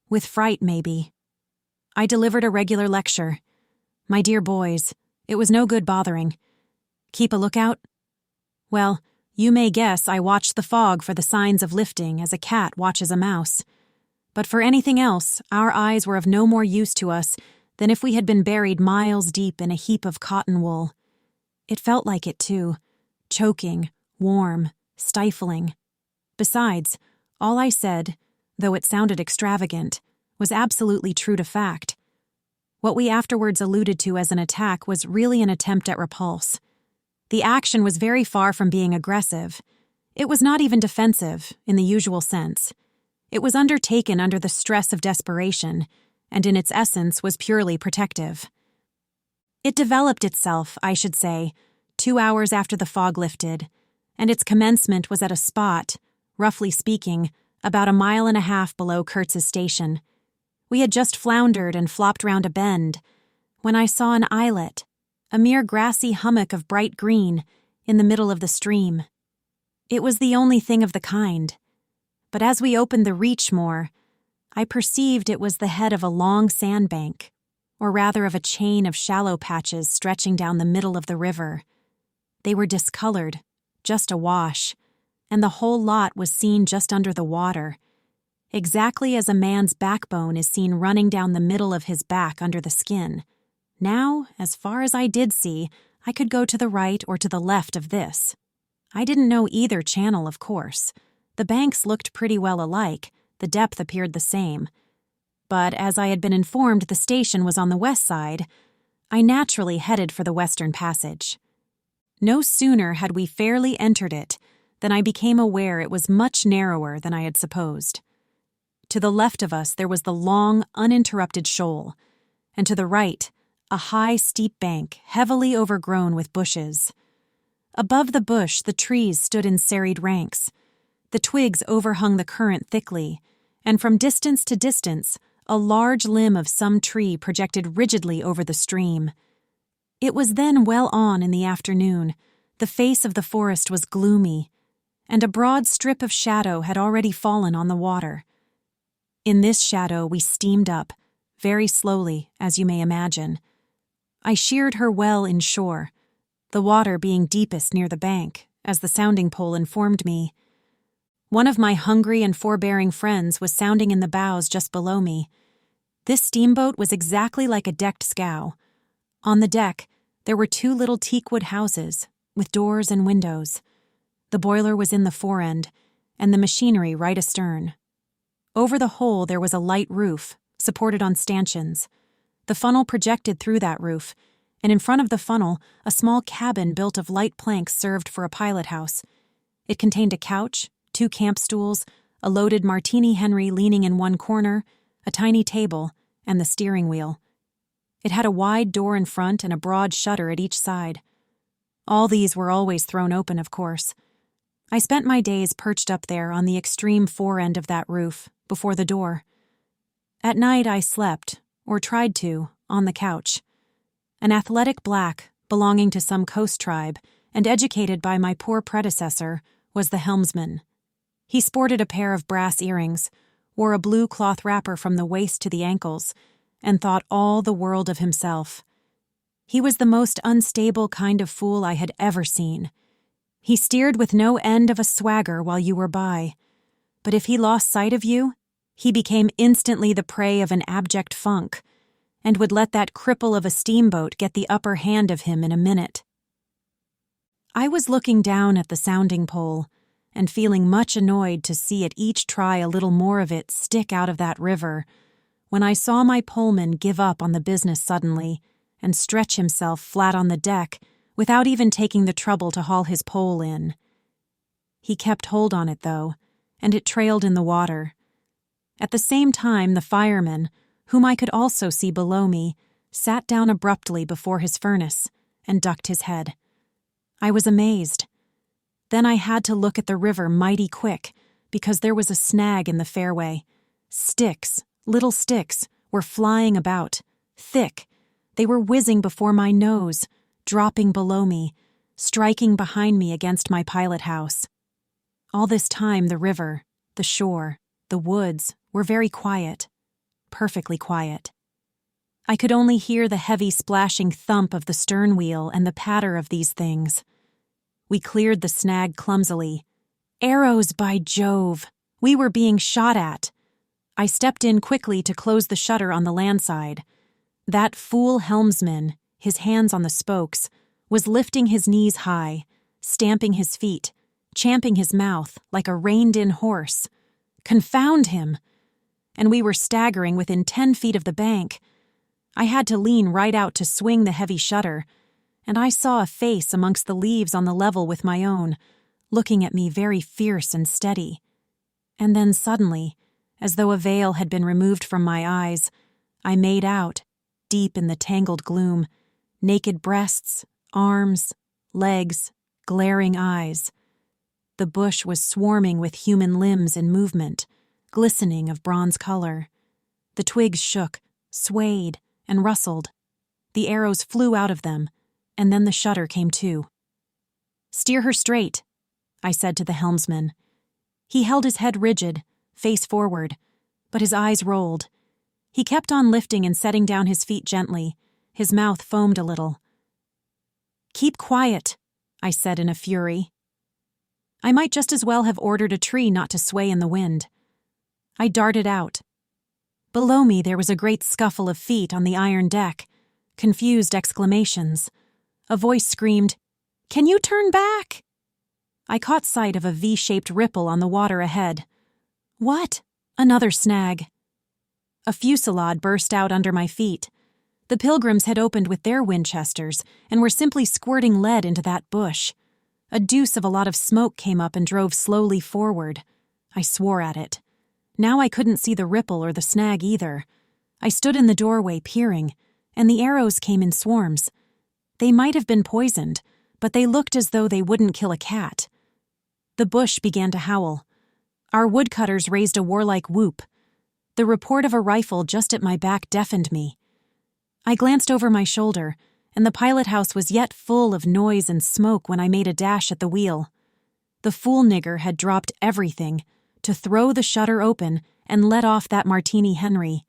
With fright, maybe. I delivered a regular lecture. My dear boys, it was no good bothering. Keep a lookout? Well, you may guess I watched the fog for the signs of lifting as a cat watches a mouse. But for anything else, our eyes were of no more use to us than if we had been buried miles deep in a heap of cotton wool. It felt like it, too. Choking, warm, stifling. Besides, all I said, though it sounded extravagant, was absolutely true to fact. What we afterwards alluded to as an attack was really an attempt at repulse. The action was very far from being aggressive. It was not even defensive, in the usual sense. It was undertaken under the stress of desperation, and in its essence was purely protective. It developed itself, I should say, 2 hours after the fog lifted, and its commencement was at a spot, roughly speaking, about 1.5 miles below Kurtz's station. We had just floundered and flopped round a bend, when I saw an islet, a mere grassy hummock of bright green, in the middle of the stream. It was the only thing of the kind, but as we opened the reach more, I perceived it was the head of a long sandbank, or rather of a chain of shallow patches stretching down the middle of the river. They were discolored, just awash, and the whole lot was seen just under the water, exactly as a man's backbone is seen running down the middle of his back under the skin. Now, as far as I did see, I could go to the right or to the left of this. I didn't know either channel, of course. The banks looked pretty well alike, the depth appeared the same. But as I had been informed the station was on the west side, I naturally headed for the western passage. No sooner had we fairly entered it than I became aware it was much narrower than I had supposed. To the left of us there was the long, uninterrupted shoal, and to the right, a high, steep bank heavily overgrown with bushes. Above the bush, the trees stood in serried ranks. The twigs overhung the current thickly, and from distance to distance, a large limb of some tree projected rigidly over the stream. It was then well on in the afternoon. The face of the forest was gloomy, and a broad strip of shadow had already fallen on the water. In this shadow we steamed up, very slowly, as you may imagine. I sheered her well inshore, the water being deepest near the bank, as the sounding pole informed me. One of my hungry and forbearing friends was sounding in the bows just below me. This steamboat was exactly like a decked scow. On the deck, there were 2 little teakwood houses, with doors and windows. The boiler was in the forend, and the machinery right astern. Over the whole there was a light roof, supported on stanchions. The funnel projected through that roof, and in front of the funnel, a small cabin built of light planks served for a pilot house. It contained a couch, 2 camp stools, a loaded Martini Henry leaning in one corner, a tiny table, and the steering wheel. It had a wide door in front and a broad shutter at each side. All these were always thrown open, of course. I spent my days perched up there on the extreme forend of that roof, before the door. At night I slept, or tried to, on the couch. An athletic black, belonging to some coast tribe, and educated by my poor predecessor, was the helmsman. He sported a pair of brass earrings, wore a blue cloth wrapper from the waist to the ankles, and thought all the world of himself. He was the most unstable kind of fool I had ever seen. He steered with no end of a swagger while you were by, but if he lost sight of you, he became instantly the prey of an abject funk, and would let that cripple of a steamboat get the upper hand of him in a minute. I was looking down at the sounding pole, and feeling much annoyed to see it each try a little more of it stick out of that river, when I saw my poleman give up on the business suddenly and stretch himself flat on the deck without even taking the trouble to haul his pole in. He kept hold on it, though, and it trailed in the water. At the same time, the fireman, whom I could also see below me, sat down abruptly before his furnace and ducked his head. I was amazed. Then I had to look at the river mighty quick, because there was a snag in the fairway. Sticks, little sticks, were flying about, thick. They were whizzing before my nose, dropping below me, striking behind me against my pilot house. All this time the river, the shore, the woods were very quiet, perfectly quiet. I could only hear the heavy splashing thump of the stern wheel and the patter of these things. We cleared the snag clumsily. Arrows, by Jove! We were being shot at. I stepped in quickly to close the shutter on the land side. That fool helmsman, his hands on the spokes, was lifting his knees high, stamping his feet, champing his mouth like a reined-in horse. Confound him! And we were staggering within 10 feet of the bank. I had to lean right out to swing the heavy shutter, and I saw a face amongst the leaves on the level with my own, looking at me very fierce and steady. And then suddenly, as though a veil had been removed from my eyes, I made out, deep in the tangled gloom, naked breasts, arms, legs, glaring eyes. The bush was swarming with human limbs in movement, glistening of bronze color. The twigs shook, swayed, and rustled. The arrows flew out of them, and then the shutter came to. "Steer her straight," I said to the helmsman. He held his head rigid, face forward, but his eyes rolled. He kept on lifting and setting down his feet gently. His mouth foamed a little. "Keep quiet," I said in a fury. I might just as well have ordered a tree not to sway in the wind. I darted out. Below me there was a great scuffle of feet on the iron deck, confused exclamations. A voice screamed, "Can you turn back?" I caught sight of a V-shaped ripple on the water ahead. What? Another snag. A fusillade burst out under my feet. The pilgrims had opened with their Winchesters and were simply squirting lead into that bush. A deuce of a lot of smoke came up and drove slowly forward. I swore at it. Now I couldn't see the ripple or the snag either. I stood in the doorway peering, and the arrows came in swarms. They might have been poisoned, but they looked as though they wouldn't kill a cat. The bush began to howl. Our woodcutters raised a warlike whoop. The report of a rifle just at my back deafened me. I glanced over my shoulder, and the pilot house was yet full of noise and smoke when I made a dash at the wheel. The fool nigger had dropped everything to throw the shutter open and let off that Martini Henry.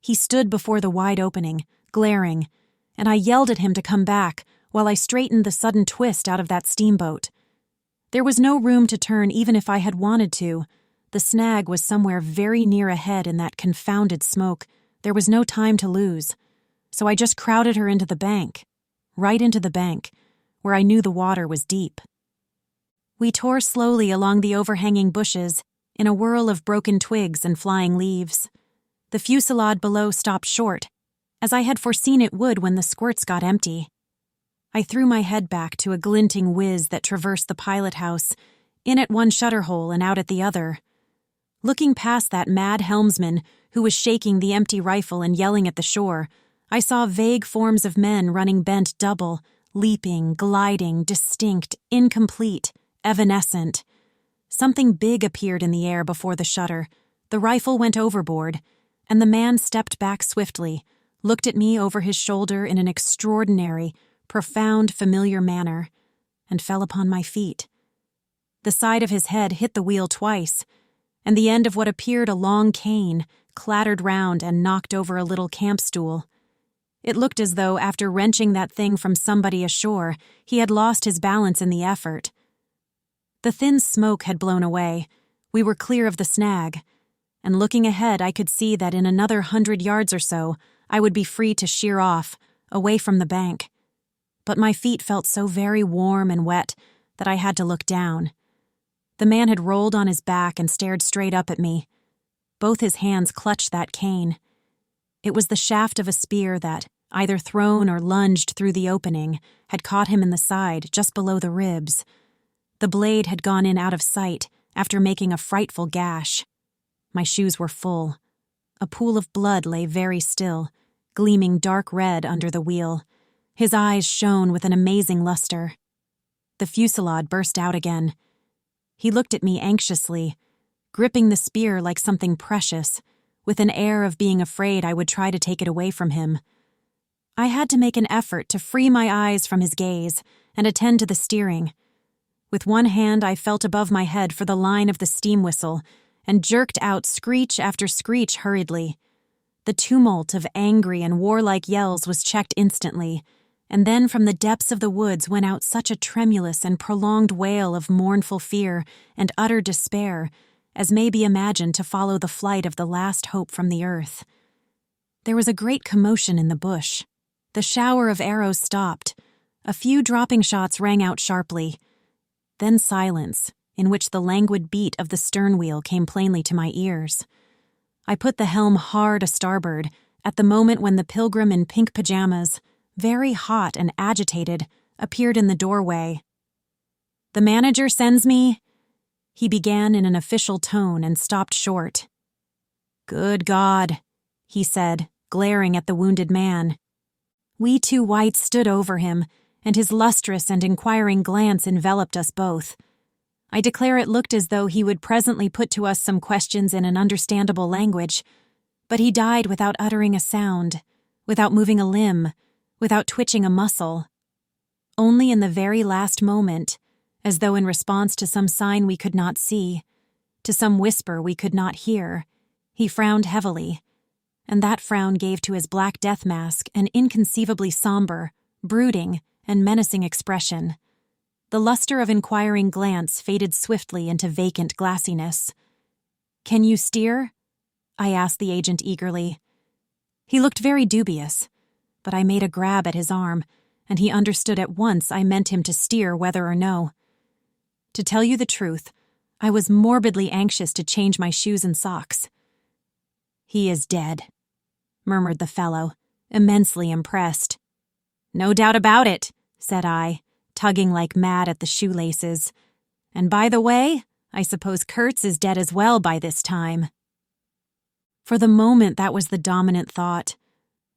He stood before the wide opening, glaring, and I yelled at him to come back while I straightened the sudden twist out of that steamboat. There was no room to turn even if I had wanted to. The snag was somewhere very near ahead in that confounded smoke. There was no time to lose. So I just crowded her into the bank, right into the bank, where I knew the water was deep. We tore slowly along the overhanging bushes, in a whirl of broken twigs and flying leaves. The fusillade below stopped short, as I had foreseen it would when the squirts got empty. I threw my head back to a glinting whiz that traversed the pilot house, in at one shutter hole and out at the other. Looking past that mad helmsman who was shaking the empty rifle and yelling at the shore, I saw vague forms of men running bent double, leaping, gliding, distinct, incomplete, evanescent. Something big appeared in the air before the shutter. The rifle went overboard, and the man stepped back swiftly, looked at me over his shoulder in an extraordinary, profound, familiar manner, and fell upon my feet. The side of his head hit the wheel twice, and the end of what appeared a long cane clattered round and knocked over a little camp stool. It looked as though, after wrenching that thing from somebody ashore, he had lost his balance in the effort, The thin smoke had blown away. We were clear of the snag, and looking ahead I could see that in another 100 yards or so I would be free to sheer off, away from the bank. But my feet felt so very warm and wet that I had to look down. The man had rolled on his back and stared straight up at me. Both his hands clutched that cane. It was the shaft of a spear that, either thrown or lunged through the opening, had caught him in the side, just below the ribs. The blade had gone in out of sight after making a frightful gash. My shoes were full. A pool of blood lay very still, gleaming dark red under the wheel. His eyes shone with an amazing luster. The fusillade burst out again. He looked at me anxiously, gripping the spear like something precious, with an air of being afraid I would try to take it away from him. I had to make an effort to free my eyes from his gaze and attend to the steering. With one hand I felt above my head for the line of the steam whistle and jerked out screech after screech hurriedly. The tumult of angry and warlike yells was checked instantly, and then from the depths of the woods went out such a tremulous and prolonged wail of mournful fear and utter despair as may be imagined to follow the flight of the last hope from the earth. There was a great commotion in the bush. The shower of arrows stopped. A few dropping shots rang out sharply. Then silence, in which the languid beat of the stern wheel came plainly to my ears. I put the helm hard a starboard at the moment when the pilgrim in pink pajamas, very hot and agitated, appeared in the doorway. "The manager sends me," he began in an official tone and stopped short. "Good God," he said, glaring at the wounded man. We two whites stood over him, and his lustrous and inquiring glance enveloped us both. I declare it looked as though he would presently put to us some questions in an understandable language, but he died without uttering a sound, without moving a limb, without twitching a muscle. Only in the very last moment, as though in response to some sign we could not see, to some whisper we could not hear, he frowned heavily, and that frown gave to his black death mask an inconceivably somber, brooding, and menacing expression. The luster of inquiring glance faded swiftly into vacant glassiness. "Can you steer?" I asked the agent eagerly. He looked very dubious, but I made a grab at his arm, and he understood at once I meant him to steer whether or no. To tell you the truth, I was morbidly anxious to change my shoes and socks. "He is dead," murmured the fellow, immensely impressed. "No doubt about it," said I, tugging like mad at the shoelaces. "And by the way, I suppose Kurtz is dead as well by this time." For the moment that was the dominant thought.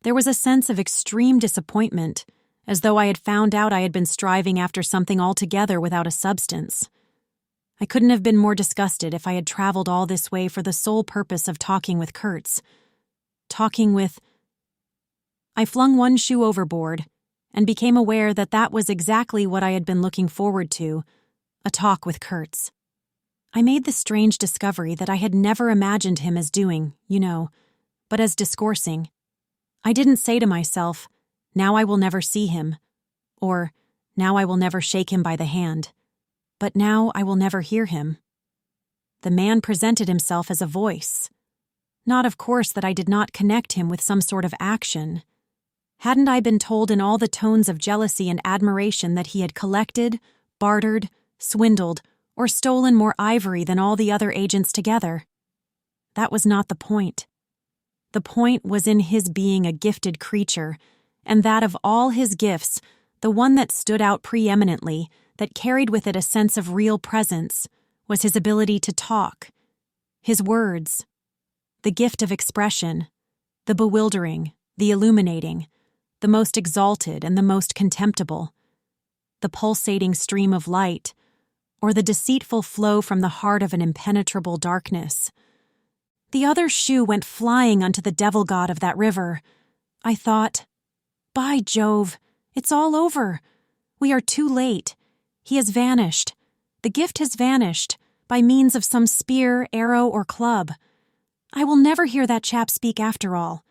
There was a sense of extreme disappointment, as though I had found out I had been striving after something altogether without a substance. I couldn't have been more disgusted if I had traveled all this way for the sole purpose of talking with Kurtz. I flung one shoe overboard, and became aware that that was exactly what I had been looking forward to, a talk with Kurtz. I made the strange discovery that I had never imagined him as doing, but as discoursing. I didn't say to myself, "Now I will never see him," or "Now I will never shake him by the hand," but "Now I will never hear him." The man presented himself as a voice. Not, of course, that I did not connect him with some sort of action. Hadn't I been told in all the tones of jealousy and admiration that he had collected, bartered, swindled, or stolen more ivory than all the other agents together? That was not the point. The point was in his being a gifted creature, and that of all his gifts, the one that stood out preeminently, that carried with it a sense of real presence, was his ability to talk. His words. The gift of expression. The bewildering, the illuminating, the most exalted and the most contemptible. The pulsating stream of light, or the deceitful flow from the heart of an impenetrable darkness. The other shoe went flying unto the devil god of that river. I thought, "By Jove, it's all over. We are too late. He has vanished. The gift has vanished, by means of some spear, arrow, or club. I will never hear that chap speak after all."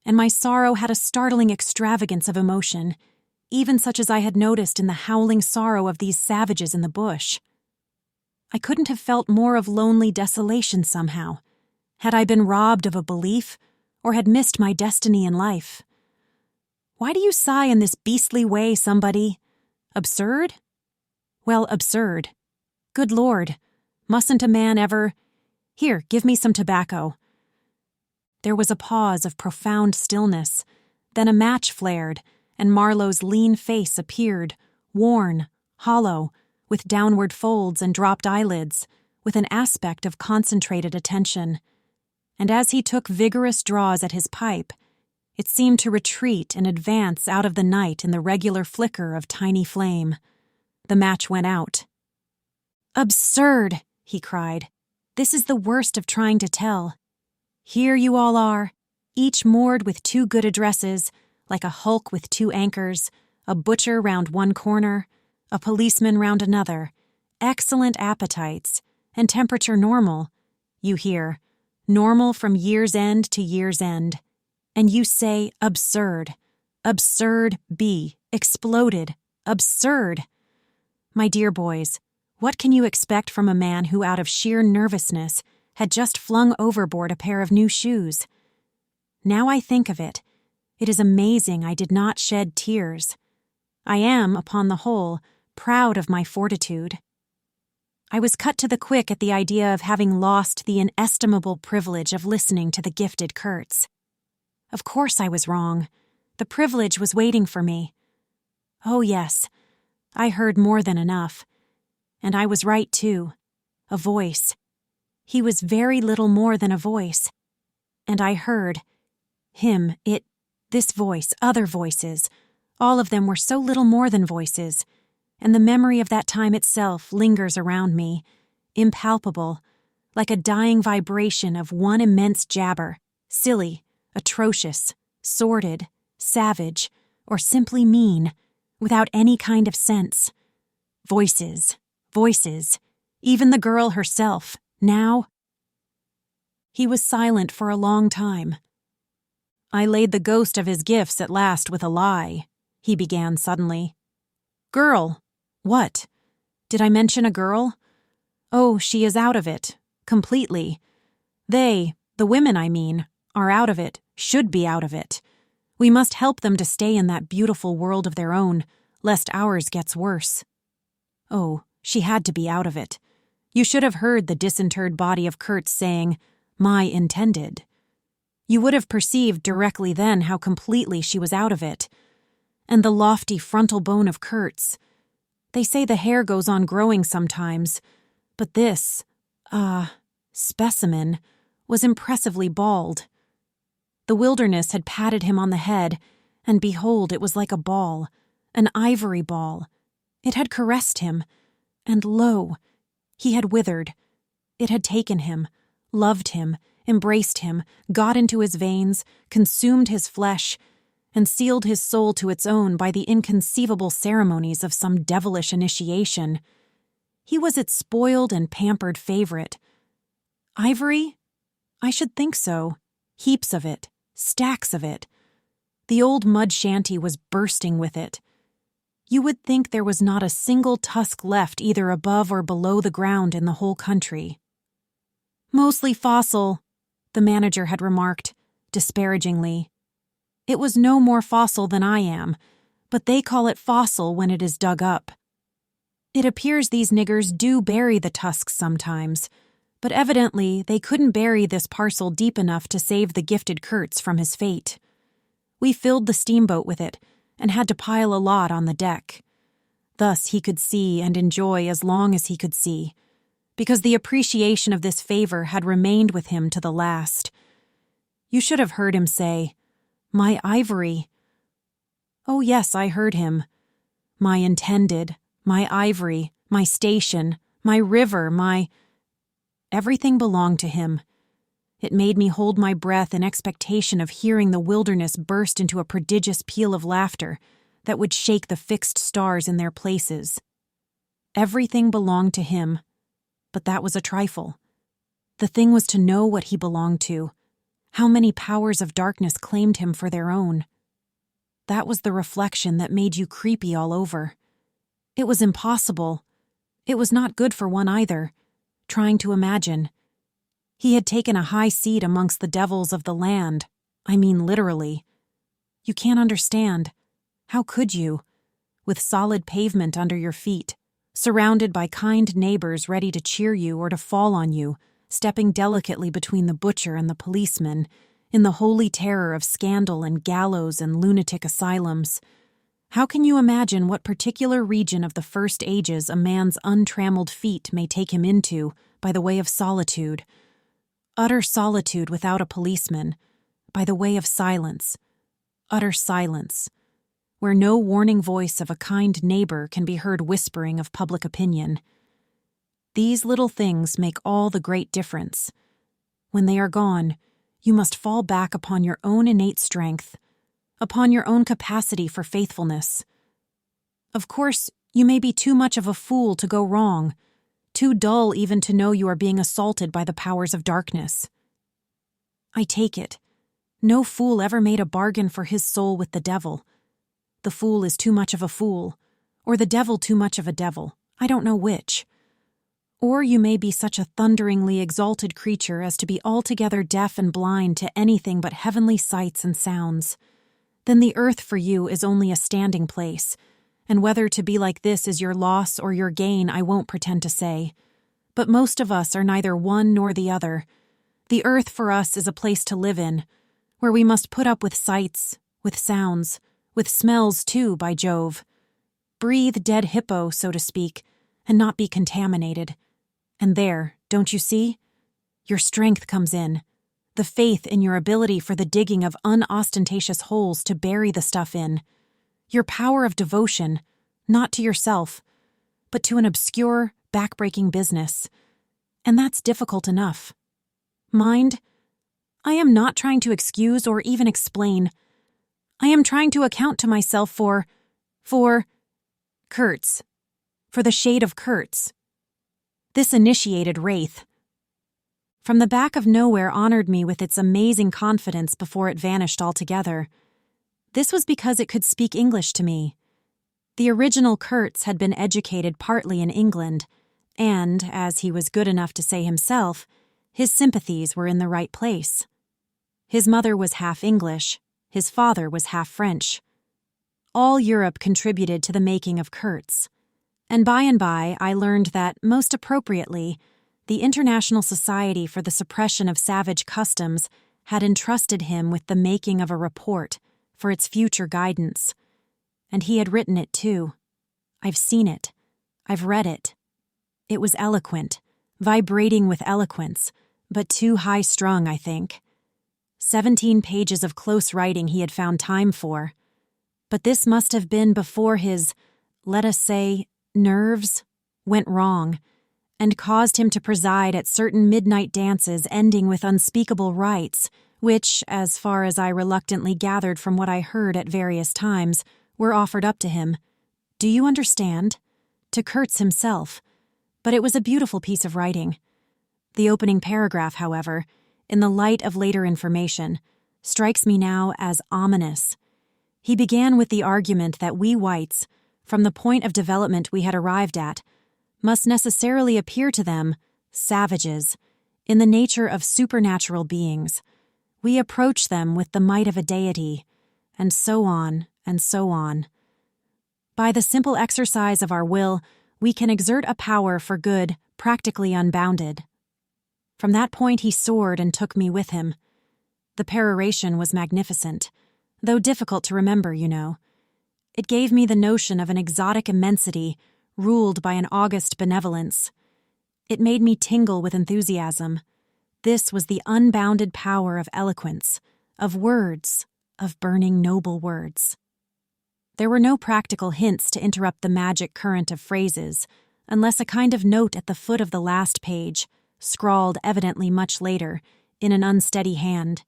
And my sorrow had a startling extravagance of emotion, even such as I had noticed in the howling sorrow of these savages in the bush. I couldn't have felt more of lonely desolation somehow. Had I been robbed of a belief, or had missed my destiny in life? Why do you sigh in this beastly way, somebody? Absurd? Well, absurd. Good Lord, mustn't a man ever— Here, give me some tobacco. There was a pause of profound stillness. Then a match flared, and Marlow's lean face appeared, worn, hollow, with downward folds and dropped eyelids, with an aspect of concentrated attention. And as he took vigorous draws at his pipe, it seemed to retreat and advance out of the night in the regular flicker of tiny flame. The match went out. "Absurd!" he cried. "This is the worst of trying to tell. Here you all are, each moored with two good addresses, like a hulk with two anchors, a butcher round one corner, a policeman round another, excellent appetites, and temperature normal, you hear, normal from year's end to year's end. And you say absurd, absurd be, exploded, absurd. My dear boys, what can you expect from a man who out of sheer nervousness had just flung overboard a pair of new shoes? Now I think of it, it is amazing I did not shed tears. I am, upon the whole, proud of my fortitude. I was cut to the quick at the idea of having lost the inestimable privilege of listening to the gifted Kurtz. Of course I was wrong. The privilege was waiting for me. Oh yes, I heard more than enough. And I was right too. A voice. He was very little more than a voice. And I heard him, this voice, other voices. All of them were so little more than voices. And the memory of that time itself lingers around me, impalpable, like a dying vibration of one immense jabber, silly, atrocious, sordid, savage, or simply mean, without any kind of sense. Voices, voices, even the girl herself, now. He was silent for a long time. I laid the ghost of his gifts at last with a lie, he began suddenly. Girl. What? Did I mention a girl? Oh, she is out of it, completely. They, the women I mean, are out of it, should be out of it. We must help them to stay in that beautiful world of their own, lest ours gets worse. Oh, she had to be out of it. You should have heard the disinterred body of Kurtz saying, "My intended." You would have perceived directly then how completely she was out of it. And the lofty frontal bone of Kurtz. They say the hair goes on growing sometimes, but this, specimen, was impressively bald. The wilderness had patted him on the head, and behold, it was like a ball, an ivory ball. It had caressed him, and lo, he had withered. It had taken him, loved him, embraced him, got into his veins, consumed his flesh, and sealed his soul to its own by the inconceivable ceremonies of some devilish initiation. He was its spoiled and pampered favorite. Ivory? I should think so. Heaps of it. Stacks of it. The old mud shanty was bursting with it. You would think there was not a single tusk left either above or below the ground in the whole country. Mostly fossil, the manager had remarked, disparagingly. It was no more fossil than I am, but they call it fossil when it is dug up. It appears these niggers do bury the tusks sometimes, but evidently they couldn't bury this parcel deep enough to save the gifted Kurtz from his fate. We filled the steamboat with it, and had to pile a lot on the deck. Thus he could see and enjoy as long as he could see, because the appreciation of this favor had remained with him to the last. You should have heard him say, "My ivory." Oh yes, I heard him. My intended, my ivory, my station, my river, my— Everything belonged to him. It made me hold my breath in expectation of hearing the wilderness burst into a prodigious peal of laughter that would shake the fixed stars in their places. Everything belonged to him, but that was a trifle. The thing was to know what he belonged to, how many powers of darkness claimed him for their own. That was the reflection that made you creepy all over. It was impossible. It was not good for one either, trying to imagine. He had taken a high seat amongst the devils of the land. I mean literally. You can't understand. How could you? With solid pavement under your feet, surrounded by kind neighbors ready to cheer you or to fall on you, stepping delicately between the butcher and the policeman, in the holy terror of scandal and gallows and lunatic asylums. How can you imagine what particular region of the first ages a man's untrammeled feet may take him into by the way of solitude? Utter solitude without a policeman, by the way of silence. Utter silence, where no warning voice of a kind neighbor can be heard whispering of public opinion. These little things make all the great difference. When they are gone, you must fall back upon your own innate strength, upon your own capacity for faithfulness. Of course, you may be too much of a fool to go wrong, too dull even to know you are being assaulted by the powers of darkness. I take it. No fool ever made a bargain for his soul with the devil. The fool is too much of a fool, or the devil too much of a devil. I don't know which. Or you may be such a thunderingly exalted creature as to be altogether deaf and blind to anything but heavenly sights and sounds. Then the earth for you is only a standing place, and whether to be like this is your loss or your gain I won't pretend to say. But most of us are neither one nor the other. The earth for us is a place to live in, where we must put up with sights, with sounds, with smells too, by Jove. Breathe dead hippo, so to speak, and not be contaminated. And there, don't you see? Your strength comes in, the faith in your ability for the digging of unostentatious holes to bury the stuff in, your power of devotion, not to yourself, but to an obscure, backbreaking business. And that's difficult enough. Mind, I am not trying to excuse or even explain. I am trying to account to myself for Kurtz, for the shade of Kurtz. This initiated wraith. From the back of nowhere honored me with its amazing confidence before it vanished altogether. This was because it could speak English to me. The original Kurtz had been educated partly in England, and, as he was good enough to say himself, his sympathies were in the right place. His mother was half English, his father was half French. All Europe contributed to the making of Kurtz. And by I learned that, most appropriately, the International Society for the Suppression of Savage Customs had entrusted him with the making of a report for its future guidance. And he had written it too. I've seen it. I've read it. It was eloquent, vibrating with eloquence, but too high-strung, I think. 17 pages of close writing he had found time for. But this must have been before his, let us say, nerves went wrong, and caused him to preside at certain midnight dances ending with unspeakable rites, which, as far as I reluctantly gathered from what I heard at various times, were offered up to him. Do you understand? To Kurtz himself. But it was a beautiful piece of writing. The opening paragraph, however, in the light of later information, strikes me now as ominous. He began with the argument that we whites, from the point of development we had arrived at, must necessarily appear to them savages, in the nature of supernatural beings. We approach them with the might of a deity, and so on, and so on. By the simple exercise of our will, we can exert a power for good practically unbounded. From that point he soared and took me with him. The peroration was magnificent, though difficult to remember, you know. It gave me the notion of an exotic immensity ruled by an august benevolence. It made me tingle with enthusiasm. This was the unbounded power of eloquence, of words, of burning noble words. There were no practical hints to interrupt the magic current of phrases, unless a kind of note at the foot of the last page, scrawled evidently much later, in an unsteady hand,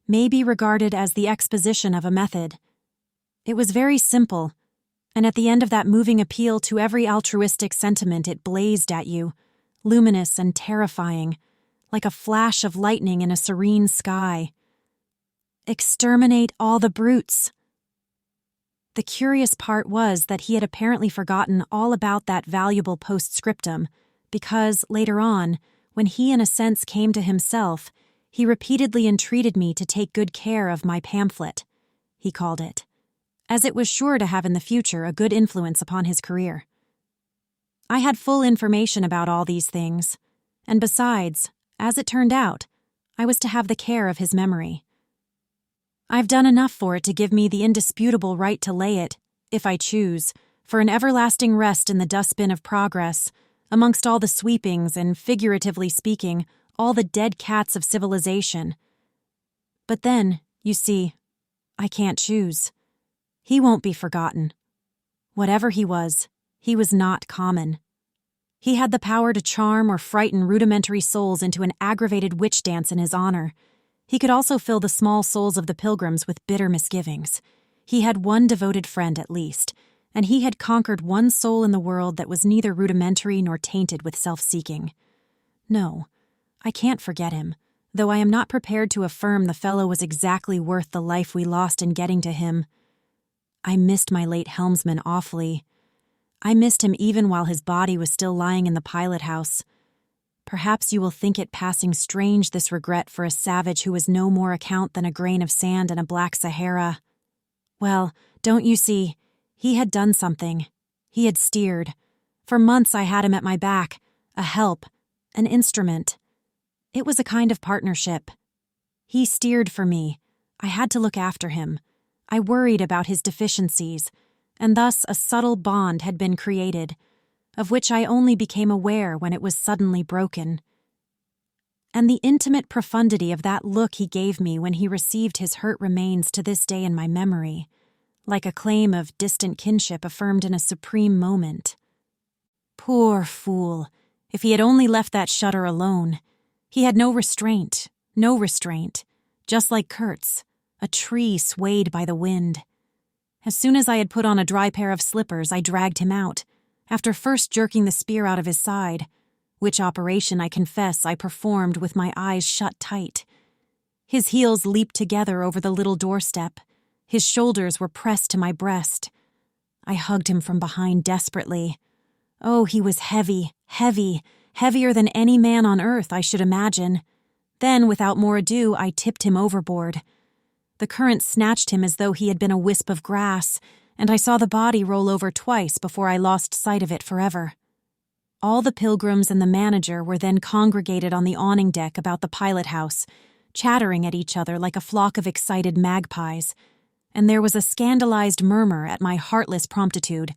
may be regarded as the exposition of a method. It was very simple, and at the end of that moving appeal to every altruistic sentiment it blazed at you, luminous and terrifying, like a flash of lightning in a serene sky. Exterminate all the brutes. The curious part was that he had apparently forgotten all about that valuable postscriptum, because, later on, when he in a sense came to himself, he repeatedly entreated me to take good care of my pamphlet, he called it, as it was sure to have in the future a good influence upon his career. I had full information about all these things, and besides, as it turned out, I was to have the care of his memory. I've done enough for it to give me the indisputable right to lay it, if I choose, for an everlasting rest in the dustbin of progress, amongst all the sweepings and, figuratively speaking, all the dead cats of civilization. But then, you see, I can't choose. He won't be forgotten. Whatever he was not common. He had the power to charm or frighten rudimentary souls into an aggravated witch dance in his honor. He could also fill the small souls of the pilgrims with bitter misgivings. He had one devoted friend at least, and he had conquered one soul in the world that was neither rudimentary nor tainted with self-seeking. No, I can't forget him, though I am not prepared to affirm the fellow was exactly worth the life we lost in getting to him. I missed my late helmsman awfully. I missed him even while his body was still lying in the pilot house. Perhaps you will think it passing strange, this regret for a savage who was no more account than a grain of sand in a black Sahara. Well, don't you see, he had done something. He had steered. For months I had him at my back, a help, an instrument. It was a kind of partnership. He steered for me. I had to look after him. I worried about his deficiencies, and thus a subtle bond had been created, of which I only became aware when it was suddenly broken. And the intimate profundity of that look he gave me when he received his hurt remains to this day in my memory, like a claim of distant kinship affirmed in a supreme moment. Poor fool! If he had only left that shutter alone. He had no restraint, just like Kurtz, a tree swayed by the wind. As soon as I had put on a dry pair of slippers, I dragged him out, after first jerking the spear out of his side, which operation, I confess, I performed with my eyes shut tight. His heels leaped together over the little doorstep. His shoulders were pressed to my breast. I hugged him from behind desperately. Oh, he was heavy, heavier than any man on earth, I should imagine. Then, without more ado, I tipped him overboard. The current snatched him as though he had been a wisp of grass, and I saw the body roll over twice before I lost sight of it forever. All the pilgrims and the manager were then congregated on the awning deck about the pilot house, chattering at each other like a flock of excited magpies, and there was a scandalized murmur at my heartless promptitude.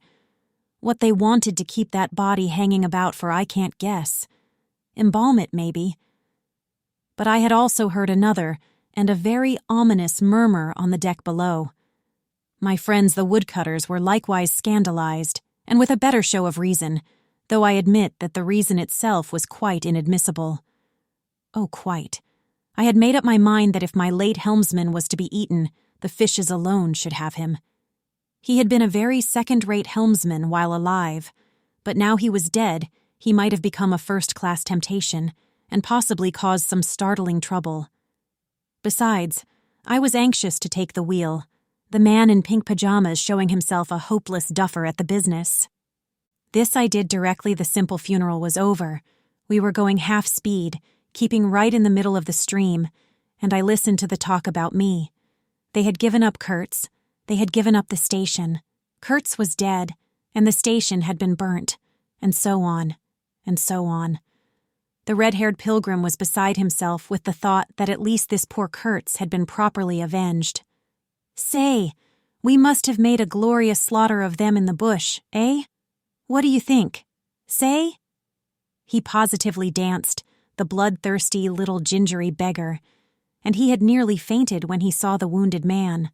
What they wanted to keep that body hanging about for I can't guess. Embalm it, maybe. But I had also heard another, and a very ominous murmur on the deck below. My friends the woodcutters were likewise scandalized, and with a better show of reason, though I admit that the reason itself was quite inadmissible. Oh, quite. I had made up my mind that if my late helmsman was to be eaten, the fishes alone should have him. He had been a very second-rate helmsman while alive, but now he was dead, he might have become a first-class temptation, and possibly caused some startling trouble. Besides, I was anxious to take the wheel, the man in pink pajamas showing himself a hopeless duffer at the business. This I did directly the simple funeral was over. We were going half speed, keeping right in the middle of the stream, and I listened to the talk about me. They had given up Kurtz. They had given up the station. Kurtz was dead, and the station had been burnt, and so on, and so on. The red-haired pilgrim was beside himself with the thought that at least this poor Kurtz had been properly avenged. Say, we must have made a glorious slaughter of them in the bush, eh? What do you think? Say? He positively danced, the bloodthirsty little gingery beggar, and he had nearly fainted when he saw the wounded man.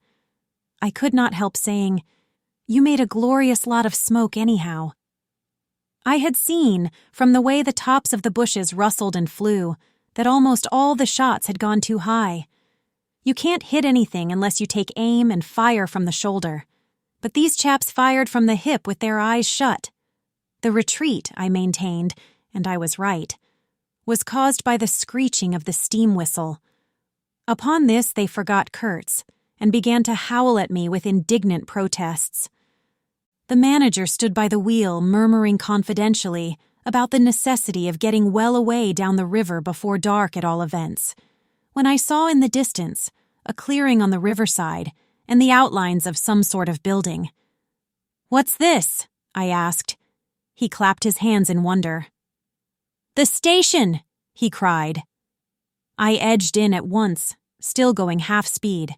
I could not help saying, "You made a glorious lot of smoke anyhow." I had seen, from the way the tops of the bushes rustled and flew, that almost all the shots had gone too high. You can't hit anything unless you take aim and fire from the shoulder. But these chaps fired from the hip with their eyes shut. The retreat, I maintained, and I was right, was caused by the screeching of the steam whistle. Upon this they forgot Kurtz, and began to howl at me with indignant protests. The manager stood by the wheel, murmuring confidentially, about the necessity of getting well away down the river before dark at all events, when I saw in the distance a clearing on the riverside and the outlines of some sort of building. "What's this?" I asked. He clapped his hands in wonder. "The station!" he cried. I edged in at once, still going half speed.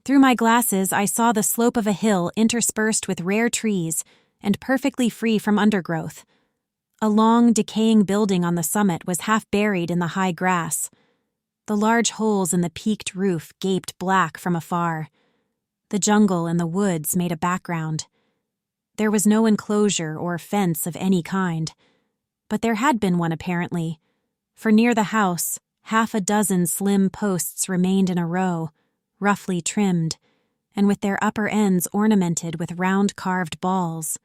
Through my glasses, I saw the slope of a hill interspersed with rare trees and perfectly free from undergrowth. A long, decaying building on the summit was half buried in the high grass. The large holes in the peaked roof gaped black from afar. The jungle and the woods made a background. There was no enclosure or fence of any kind, but there had been one apparently, for near the house, half a dozen slim posts remained in a row, roughly trimmed, and with their upper ends ornamented with round carved balls.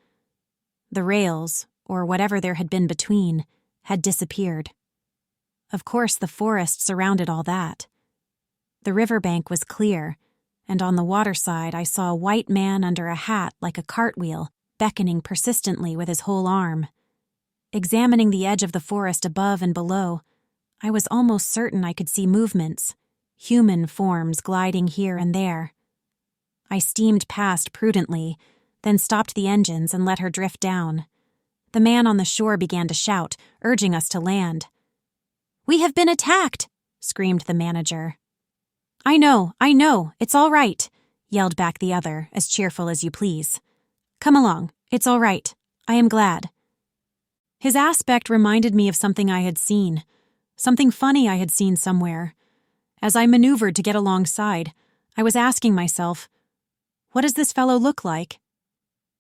The rails, or whatever there had been between, had disappeared. Of course, the forest surrounded all that. The riverbank was clear, and on the waterside I saw a white man under a hat like a cartwheel, beckoning persistently with his whole arm. Examining the edge of the forest above and below, I was almost certain I could see movements, human forms gliding here and there. I steamed past prudently, then stopped the engines and let her drift down. The man on the shore began to shout, urging us to land. "We have been attacked!" screamed the manager. I know, it's all right," yelled back the other, as cheerful as you please. "Come along, it's all right. I am glad." His aspect reminded me of something I had seen, something funny I had seen somewhere. As I maneuvered to get alongside, I was asking myself, what does this fellow look like?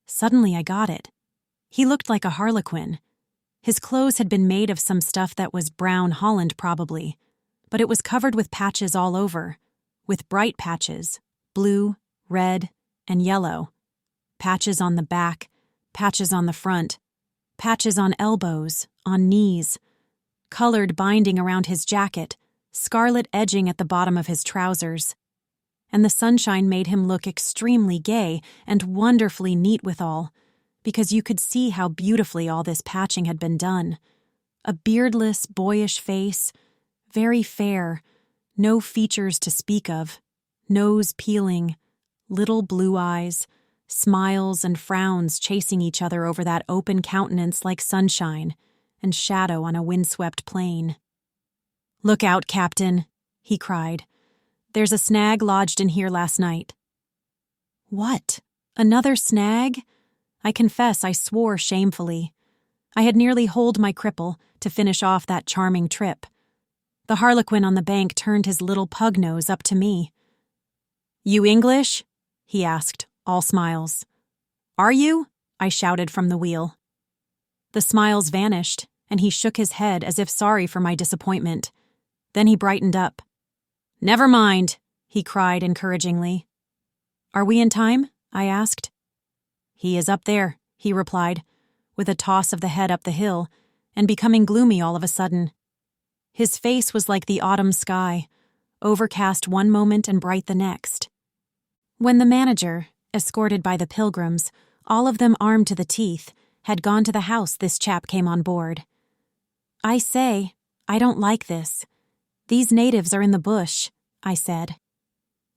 Suddenly I got it. He looked like a harlequin. His clothes had been made of some stuff that was brown holland probably, but it was covered with patches all over, with bright patches, blue, red, and yellow. Patches on the back, patches on the front, patches on elbows, on knees, colored binding around his jacket, scarlet edging at the bottom of his trousers. And the sunshine made him look extremely gay and wonderfully neat withal, because you could see how beautifully all this patching had been done. A beardless, boyish face, very fair, no features to speak of, nose peeling, little blue eyes, smiles and frowns chasing each other over that open countenance like sunshine and shadow on a windswept plain. "Look out, Captain," he cried. "There's a snag lodged in here last night." What? Another snag? I confess I swore shamefully. I had nearly holed my cripple to finish off that charming trip. The harlequin on the bank turned his little pug nose up to me. "You English?" he asked, all smiles. "Are you?" I shouted from the wheel. The smiles vanished, and he shook his head as if sorry for my disappointment. Then he brightened up. "Never mind," he cried encouragingly. "Are we in time?" I asked. "He is up there," he replied, with a toss of the head up the hill, and becoming gloomy all of a sudden. His face was like the autumn sky, overcast one moment and bright the next. When the manager, escorted by the pilgrims, all of them armed to the teeth, had gone to the house, this chap came on board. "I say, I don't like this. These natives are in the bush," I said.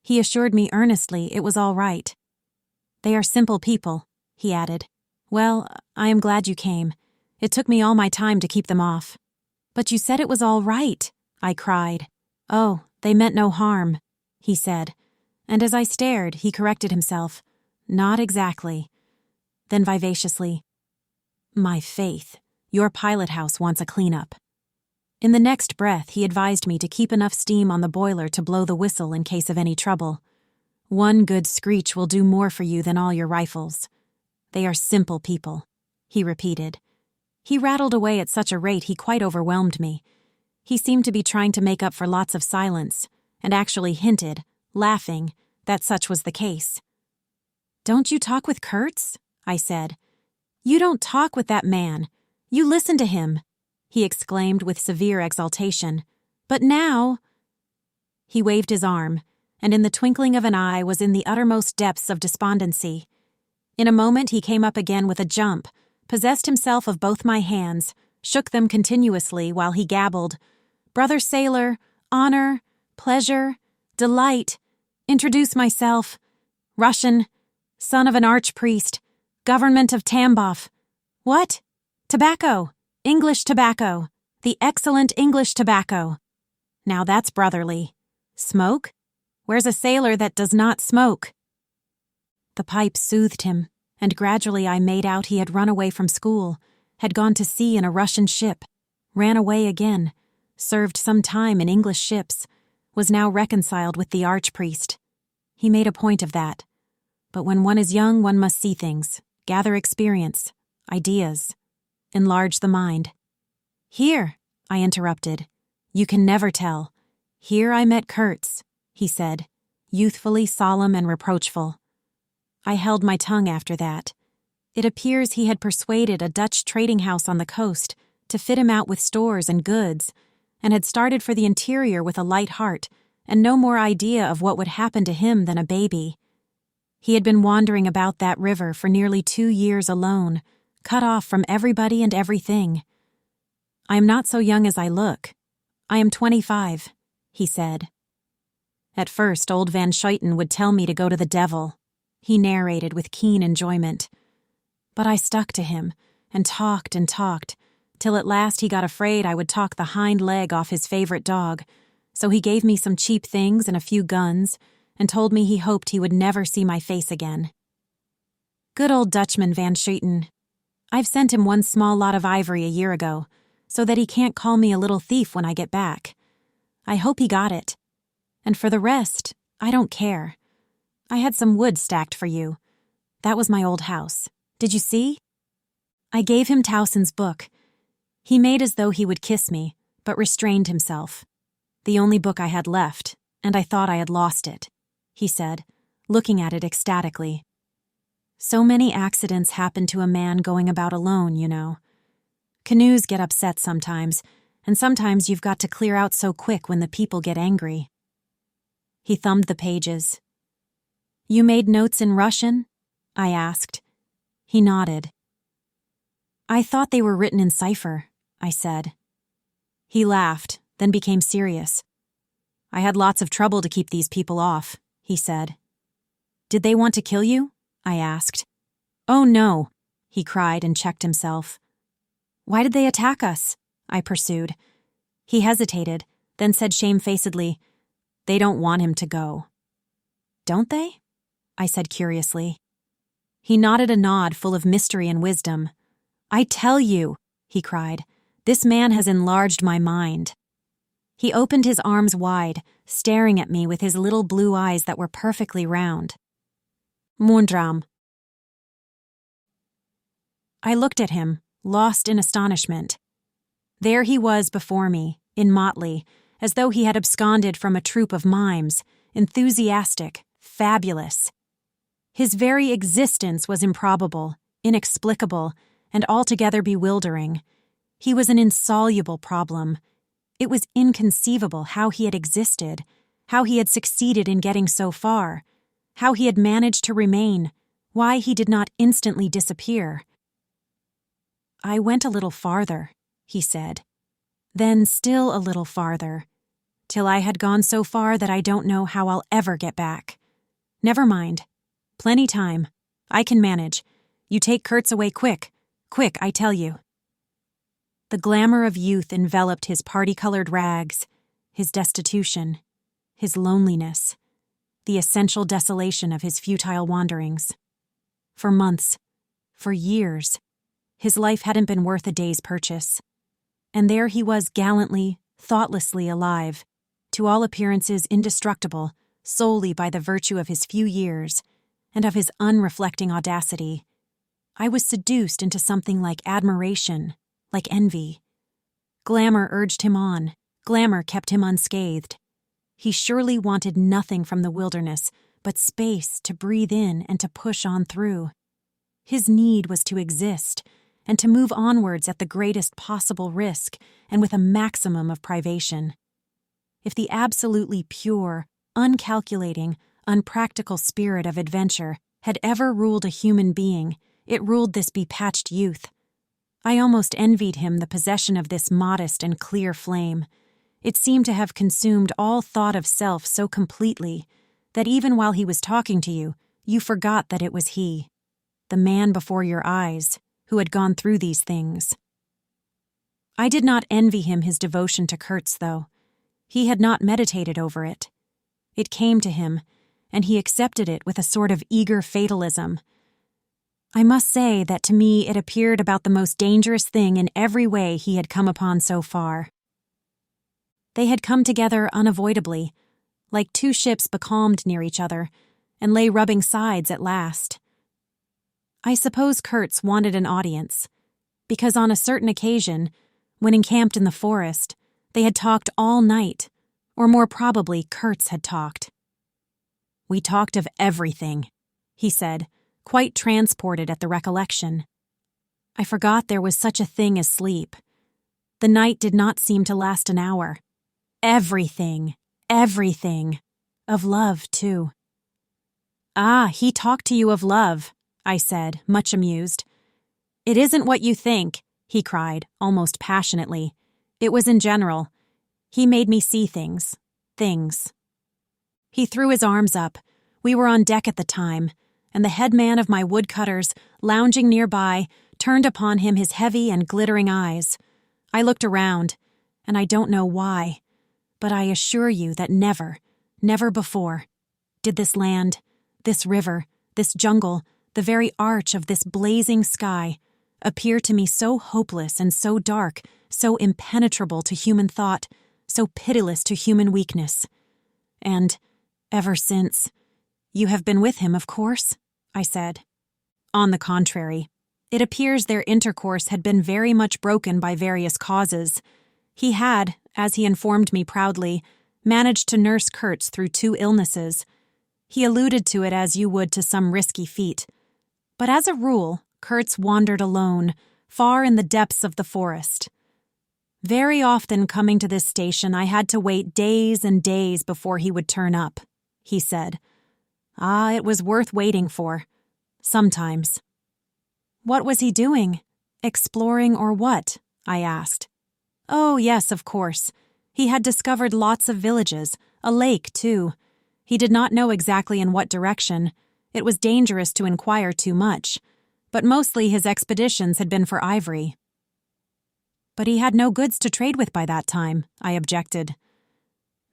He assured me earnestly it was all right. "They are simple people," he added. "Well, I am glad you came. It took me all my time to keep them off." "But you said it was all right," I cried. "Oh, they meant no harm," he said, and as I stared, he corrected himself. "Not exactly." Then vivaciously, "My faith, your pilot house wants a cleanup." In the next breath, he advised me to keep enough steam on the boiler to blow the whistle in case of any trouble. "One good screech will do more for you than all your rifles. They are simple people," he repeated. He rattled away at such a rate he quite overwhelmed me. He seemed to be trying to make up for lots of silence, and actually hinted, laughing, that such was the case. "Don't you talk with Kurtz?" I said. "You don't talk with that man. You listen to him," he exclaimed with severe exultation. "But now—" He waved his arm, and in the twinkling of an eye was in the uttermost depths of despondency. In a moment he came up again with a jump, possessed himself of both my hands, shook them continuously while he gabbled, "Brother sailor, honor, pleasure, delight, introduce myself, Russian, son of an archpriest, government of Tambov. What? Tobacco, English tobacco, the excellent English tobacco. Now that's brotherly. Smoke? Where's a sailor that does not smoke?" The pipe soothed him, and gradually I made out he had run away from school, had gone to sea in a Russian ship, ran away again, served some time in English ships, was now reconciled with the archpriest. He made a point of that. But when one is young, one must see things, gather experience, ideas, enlarge the mind. "Here," I interrupted, "you can never tell. Here I met Kurtz," he said, youthfully solemn and reproachful. I held my tongue after that. It appears he had persuaded a Dutch trading house on the coast to fit him out with stores and goods, and had started for the interior with a light heart and no more idea of what would happen to him than a baby. He had been wandering about that river for nearly 2 years alone, cut off from everybody and everything. "I am not so young as I look. I am 25, he said. At first, old Van Schuiten would tell me to go to the devil, he narrated with keen enjoyment. But I stuck to him, and talked, till at last he got afraid I would talk the hind leg off his favorite dog, so he gave me some cheap things and a few guns, and told me he hoped he would never see my face again. Good old Dutchman Van Schuiten. I've sent him one small lot of ivory a year ago, so that he can't call me a little thief when I get back. I hope he got it. And for the rest, I don't care. I had some wood stacked for you. That was my old house. Did you see?" I gave him Towson's book. He made as though he would kiss me, but restrained himself. "The only book I had left, and I thought I had lost it," he said, looking at it ecstatically. "So many accidents happen to a man going about alone, you know. Canoes get upset sometimes, and sometimes you've got to clear out so quick when the people get angry." He thumbed the pages. "You made notes in Russian?" I asked. He nodded. "I thought they were written in cipher," I said. He laughed, then became serious. "I had lots of trouble to keep these people off," he said. "Did they want to kill you?" I asked. "Oh no," he cried and checked himself. "Why did they attack us?" I pursued. He hesitated, then said shamefacedly, "They don't want him to go." "Don't they?" I said curiously. He nodded a nod full of mystery and wisdom. "I tell you," he cried, "this man has enlarged my mind." He opened his arms wide, staring at me with his little blue eyes that were perfectly round. "Mundram." I looked at him, lost in astonishment. There he was before me, in motley, as though he had absconded from a troupe of mimes, enthusiastic, fabulous. His very existence was improbable, inexplicable, and altogether bewildering. He was an insoluble problem. It was inconceivable how he had existed, how he had succeeded in getting so far, how he had managed to remain, why he did not instantly disappear. "I went a little farther," he said. "Then still a little farther, till I had gone so far that I don't know how I'll ever get back. Never mind. Plenty time. I can manage. You take Kurtz away quick. Quick, I tell you." The glamour of youth enveloped his party-colored rags, his destitution, his loneliness, the essential desolation of his futile wanderings. For months, for years, his life hadn't been worth a day's purchase. And there he was gallantly, thoughtlessly alive, to all appearances indestructible solely by the virtue of his few years and of his unreflecting audacity. I was seduced into something like admiration, like envy. Glamour urged him on, glamour kept him unscathed. He surely wanted nothing from the wilderness but space to breathe in and to push on through. His need was to exist, and to move onwards at the greatest possible risk and with a maximum of privation. If the absolutely pure, uncalculating, unpractical spirit of adventure had ever ruled a human being, it ruled this bepatched youth, I almost envied him the possession of this modest and clear flame. It seemed to have consumed all thought of self so completely that even while he was talking to you, you forgot that it was he, the man before your eyes, who had gone through these things. I did not envy him his devotion to Kurtz, though. He had not meditated over it. It came to him, and he accepted it with a sort of eager fatalism. I must say that to me it appeared about the most dangerous thing in every way he had come upon so far. They had come together unavoidably, like two ships becalmed near each other, and lay rubbing sides at last. I suppose Kurtz wanted an audience, because on a certain occasion, when encamped in the forest, they had talked all night, or more probably Kurtz had talked. "We talked of everything," he said, quite transported at the recollection. I forgot there was such a thing as sleep. The night did not seem to last an hour. Everything, everything. Of love, too. "Ah, he talked to you of love," I said, much amused. "It isn't what you think," he cried, almost passionately. "It was in general. He made me see things. Things." He threw his arms up. We were on deck at the time, and the headman of my woodcutters, lounging nearby, turned upon him his heavy and glittering eyes. I looked around, and I don't know why, but I assure you that never, never before, did this land, this river, this jungle, the very arch of this blazing sky, appear to me so hopeless and so dark, so impenetrable to human thought, so pitiless to human weakness. And, ever since, you have been with him, of course?" I said. "On the contrary, it appears their intercourse had been very much broken by various causes. He had, as he informed me proudly, managed to nurse Kurtz through 2 illnesses. He alluded to it as you would to some risky feat. But as a rule, Kurtz wandered alone, far in the depths of the forest. Very often coming to this station, I had to wait days and days before he would turn up," he said. "Ah, it was worth waiting for. Sometimes." "What was he doing? Exploring or what?" I asked. "Oh, yes, of course. He had discovered lots of villages, a lake, too. He did not know exactly in what direction. It was dangerous to inquire too much, but mostly his expeditions had been for ivory." "But he had no goods to trade with by that time," I objected.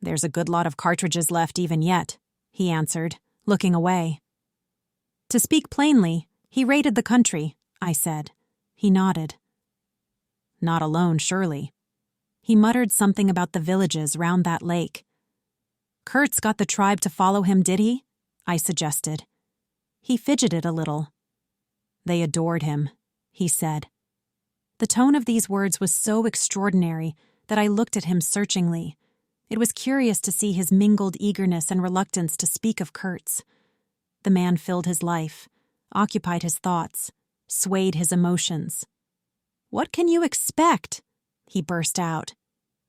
"There's a good lot of cartridges left even yet," he answered, looking away. "To speak plainly, he raided the country," I said. He nodded. "Not alone, surely." He muttered something about the villages round that lake. "Kurtz got the tribe to follow him, did he?" I suggested. He fidgeted a little. "They adored him," he said. The tone of these words was so extraordinary that I looked at him searchingly. It was curious to see his mingled eagerness and reluctance to speak of Kurtz. The man filled his life, occupied his thoughts, swayed his emotions. "What can you expect?" he burst out.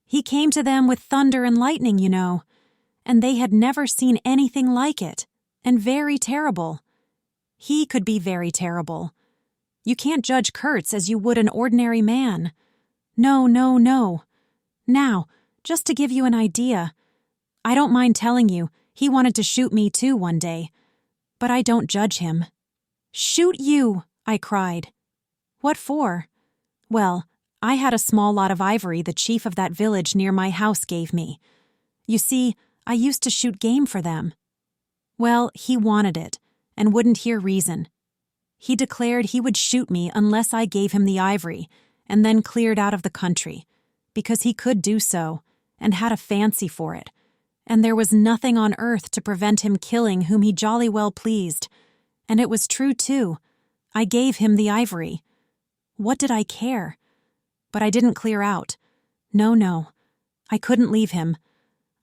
"He came to them with thunder and lightning, you know, and they had never seen anything like it, and very terrible. He could be very terrible. You can't judge Kurtz as you would an ordinary man. No, no, no. Now, just to give you an idea, I don't mind telling you, he wanted to shoot me too one day, but I don't judge him." "Shoot you!" I cried. "What for?" "Well, I had a small lot of ivory the chief of that village near my house gave me. You see, I used to shoot game for them. Well, he wanted it, and wouldn't hear reason. He declared he would shoot me unless I gave him the ivory, and then cleared out of the country, because he could do so, and had a fancy for it, and there was nothing on earth to prevent him killing whom he jolly well pleased. And it was true, too. I gave him the ivory. What did I care? But I didn't clear out. No, no. I couldn't leave him.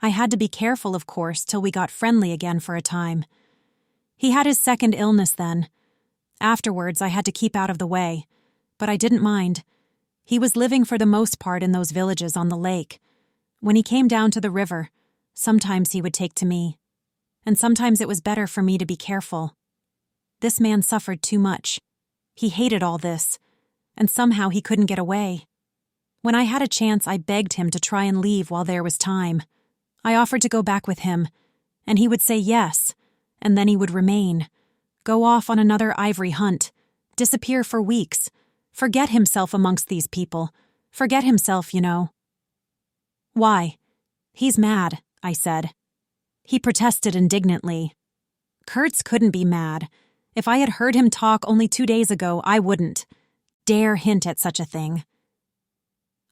I had to be careful, of course, till we got friendly again for a time. He had his second illness then. Afterwards, I had to keep out of the way, but I didn't mind. He was living for the most part in those villages on the lake. When he came down to the river, sometimes he would take to me, and sometimes it was better for me to be careful. This man suffered too much. He hated all this, and somehow he couldn't get away. When I had a chance, I begged him to try and leave while there was time. I offered to go back with him, and he would say yes, and then he would remain, go off on another ivory hunt, disappear for weeks, forget himself amongst these people, forget himself, you know. Why? He's mad, I said. He protested indignantly. Kurtz couldn't be mad. If I had heard him talk only 2 days ago, I wouldn't dare hint at such a thing.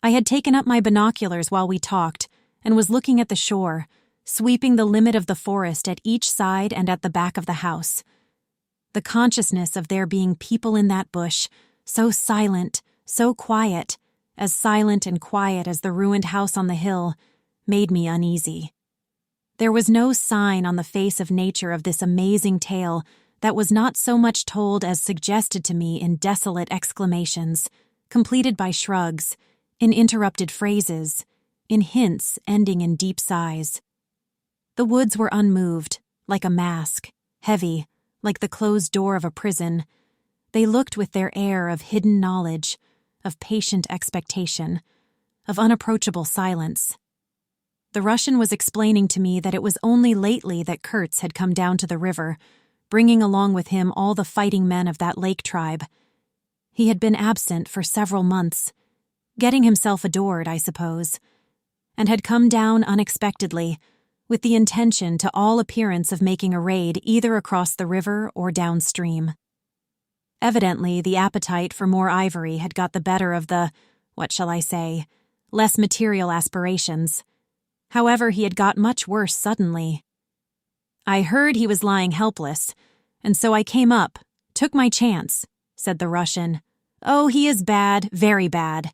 I had taken up my binoculars while we talked and was looking at the shore, sweeping the limit of the forest at each side and at the back of the house. The consciousness of there being people in that bush, so silent, so quiet, as silent and quiet as the ruined house on the hill, made me uneasy. There was no sign on the face of nature of this amazing tale that was not so much told as suggested to me in desolate exclamations, completed by shrugs, in interrupted phrases, in hints ending in deep sighs. The woods were unmoved, like a mask, heavy, like the closed door of a prison. They looked with their air of hidden knowledge, of patient expectation, of unapproachable silence. The Russian was explaining to me that it was only lately that Kurtz had come down to the river, bringing along with him all the fighting men of that lake tribe. He had been absent for several months, getting himself adored, I suppose, and had come down unexpectedly, with the intention to all appearance of making a raid either across the river or downstream. Evidently, the appetite for more ivory had got the better of the, what shall I say, less material aspirations. However, he had got much worse suddenly. I heard he was lying helpless, and so I came up, took my chance, said the Russian. Oh, he is bad, very bad.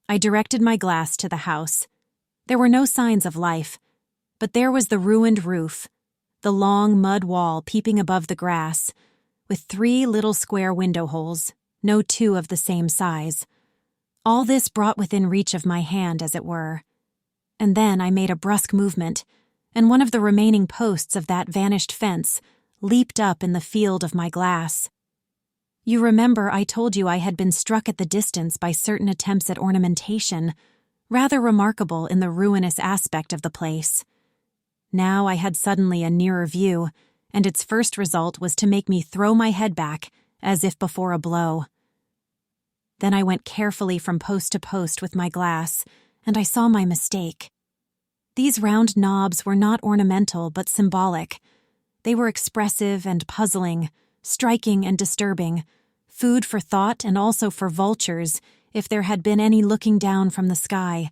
I directed my glass to the house. There were no signs of life, but there was the ruined roof, the long mud wall peeping above the grass, with 3 little square window holes, no 2 of the same size. All this brought within reach of my hand, as it were. And then I made a brusque movement, and one of the remaining posts of that vanished fence leaped up in the field of my glass. You remember I told you I had been struck at the distance by certain attempts at ornamentation, rather remarkable in the ruinous aspect of the place. Now I had suddenly a nearer view, and its first result was to make me throw my head back, as if before a blow. Then I went carefully from post to post with my glass, and I saw my mistake. These round knobs were not ornamental but symbolic. They were expressive and puzzling, striking and disturbing, food for thought and also for vultures if there had been any looking down from the sky,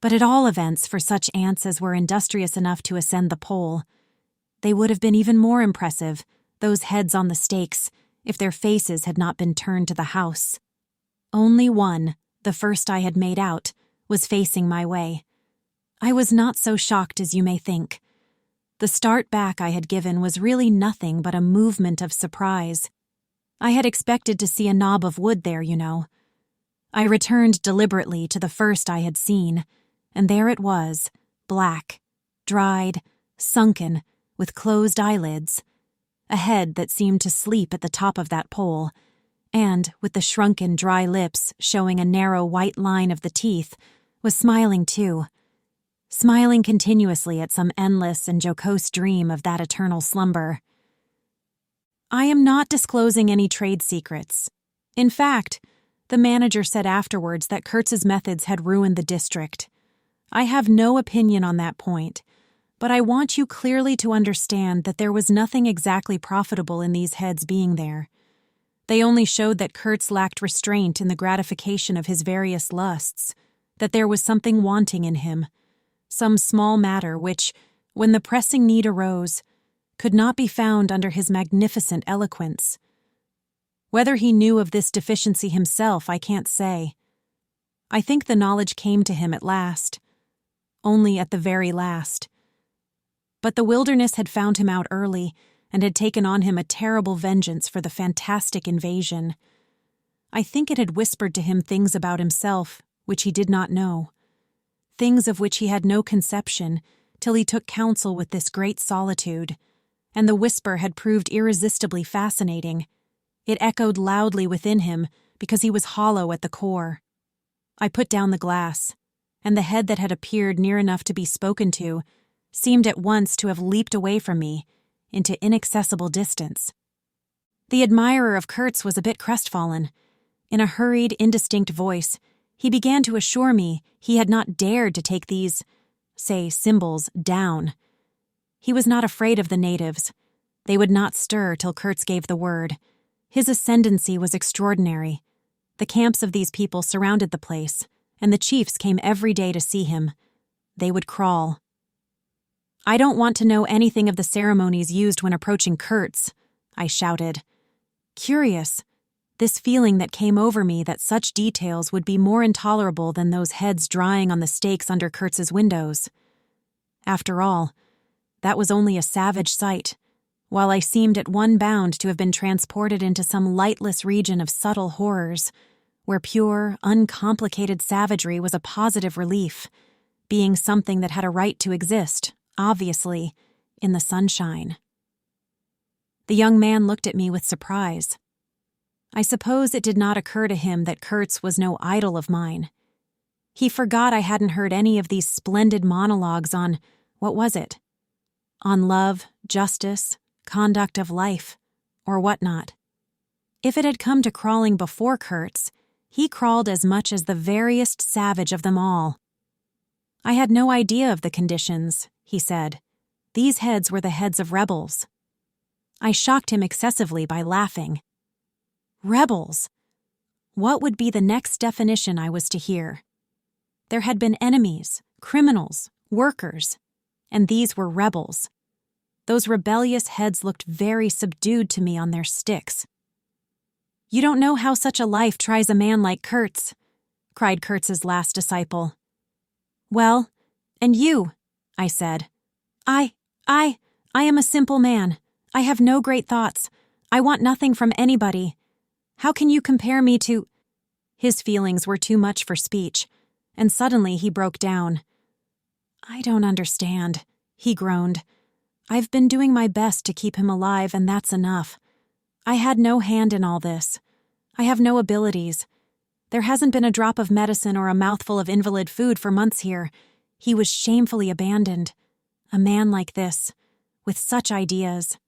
but at all events for such ants as were industrious enough to ascend the pole. They would have been even more impressive, those heads on the stakes, if their faces had not been turned to the house. Only one, the first I had made out, was facing my way. I was not so shocked as you may think. The start back I had given was really nothing but a movement of surprise. I had expected to see a knob of wood there, you know. I returned deliberately to the first I had seen, and there it was, black, dried, sunken, with closed eyelids, a head that seemed to sleep at the top of that pole, and, with the shrunken, dry lips showing a narrow white line of the teeth, was smiling too, smiling continuously at some endless and jocose dream of that eternal slumber. I am not disclosing any trade secrets. In fact, the manager said afterwards that Kurtz's methods had ruined the district. I have no opinion on that point, but I want you clearly to understand that there was nothing exactly profitable in these heads being there. They only showed that Kurtz lacked restraint in the gratification of his various lusts, that there was something wanting in him, some small matter which, when the pressing need arose, could not be found under his magnificent eloquence. Whether he knew of this deficiency himself, I can't say. I think the knowledge came to him at last, only at the very last. But the wilderness had found him out early and had taken on him a terrible vengeance for the fantastic invasion. I think it had whispered to him things about himself which he did not know, things of which he had no conception till he took counsel with this great solitude, and the whisper had proved irresistibly fascinating. It echoed loudly within him, because he was hollow at the core. I put down the glass, and the head that had appeared near enough to be spoken to seemed at once to have leaped away from me into inaccessible distance. The admirer of Kurtz was a bit crestfallen. In a hurried, indistinct voice, he began to assure me he had not dared to take these, say, symbols down. He was not afraid of the natives. They would not stir till Kurtz gave the word. His ascendancy was extraordinary. The camps of these people surrounded the place, and the chiefs came every day to see him. They would crawl. "I don't want to know anything of the ceremonies used when approaching Kurtz," I shouted. Curious, this feeling that came over me that such details would be more intolerable than those heads drying on the stakes under Kurtz's windows. After all, that was only a savage sight, while I seemed at one bound to have been transported into some lightless region of subtle horrors, where pure, uncomplicated savagery was a positive relief, being something that had a right to exist, obviously, in the sunshine. The young man looked at me with surprise. I suppose it did not occur to him that Kurtz was no idol of mine. He forgot I hadn't heard any of these splendid monologues on, what was it? On love, justice, conduct of life, or whatnot. If it had come to crawling before Kurtz, he crawled as much as the veriest savage of them all. "I had no idea of the conditions," he said. "These heads were the heads of rebels." I shocked him excessively by laughing. Rebels! What would be the next definition I was to hear? There had been enemies, criminals, workers, and these were rebels. Those rebellious heads looked very subdued to me on their sticks. "You don't know how such a life tries a man like Kurtz," cried Kurtz's last disciple. "Well, and you," I said. I am a simple man. I have no great thoughts. I want nothing from anybody. How can you compare me to—" His feelings were too much for speech, and suddenly he broke down. "I don't understand," he groaned. "I've been doing my best to keep him alive, and that's enough. I had no hand in all this. I have no abilities. There hasn't been a drop of medicine or a mouthful of invalid food for months here. He was shamefully abandoned. A man like this, with such ideas.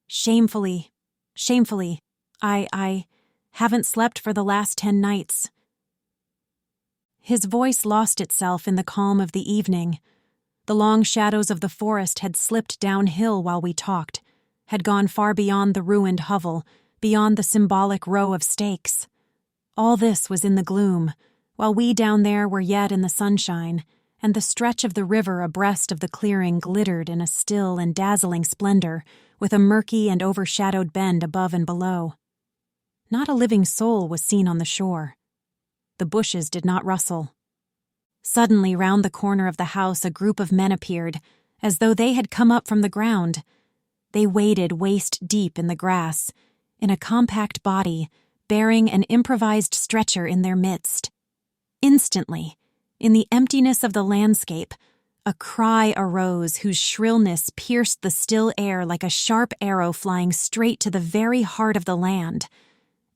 Shamefully. I haven't slept for the last 10 nights. His voice lost itself in the calm of the evening. The long shadows of the forest had slipped downhill while we talked, had gone far beyond the ruined hovel, beyond the symbolic row of stakes. All this was in the gloom, while we down there were yet in the sunshine, and the stretch of the river abreast of the clearing glittered in a still and dazzling splendor, with a murky and overshadowed bend above and below. Not a living soul was seen on the shore. The bushes did not rustle. Suddenly, round the corner of the house, a group of men appeared, as though they had come up from the ground. They waded waist-deep in the grass, in a compact body, bearing an improvised stretcher in their midst. Instantly, in the emptiness of the landscape, a cry arose whose shrillness pierced the still air like a sharp arrow flying straight to the very heart of the land.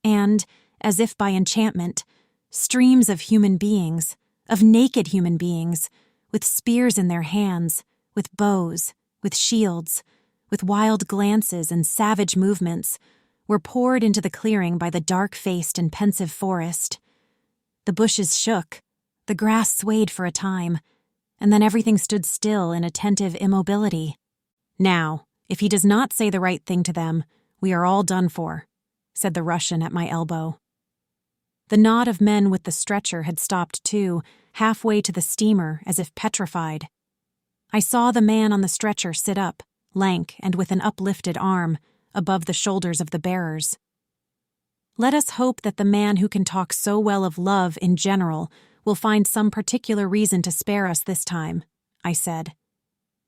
And, as if by enchantment, streams of human beings, of naked human beings, with spears in their hands, with bows, with shields, with wild glances and savage movements, were poured into the clearing by the dark-faced and pensive forest. The bushes shook, the grass swayed for a time, and then everything stood still in attentive immobility. "Now, if he does not say the right thing to them, we are all done for," said the Russian at my elbow. The knot of men with the stretcher had stopped too, halfway to the steamer, as if petrified. I saw the man on the stretcher sit up, lank and with an uplifted arm, above the shoulders of the bearers. Let us hope that the man who can talk so well of love in general will find some particular reason to spare us this time, I said.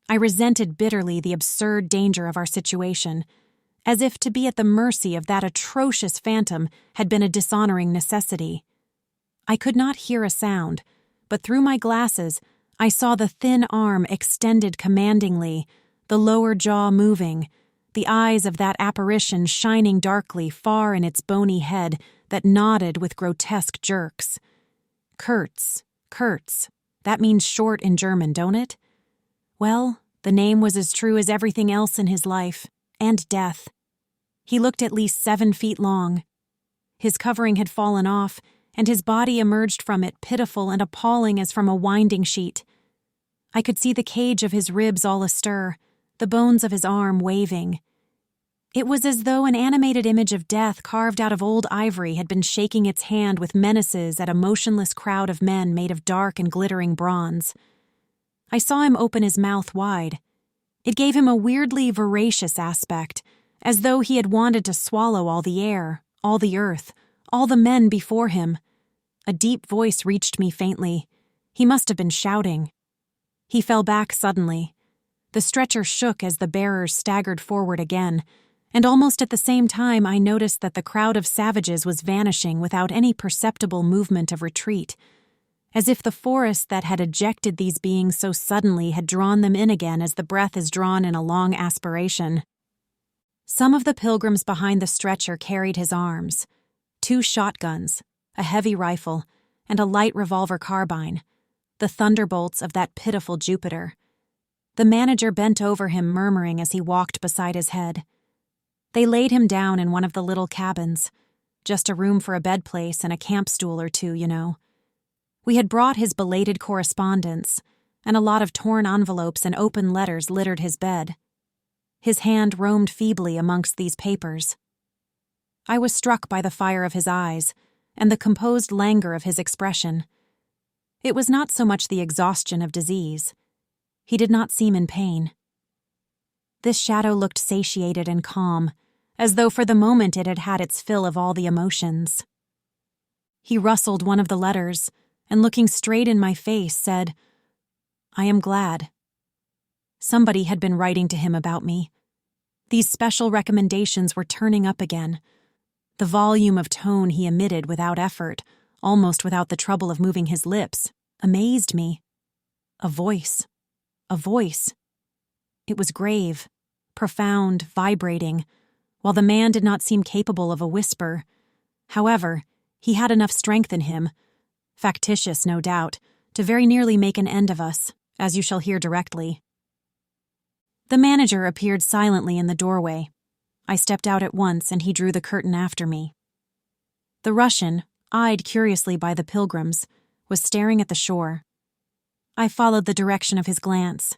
I resented bitterly the absurd danger of our situation, as if to be at the mercy of that atrocious phantom had been a dishonoring necessity. I could not hear a sound, but through my glasses I saw the thin arm extended commandingly, the lower jaw moving, the eyes of that apparition shining darkly far in its bony head, that nodded with grotesque jerks. Kurtz, Kurtz. That means short in German, don't it? Well, the name was as true as everything else in his life, and death. He looked at least 7 feet long. His covering had fallen off, and his body emerged from it pitiful and appalling as from a winding sheet. I could see the cage of his ribs all astir, the bones of his arm waving. It was as though an animated image of death carved out of old ivory had been shaking its hand with menaces at a motionless crowd of men made of dark and glittering bronze. I saw him open his mouth wide. It gave him a weirdly voracious aspect, as though he had wanted to swallow all the air, all the earth, all the men before him. A deep voice reached me faintly. He must have been shouting. He fell back suddenly. The stretcher shook as the bearers staggered forward again, and almost at the same time I noticed that the crowd of savages was vanishing without any perceptible movement of retreat, as if the forest that had ejected these beings so suddenly had drawn them in again as the breath is drawn in a long aspiration. Some of the pilgrims behind the stretcher carried his arms: 2 shotguns, a heavy rifle, and a light revolver carbine, the thunderbolts of that pitiful Jupiter. The manager bent over him, murmuring as he walked beside his head. They laid him down in one of the little cabins, just a room for a bed place and a camp stool or 2, you know. We had brought his belated correspondence, and a lot of torn envelopes and open letters littered his bed. His hand roamed feebly amongst these papers. I was struck by the fire of his eyes and the composed languor of his expression. It was not so much the exhaustion of disease. He did not seem in pain. This shadow looked satiated and calm, as though for the moment it had had its fill of all the emotions. He rustled one of the letters, and looking straight in my face, said, "I am glad." Somebody had been writing to him about me. These special recommendations were turning up again. The volume of tone he emitted without effort, almost without the trouble of moving his lips, amazed me. A voice. A voice. It was grave, profound, vibrating, while the man did not seem capable of a whisper. However, he had enough strength in him, factitious no doubt, to very nearly make an end of us, as you shall hear directly. The manager appeared silently in the doorway. I stepped out at once, and he drew the curtain after me. The Russian, eyed curiously by the pilgrims, was staring at the shore. I followed the direction of his glance.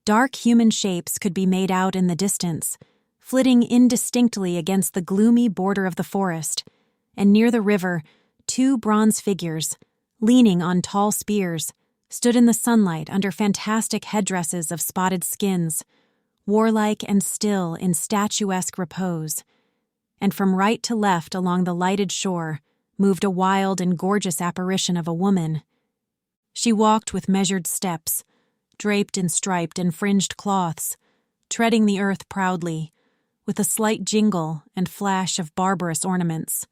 Dark human shapes could be made out in the distance, flitting indistinctly against the gloomy border of the forest, and near the river, 2 bronze figures, leaning on tall spears, stood in the sunlight under fantastic headdresses of spotted skins, warlike and still in statuesque repose, and from right to left along the lighted shore moved a wild and gorgeous apparition of a woman. She walked with measured steps, draped in striped and fringed cloths, treading the earth proudly, with a slight jingle and flash of barbarous ornaments.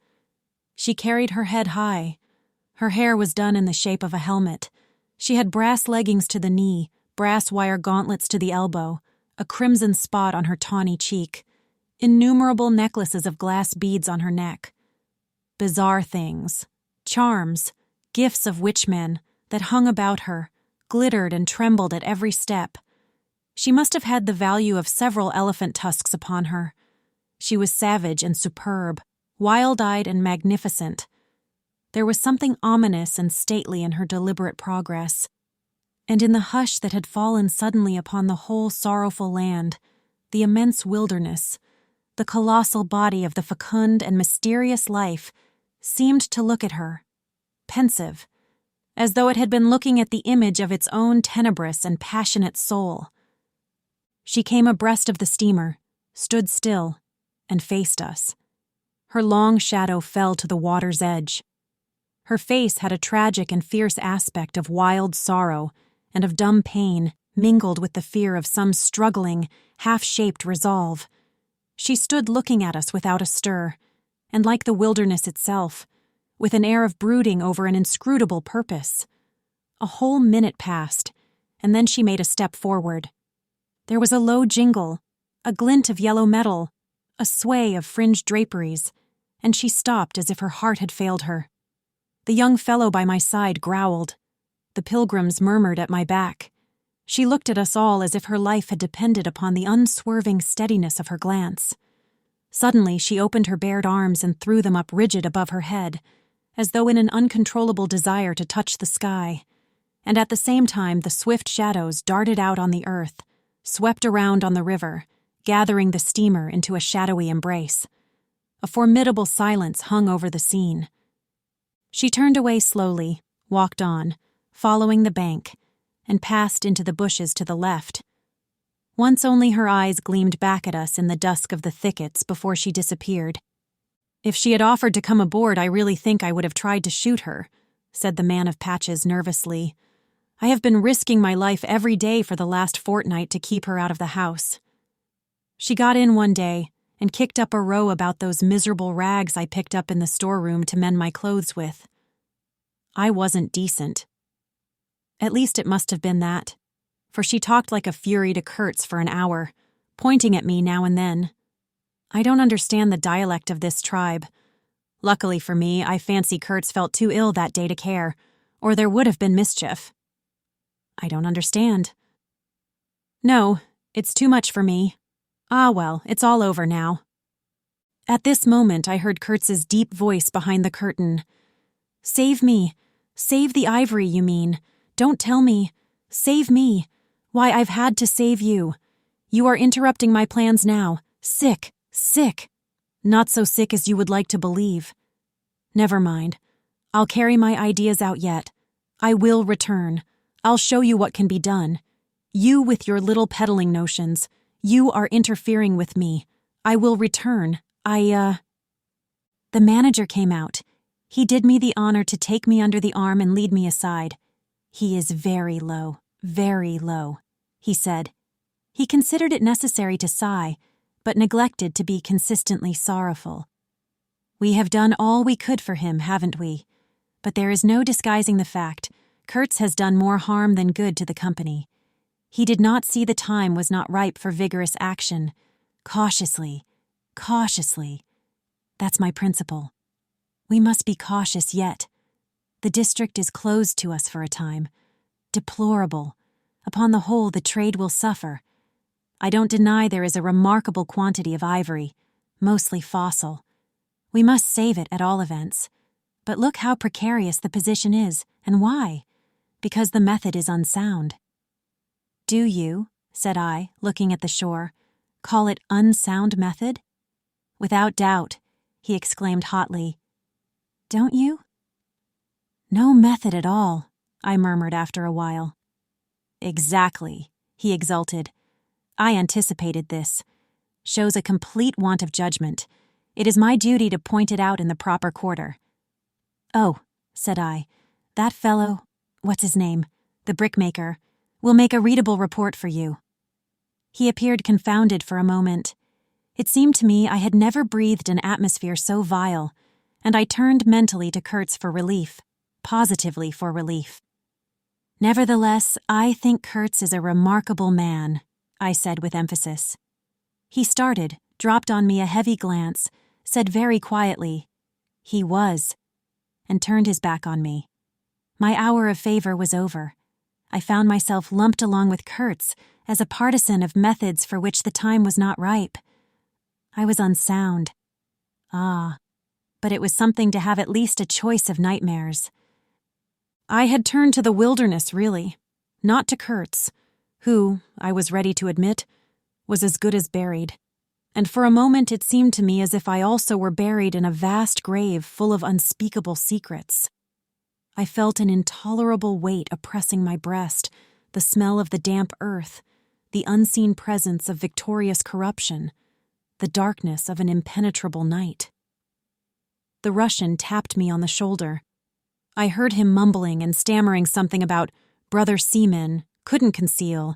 She carried her head high. Her hair was done in the shape of a helmet. She had brass leggings to the knee, brass wire gauntlets to the elbow, a crimson spot on her tawny cheek, innumerable necklaces of glass beads on her neck. Bizarre things, charms, gifts of witchmen that hung about her, glittered and trembled at every step. She must have had the value of several elephant tusks upon her. She was savage and superb, wild-eyed and magnificent. There was something ominous and stately in her deliberate progress, and in the hush that had fallen suddenly upon the whole sorrowful land, the immense wilderness, the colossal body of the fecund and mysterious life seemed to look at her, pensive, as though it had been looking at the image of its own tenebrous and passionate soul. She came abreast of the steamer, stood still, and faced us. Her long shadow fell to the water's edge. Her face had a tragic and fierce aspect of wild sorrow and of dumb pain mingled with the fear of some struggling, half-shaped resolve. She stood looking at us without a stir, and like the wilderness itself, with an air of brooding over an inscrutable purpose. A whole minute passed, and then she made a step forward. There was a low jingle, a glint of yellow metal, a sway of fringed draperies, and she stopped as if her heart had failed her. The young fellow by my side growled. The pilgrims murmured at my back. She looked at us all as if her life had depended upon the unswerving steadiness of her glance. Suddenly, she opened her bared arms and threw them up rigid above her head, as though in an uncontrollable desire to touch the sky. And at the same time, the swift shadows darted out on the earth, swept around on the river, gathering the steamer into a shadowy embrace. A formidable silence hung over the scene. She turned away slowly, walked on, following the bank, and passed into the bushes to the left. Once only her eyes gleamed back at us in the dusk of the thickets before she disappeared. "If she had offered to come aboard, I really think I would have tried to shoot her," said the man of patches nervously. "I have been risking my life every day for the last fortnight to keep her out of the house. She got in one day and kicked up a row about those miserable rags I picked up in the storeroom to mend my clothes with. I wasn't decent. At least it must have been that, for she talked like a fury to Kurtz for an hour, pointing at me now and then. I don't understand the dialect of this tribe. Luckily for me, I fancy Kurtz felt too ill that day to care, or there would have been mischief. I don't understand. No, it's too much for me. Ah, well, it's all over now." At this moment, I heard Kurtz's deep voice behind the curtain. "Save me. Save the ivory, you mean. Don't tell me. Save me. Why, I've had to save you. You are interrupting my plans now. Sick, sick. Not so sick as you would like to believe. Never mind. I'll carry my ideas out yet. I will return. I'll show you what can be done. You with your little peddling notions. You are interfering with me. I will return. The manager came out. He did me the honor to take me under the arm and lead me aside. He is very low, he said. He considered it necessary to sigh, but neglected to be consistently sorrowful. We have done all we could for him, haven't we? But there is no disguising the fact. Kurtz has done more harm than good to the company. He did not see the time was not ripe for vigorous action. Cautiously. That's my principle. We must be cautious yet. The district is closed to us for a time. Deplorable. Upon the whole, the trade will suffer. I don't deny there is a remarkable quantity of ivory, mostly fossil. We must save it at all events. But look how precarious the position is, and why? Because the method is unsound. "Do you," said I, looking at the shore, "call it unsound method?" "Without doubt," he exclaimed hotly. "Don't you?" "No method at all," I murmured after a while. "Exactly," he exulted. "I anticipated this. Shows a complete want of judgment. It is my duty to point it out in the proper quarter." "Oh," said I, "that fellow, what's his name, the brickmaker, will make a readable report for you." He appeared confounded for a moment. It seemed to me I had never breathed an atmosphere so vile, and I turned mentally to Kurtz for relief, positively for relief. "Nevertheless, I think Kurtz is a remarkable man," I said with emphasis. He started, dropped on me a heavy glance, said very quietly, "He was," and turned his back on me. My hour of favor was over. I found myself lumped along with Kurtz as a partisan of methods for which the time was not ripe. I was unsound. Ah, but it was something to have at least a choice of nightmares. I had turned to the wilderness, really, not to Kurtz, who, I was ready to admit, was as good as buried. And for a moment it seemed to me as if I also were buried in a vast grave full of unspeakable secrets. I felt an intolerable weight oppressing my breast, the smell of the damp earth, the unseen presence of victorious corruption, the darkness of an impenetrable night. The Russian tapped me on the shoulder. I heard him mumbling and stammering something about brother seamen, couldn't conceal,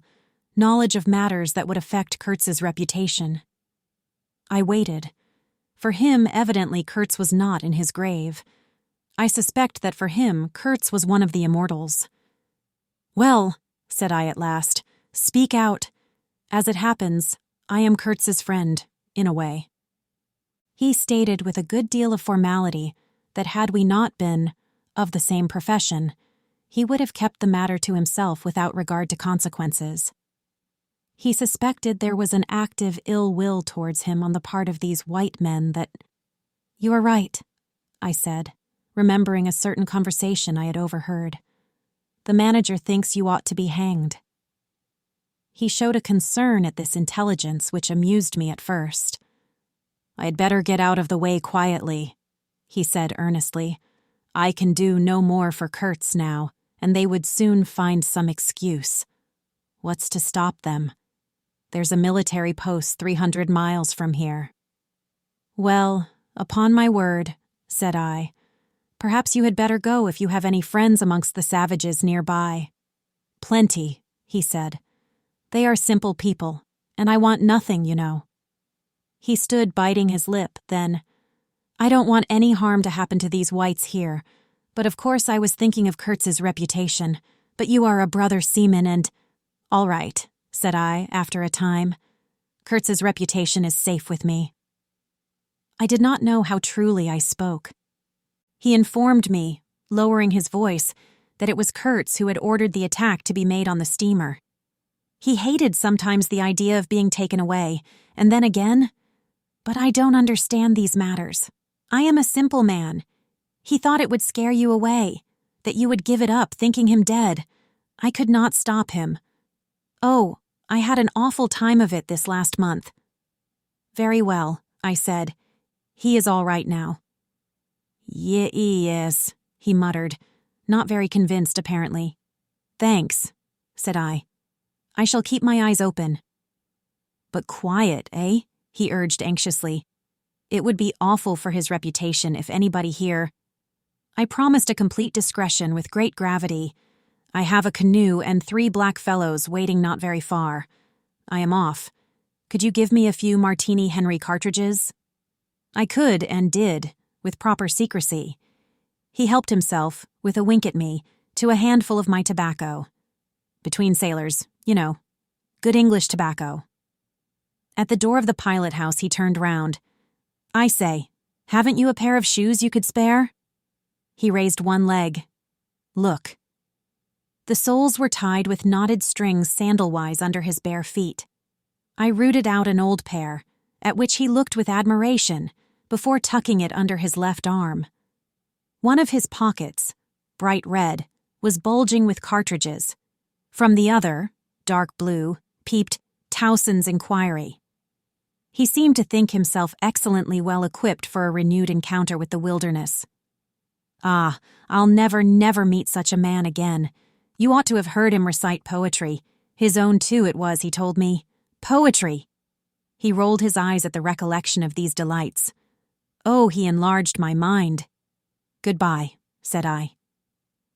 knowledge of matters that would affect Kurtz's reputation. I waited. For him, evidently, Kurtz was not in his grave. I suspect that for him, Kurtz was one of the immortals. "Well," said I at last, "speak out. As it happens, I am Kurtz's friend, in a way." He stated with a good deal of formality that had we not been of the same profession, he would have kept the matter to himself without regard to consequences. He suspected there was an active ill will towards him on the part of these white men that— "You are right," I said, remembering a certain conversation I had overheard. "The manager thinks you ought to be hanged." He showed a concern at this intelligence which amused me at first. "I had better get out of the way quietly," he said earnestly. "I can do no more for Kurtz now, and they would soon find some excuse. What's to stop them? There's a military post 300 miles from here." "Well, upon my word," said I, "perhaps you had better go if you have any friends amongst the savages nearby." "Plenty," he said. "They are simple people, and I want nothing, you know." He stood biting his lip, then— "I don't want any harm to happen to these whites here, but of course I was thinking of Kurtz's reputation, but you are a brother seaman and—" "All right," said I after a time. "Kurtz's reputation is safe with me." I did not know how truly I spoke. He informed me, lowering his voice, that it was Kurtz who had ordered the attack to be made on the steamer. He hated sometimes the idea of being taken away, and then again— "But I don't understand these matters. I am a simple man. He thought it would scare you away, that you would give it up thinking him dead. I could not stop him. Oh, I had an awful time of it this last month." "Very well," I said. "He is all right now." Yes," he muttered, not very convinced apparently. "Thanks," said I. "I shall keep my eyes open." "But quiet, eh?" he urged anxiously. "It would be awful for his reputation if anybody here—" I promised a complete discretion with great gravity. "I have a canoe and 3 black fellows waiting not very far. I am off. Could you give me a few Martini Henry cartridges?" I could and did, with proper secrecy. He helped himself, with a wink at me, to a handful of my tobacco. Between sailors, you know. Good English tobacco. At the door of the pilot house he turned round. "I say, haven't you a pair of shoes you could spare?" He raised one leg. "Look." The soles were tied with knotted strings sandal-wise under his bare feet. I rooted out an old pair, at which he looked with admiration, before tucking it under his left arm. One of his pockets, bright red, was bulging with cartridges. From the other, dark blue, peeped Towson's Inquiry. He seemed to think himself excellently well equipped for a renewed encounter with the wilderness. "Ah, I'll never meet such a man again. You ought to have heard him recite poetry. His own too it was, he told me. Poetry!" He rolled his eyes at the recollection of these delights. Oh, he enlarged my mind. "Goodbye," said I.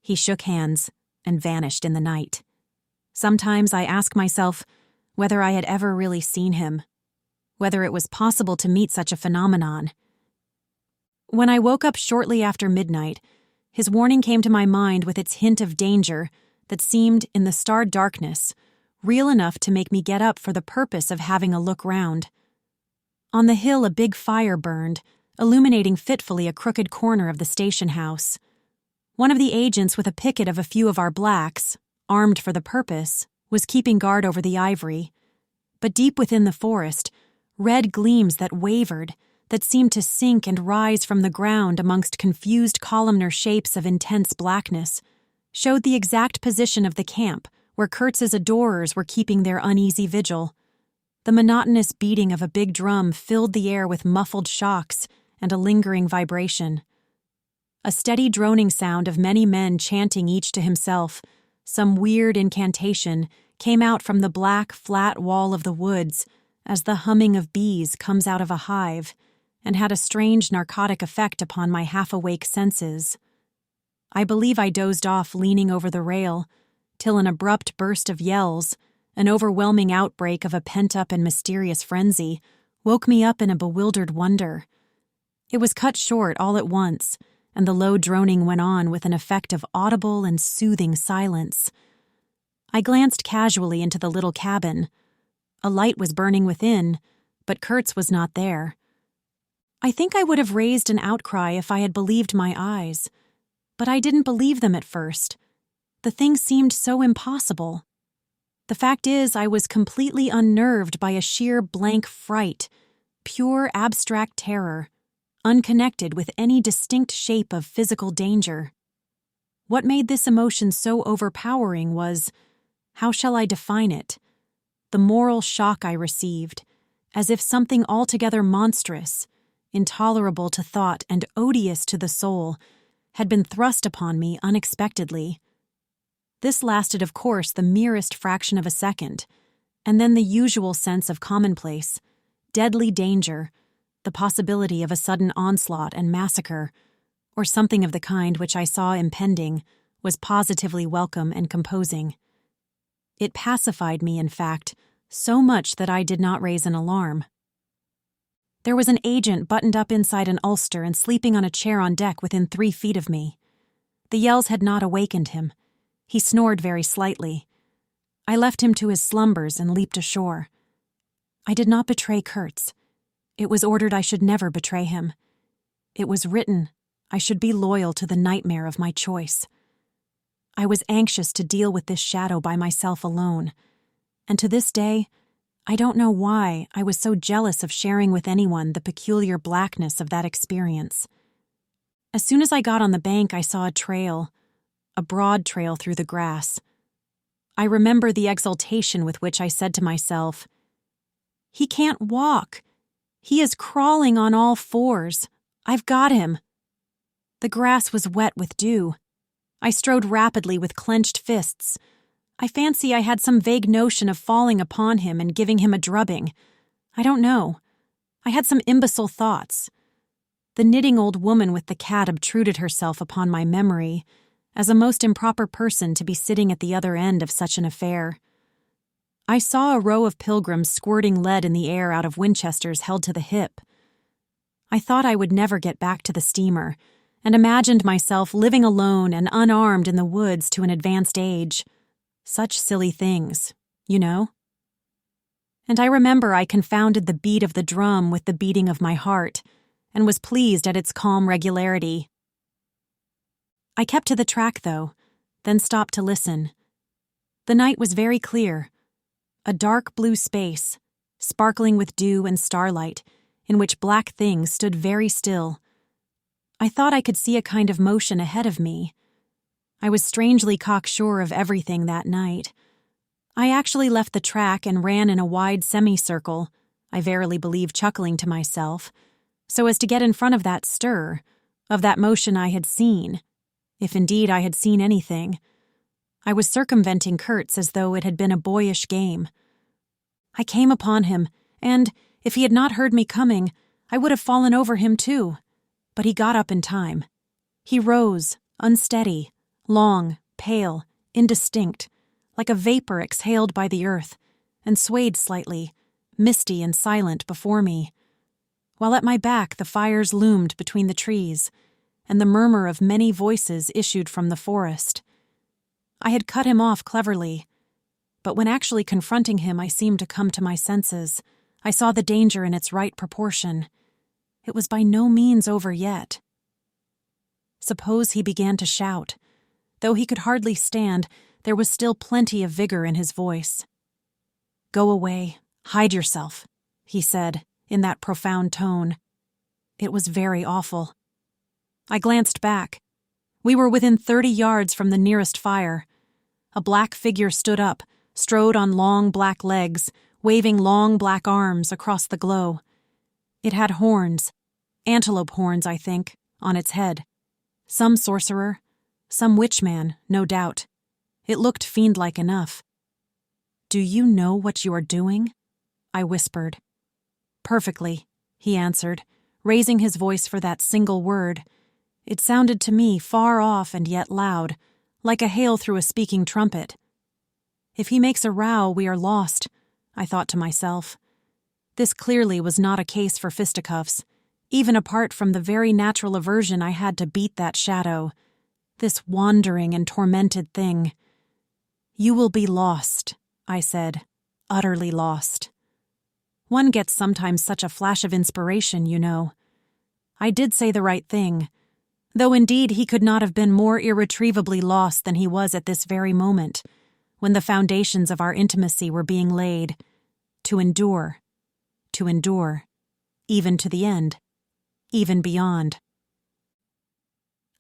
He shook hands and vanished in the night. Sometimes I ask myself whether I had ever really seen him, whether it was possible to meet such a phenomenon. When I woke up shortly after midnight, his warning came to my mind with its hint of danger that seemed, in the starred darkness, real enough to make me get up for the purpose of having a look round. On the hill a big fire burned, illuminating fitfully a crooked corner of the station house. One of the agents with a picket of a few of our blacks, armed for the purpose, was keeping guard over the ivory. But deep within the forest, red gleams that wavered, that seemed to sink and rise from the ground amongst confused columnar shapes of intense blackness, showed the exact position of the camp where Kurtz's adorers were keeping their uneasy vigil. The monotonous beating of a big drum filled the air with muffled shocks and a lingering vibration. A steady droning sound of many men chanting each to himself, some weird incantation, came out from the black, flat wall of the woods as the humming of bees comes out of a hive, and had a strange narcotic effect upon my half-awake senses. I believe I dozed off leaning over the rail, till an abrupt burst of yells, an overwhelming outbreak of a pent-up and mysterious frenzy, woke me up in a bewildered wonder. It was cut short all at once, and the low droning went on with an effect of audible and soothing silence. I glanced casually into the little cabin. A light was burning within, but Kurtz was not there. I think I would have raised an outcry if I had believed my eyes, but I didn't believe them at first. The thing seemed so impossible. The fact is, I was completely unnerved by a sheer blank fright, pure abstract terror, unconnected with any distinct shape of physical danger. What made this emotion so overpowering was, how shall I define it? The moral shock I received, as if something altogether monstrous, intolerable to thought and odious to the soul, had been thrust upon me unexpectedly. This lasted, of course, the merest fraction of a second, and then the usual sense of commonplace, deadly danger, the possibility of a sudden onslaught and massacre, or something of the kind which I saw impending, was positively welcome and composing. It pacified me, in fact, so much that I did not raise an alarm. There was an agent buttoned up inside an ulster and sleeping on a chair on deck within 3 feet of me. The yells had not awakened him. He snored very slightly. I left him to his slumbers and leaped ashore. I did not betray Kurtz. It was ordered I should never betray him. It was written I should be loyal to the nightmare of my choice. I was anxious to deal with this shadow by myself alone, and to this day, I don't know why I was so jealous of sharing with anyone the peculiar blackness of that experience. As soon as I got on the bank, I saw a trail, a broad trail through the grass. I remember the exultation with which I said to myself, "He can't walk. He is crawling on all fours. I've got him." The grass was wet with dew. I strode rapidly with clenched fists. I fancy I had some vague notion of falling upon him and giving him a drubbing. I don't know. I had some imbecile thoughts. The knitting old woman with the cat obtruded herself upon my memory as a most improper person to be sitting at the other end of such an affair. I saw a row of pilgrims squirting lead in the air out of Winchesters held to the hip. I thought I would never get back to the steamer, and imagined myself living alone and unarmed in the woods to an advanced age. Such silly things, you know? And I remember I confounded the beat of the drum with the beating of my heart, and was pleased at its calm regularity. I kept to the track, though, then stopped to listen. The night was very clear, a dark blue space, sparkling with dew and starlight, in which black things stood very still. I thought I could see a kind of motion ahead of me. I was strangely cocksure of everything that night. I actually left the track and ran in a wide semicircle, I verily believe chuckling to myself, so as to get in front of that stir, of that motion I had seen, if indeed I had seen anything. I was circumventing Kurtz as though it had been a boyish game. I came upon him, and, if he had not heard me coming, I would have fallen over him too. But he got up in time. He rose, unsteady, long, pale, indistinct, like a vapor exhaled by the earth, and swayed slightly, misty and silent before me, while at my back the fires loomed between the trees, and the murmur of many voices issued from the forest. I had cut him off cleverly, but when actually confronting him I seemed to come to my senses. I saw the danger in its right proportion. It was by no means over yet. Suppose he began to shout. Though he could hardly stand, there was still plenty of vigor in his voice. "Go away, hide yourself," he said, in that profound tone. It was very awful. I glanced back. We were within 30 yards from the nearest fire. A black figure stood up, strode on long black legs, waving long black arms across the glow. It had horns, antelope horns, I think, on its head. Some sorcerer, some witchman, no doubt. It looked fiend-like enough. "Do you know what you are doing?" I whispered. "Perfectly," he answered, raising his voice for that single word. It sounded to me far off and yet loud, like a hail through a speaking trumpet. If he makes a row, we are lost, I thought to myself. This clearly was not a case for fisticuffs, even apart from the very natural aversion I had to beat that shadow, this wandering and tormented thing. "You will be lost," I said, "utterly lost." One gets sometimes such a flash of inspiration, you know. I did say the right thing, though indeed he could not have been more irretrievably lost than he was at this very moment, when the foundations of our intimacy were being laid, to endure, even to the end, even beyond.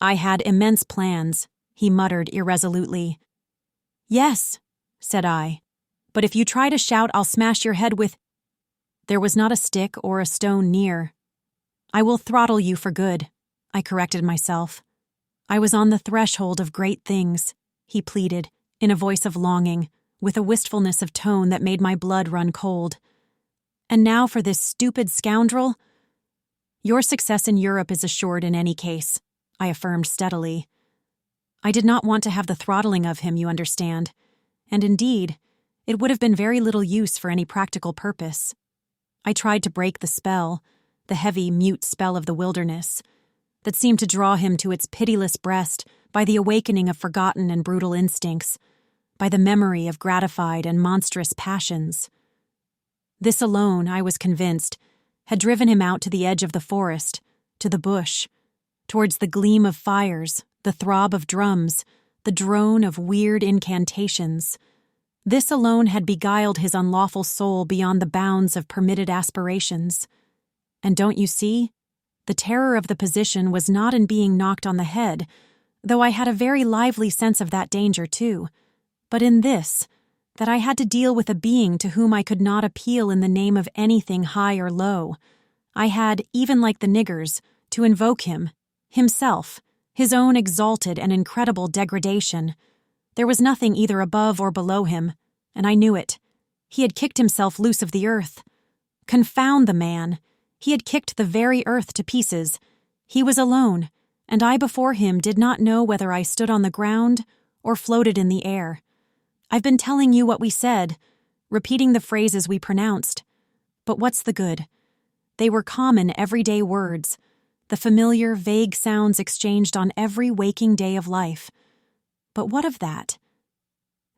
I had immense plans, he muttered irresolutely. Yes, said I, but if you try to shout, I'll smash your head with... There was not a stick or a stone near. I will throttle you for good, I corrected myself. I was on the threshold of great things, he pleaded, in a voice of longing, with a wistfulness of tone that made my blood run cold. And now for this stupid scoundrel? Your success in Europe is assured in any case, I affirmed steadily. I did not want to have the throttling of him, you understand, and indeed, it would have been very little use for any practical purpose. I tried to break the spell, the heavy, mute spell of the wilderness, that seemed to draw him to its pitiless breast by the awakening of forgotten and brutal instincts, by the memory of gratified and monstrous passions. This alone, I was convinced, had driven him out to the edge of the forest, to the bush, towards the gleam of fires, the throb of drums, the drone of weird incantations. This alone had beguiled his unlawful soul beyond the bounds of permitted aspirations. And don't you see? The terror of the position was not in being knocked on the head, though I had a very lively sense of that danger too, but in this, that I had to deal with a being to whom I could not appeal in the name of anything high or low. I had, even like the niggers, to invoke him, himself, his own exalted and incredible degradation. There was nothing either above or below him, and I knew it. He had kicked himself loose of the earth. Confound the man! He had kicked the very earth to pieces. He was alone, and I before him did not know whether I stood on the ground or floated in the air. I've been telling you what we said, repeating the phrases we pronounced. But what's the good? They were common, everyday words, the familiar, vague sounds exchanged on every waking day of life. But what of that?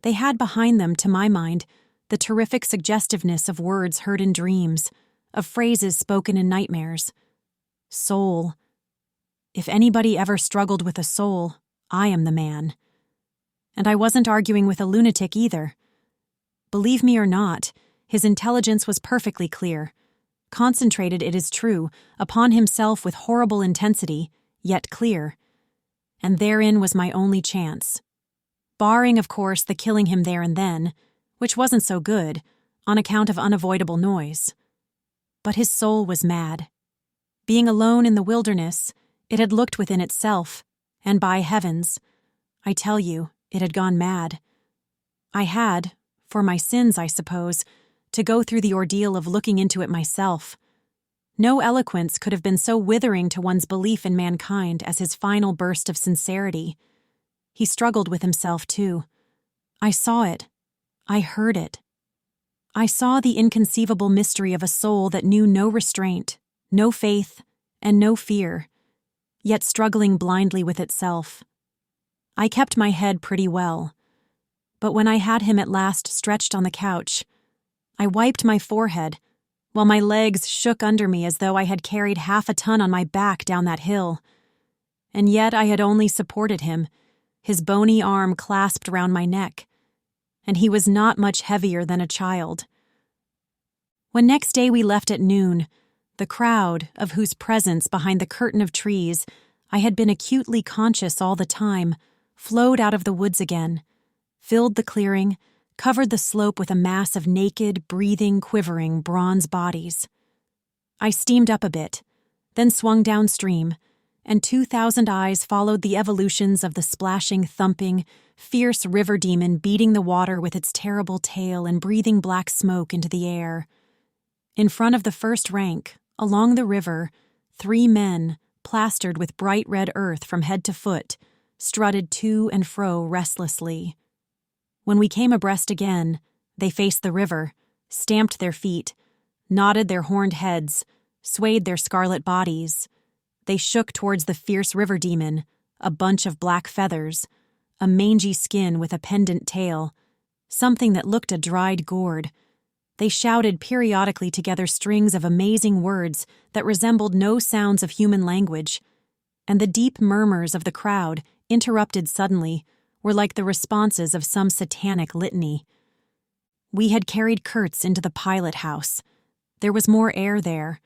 They had behind them, to my mind, the terrific suggestiveness of words heard in dreams, of phrases spoken in nightmares. Soul. If anybody ever struggled with a soul, I am the man. And I wasn't arguing with a lunatic either. Believe me or not, his intelligence was perfectly clear, concentrated, it is true, upon himself with horrible intensity, yet clear. And therein was my only chance. Barring, of course, the killing him there and then, which wasn't so good, on account of unavoidable noise. But his soul was mad. Being alone in the wilderness, it had looked within itself, and by heavens, I tell you, it had gone mad. I had, for my sins, I suppose, to go through the ordeal of looking into it myself. No eloquence could have been so withering to one's belief in mankind as his final burst of sincerity. He struggled with himself, too. I saw it. I heard it. I saw the inconceivable mystery of a soul that knew no restraint, no faith, and no fear, yet struggling blindly with itself. I kept my head pretty well, but when I had him at last stretched on the couch, I wiped my forehead, while my legs shook under me as though I had carried 1/2 ton on my back down that hill. And yet I had only supported him, his bony arm clasped round my neck, and he was not much heavier than a child. When next day we left at noon, the crowd, of whose presence behind the curtain of trees I had been acutely conscious all the time, flowed out of the woods again, filled the clearing, covered the slope with a mass of naked, breathing, quivering bronze bodies. I steamed up a bit, then swung downstream, and 2,000 eyes followed the evolutions of the splashing, thumping, fierce river demon beating the water with its terrible tail and breathing black smoke into the air. In front of the first rank, along the river, 3 men, plastered with bright red earth from head to foot, strutted to and fro restlessly. When we came abreast again, they faced the river, stamped their feet, nodded their horned heads, swayed their scarlet bodies. They shook towards the fierce river demon, a bunch of black feathers, a mangy skin with a pendant tail, something that looked a dried gourd, They shouted periodically together strings of amazing words that resembled no sounds of human language, and the deep murmurs of the crowd, interrupted suddenly, were like the responses of some satanic litany. We had carried Kurtz into the pilot house. There was more air there.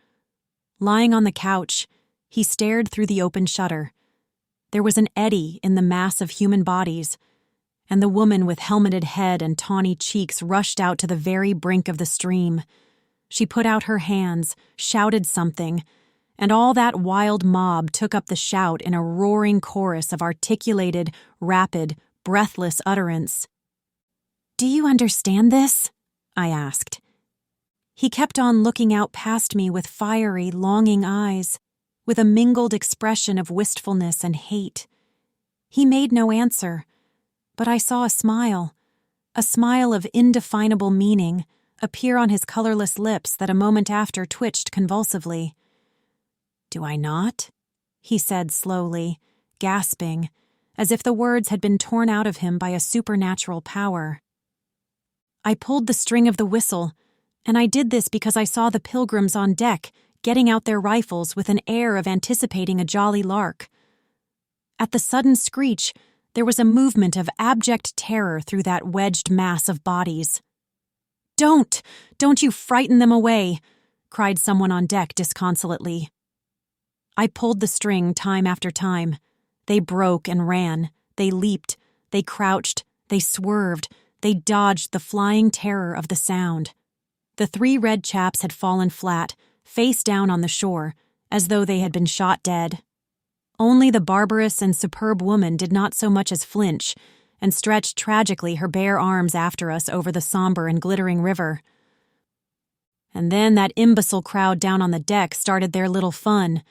Lying on the couch, he stared through the open shutter. There was an eddy in the mass of human bodies, and the woman with helmeted head and tawny cheeks rushed out to the very brink of the stream. She put out her hands, shouted something, and all that wild mob took up the shout in a roaring chorus of articulated, rapid, breathless utterance. "Do you understand this?" I asked. He kept on looking out past me with fiery, longing eyes, with a mingled expression of wistfulness and hate. He made no answer, but I saw a smile of indefinable meaning, appear on his colorless lips that a moment after twitched convulsively. "Do I not?" he said slowly, gasping, as if the words had been torn out of him by a supernatural power. I pulled the string of the whistle, and I did this because I saw the pilgrims on deck getting out their rifles with an air of anticipating a jolly lark. At the sudden screech, there was a movement of abject terror through that wedged mass of bodies. Don't you frighten them away," cried someone on deck disconsolately. I pulled the string time after time. They broke and ran. They leaped. They crouched. They swerved. They dodged the flying terror of the sound. The 3 red chaps had fallen flat, face down on the shore, as though they had been shot dead. Only the barbarous and superb woman did not so much as flinch, and stretched tragically her bare arms after us over the somber and glittering river. And then that imbecile crowd down on the deck started their little fun,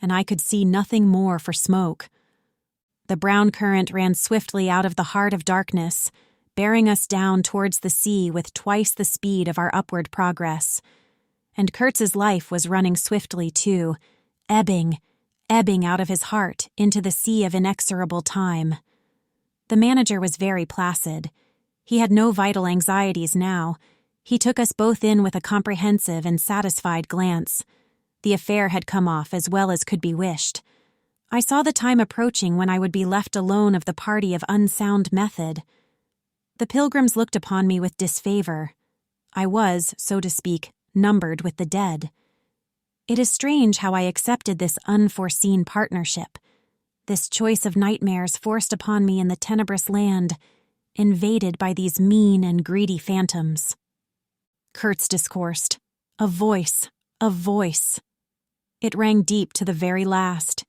and I could see nothing more for smoke. The brown current ran swiftly out of the heart of darkness, bearing us down towards the sea with twice the speed of our upward progress. And Kurtz's life was running swiftly too, ebbing out of his heart into the sea of inexorable time. The manager was very placid. He had no vital anxieties now. He took us both in with a comprehensive and satisfied glance. The affair had come off as well as could be wished. I saw the time approaching when I would be left alone of the party of unsound method. The pilgrims looked upon me with disfavor. I was, so to speak, numbered with the dead. It is strange how I accepted this unforeseen partnership, this choice of nightmares forced upon me in the tenebrous land, invaded by these mean and greedy phantoms. Kurtz discoursed. A voice. It rang deep to the very last.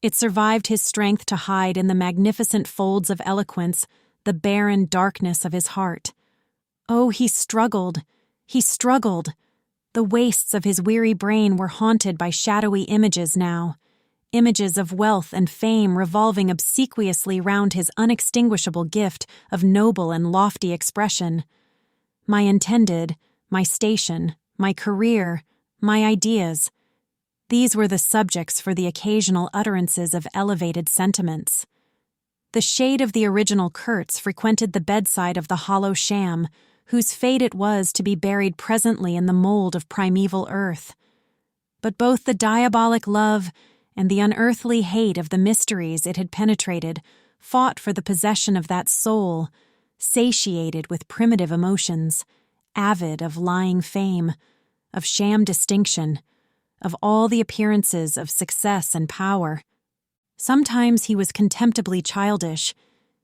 It survived his strength to hide in the magnificent folds of eloquence the barren darkness of his heart. Oh, he struggled. The wastes of his weary brain were haunted by shadowy images now, images of wealth and fame revolving obsequiously round his unextinguishable gift of noble and lofty expression. My intended, my station, my career, my ideas. These were the subjects for the occasional utterances of elevated sentiments. The shade of the original Kurtz frequented the bedside of the hollow sham, whose fate it was to be buried presently in the mold of primeval earth. But both the diabolic love and the unearthly hate of the mysteries it had penetrated fought for the possession of that soul, satiated with primitive emotions, avid of lying fame, of sham distinction, of all the appearances of success and power. Sometimes he was contemptibly childish.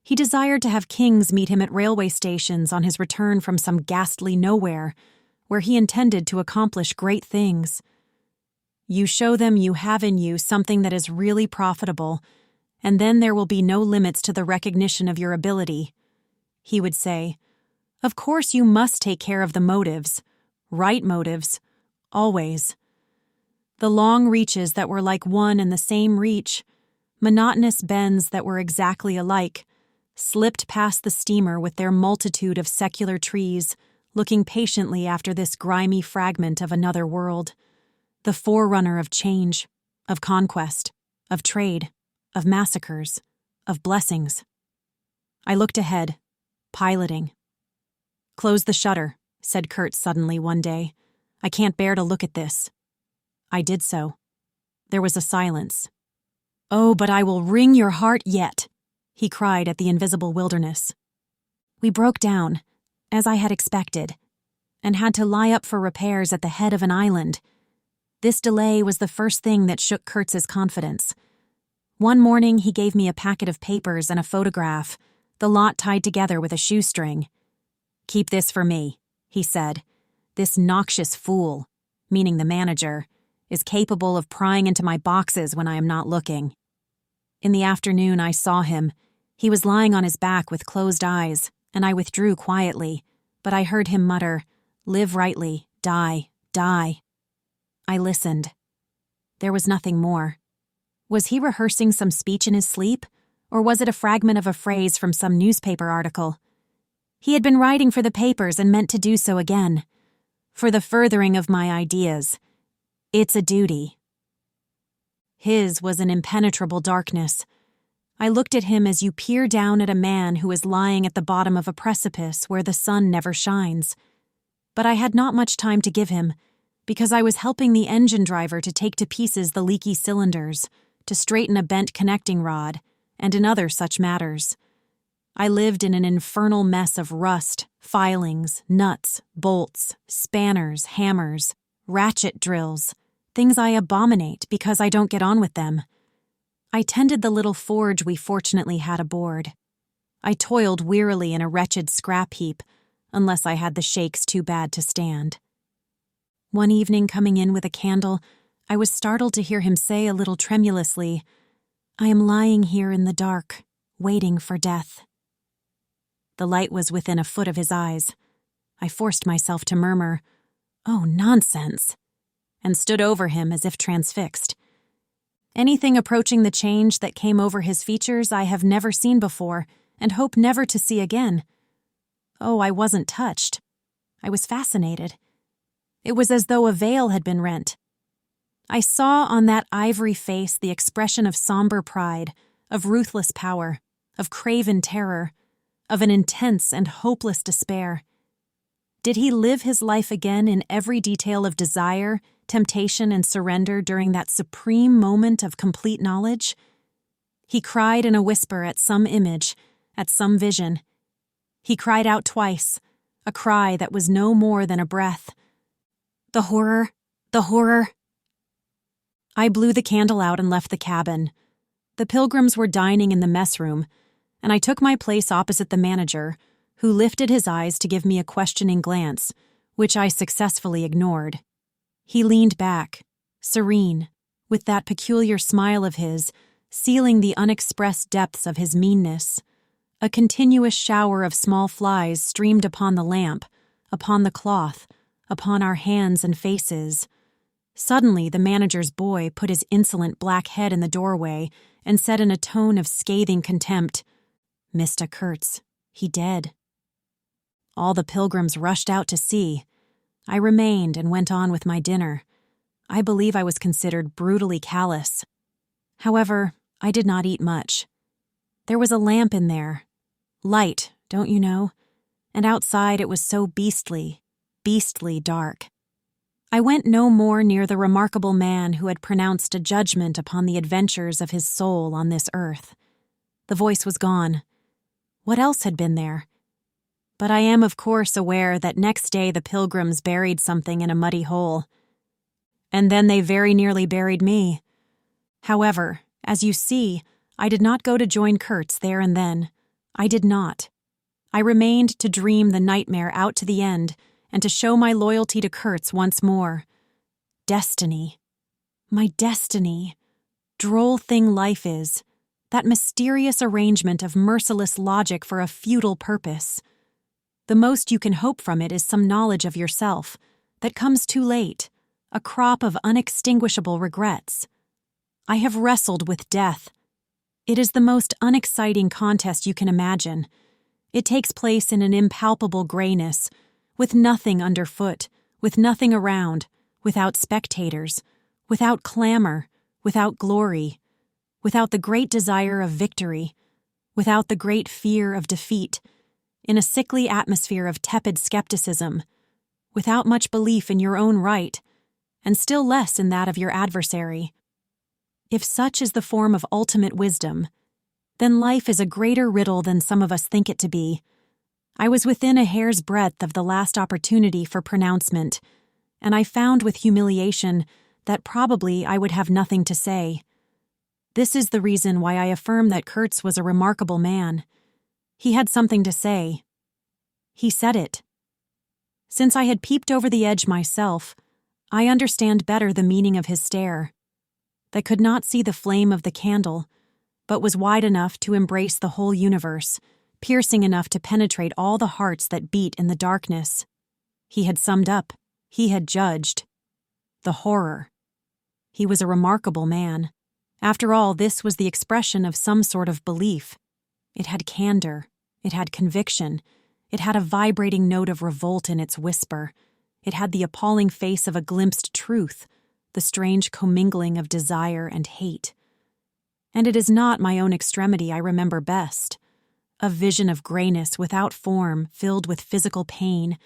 He desired to have kings meet him at railway stations on his return from some ghastly nowhere, where he intended to accomplish great things. You show them you have in you something that is really profitable, and then there will be no limits to the recognition of your ability. He would say, "Of course you must take care of the motives, right motives, always." The long reaches that were like one and the same reach, monotonous bends that were exactly alike, slipped past the steamer with their multitude of secular trees, looking patiently after this grimy fragment of another world, the forerunner of change, of conquest, of trade, of massacres, of blessings. I looked ahead, piloting. "Close the shutter," said Kurtz suddenly one day. "I can't bear to look at this." I did so. There was a silence. "Oh, but I will wring your heart yet," he cried at the invisible wilderness. We broke down, as I had expected, and had to lie up for repairs at the head of an island. This delay was the first thing that shook Kurtz's confidence. One morning he gave me a packet of papers and a photograph, the lot tied together with a shoestring. "Keep this for me," he said. "This noxious fool," meaning the manager, "is capable of prying into my boxes when I am not looking." In the afternoon I saw him. He was lying on his back with closed eyes, and I withdrew quietly, but I heard him mutter, "Live rightly, die, die." I listened. There was nothing more. Was he rehearsing some speech in his sleep, or was it a fragment of a phrase from some newspaper article? He had been writing for the papers and meant to do so again. For the furthering of my ideas. It's a duty. His was an impenetrable darkness. I looked at him as you peer down at a man who is lying at the bottom of a precipice where the sun never shines. But I had not much time to give him, because I was helping the engine driver to take to pieces the leaky cylinders, to straighten a bent connecting rod, and in other such matters. I lived in an infernal mess of rust, filings, nuts, bolts, spanners, hammers, ratchet drills, things I abominate because I don't get on with them. I tended the little forge we fortunately had aboard. I toiled wearily in a wretched scrap heap, unless I had the shakes too bad to stand. One evening, coming in with a candle, I was startled to hear him say a little tremulously, "I am lying here in the dark, waiting for death." The light was within a foot of his eyes. I forced myself to murmur, "Oh, nonsense," and stood over him as if transfixed. Anything approaching the change that came over his features I have never seen before, and hope never to see again. Oh, I wasn't touched. I was fascinated. It was as though a veil had been rent. I saw on that ivory face the expression of somber pride, of ruthless power, of craven terror, of an intense and hopeless despair. Did he live his life again in every detail of desire, temptation, and surrender during that supreme moment of complete knowledge? He cried in a whisper at some image, at some vision. He cried out twice, a cry that was no more than a breath. The horror, the horror. I blew the candle out and left the cabin. The pilgrims were dining in the mess room, and I took my place opposite the manager, who lifted his eyes to give me a questioning glance, which I successfully ignored. He leaned back, serene, with that peculiar smile of his, sealing the unexpressed depths of his meanness. A continuous shower of small flies streamed upon the lamp, upon the cloth, upon our hands and faces. Suddenly, the manager's boy put his insolent black head in the doorway and said in a tone of scathing contempt, "Mr. Kurtz, he dead." All the pilgrims rushed out to see. I remained and went on with my dinner. I believe I was considered brutally callous. However, I did not eat much. There was a lamp in there. Light, don't you know? And outside it was so beastly dark. I went no more near the remarkable man who had pronounced a judgment upon the adventures of his soul on this earth. The voice was gone. What else had been there? But I am, of course, aware that next day the pilgrims buried something in a muddy hole. And then they very nearly buried me. However, as you see, I did not go to join Kurtz there and then. I did not. I remained to dream the nightmare out to the end and to show my loyalty to Kurtz once more. Destiny. My destiny. Droll thing life is. That mysterious arrangement of merciless logic for a futile purpose. The most you can hope from it is some knowledge of yourself that comes too late, a crop of unextinguishable regrets. I have wrestled with death. It is the most unexciting contest you can imagine. It takes place in an impalpable grayness, with nothing underfoot, with nothing around, without spectators, without clamor, without glory, without the great desire of victory, without the great fear of defeat, in a sickly atmosphere of tepid skepticism, without much belief in your own right, and still less in that of your adversary. If such is the form of ultimate wisdom, then life is a greater riddle than some of us think it to be. I was within a hair's breadth of the last opportunity for pronouncement, and I found with humiliation that probably I would have nothing to say. This is the reason why I affirm that Kurtz was a remarkable man. He had something to say. He said it. Since I had peeped over the edge myself, I understand better the meaning of his stare. That could not see the flame of the candle, but was wide enough to embrace the whole universe, piercing enough to penetrate all the hearts that beat in the darkness. He had summed up. He had judged. The horror. He was a remarkable man. After all, this was the expression of some sort of belief. It had candor. It had conviction. It had a vibrating note of revolt in its whisper. It had the appalling face of a glimpsed truth, the strange commingling of desire and hate. And it is not my own extremity I remember best. A vision of grayness without form, filled with physical pain,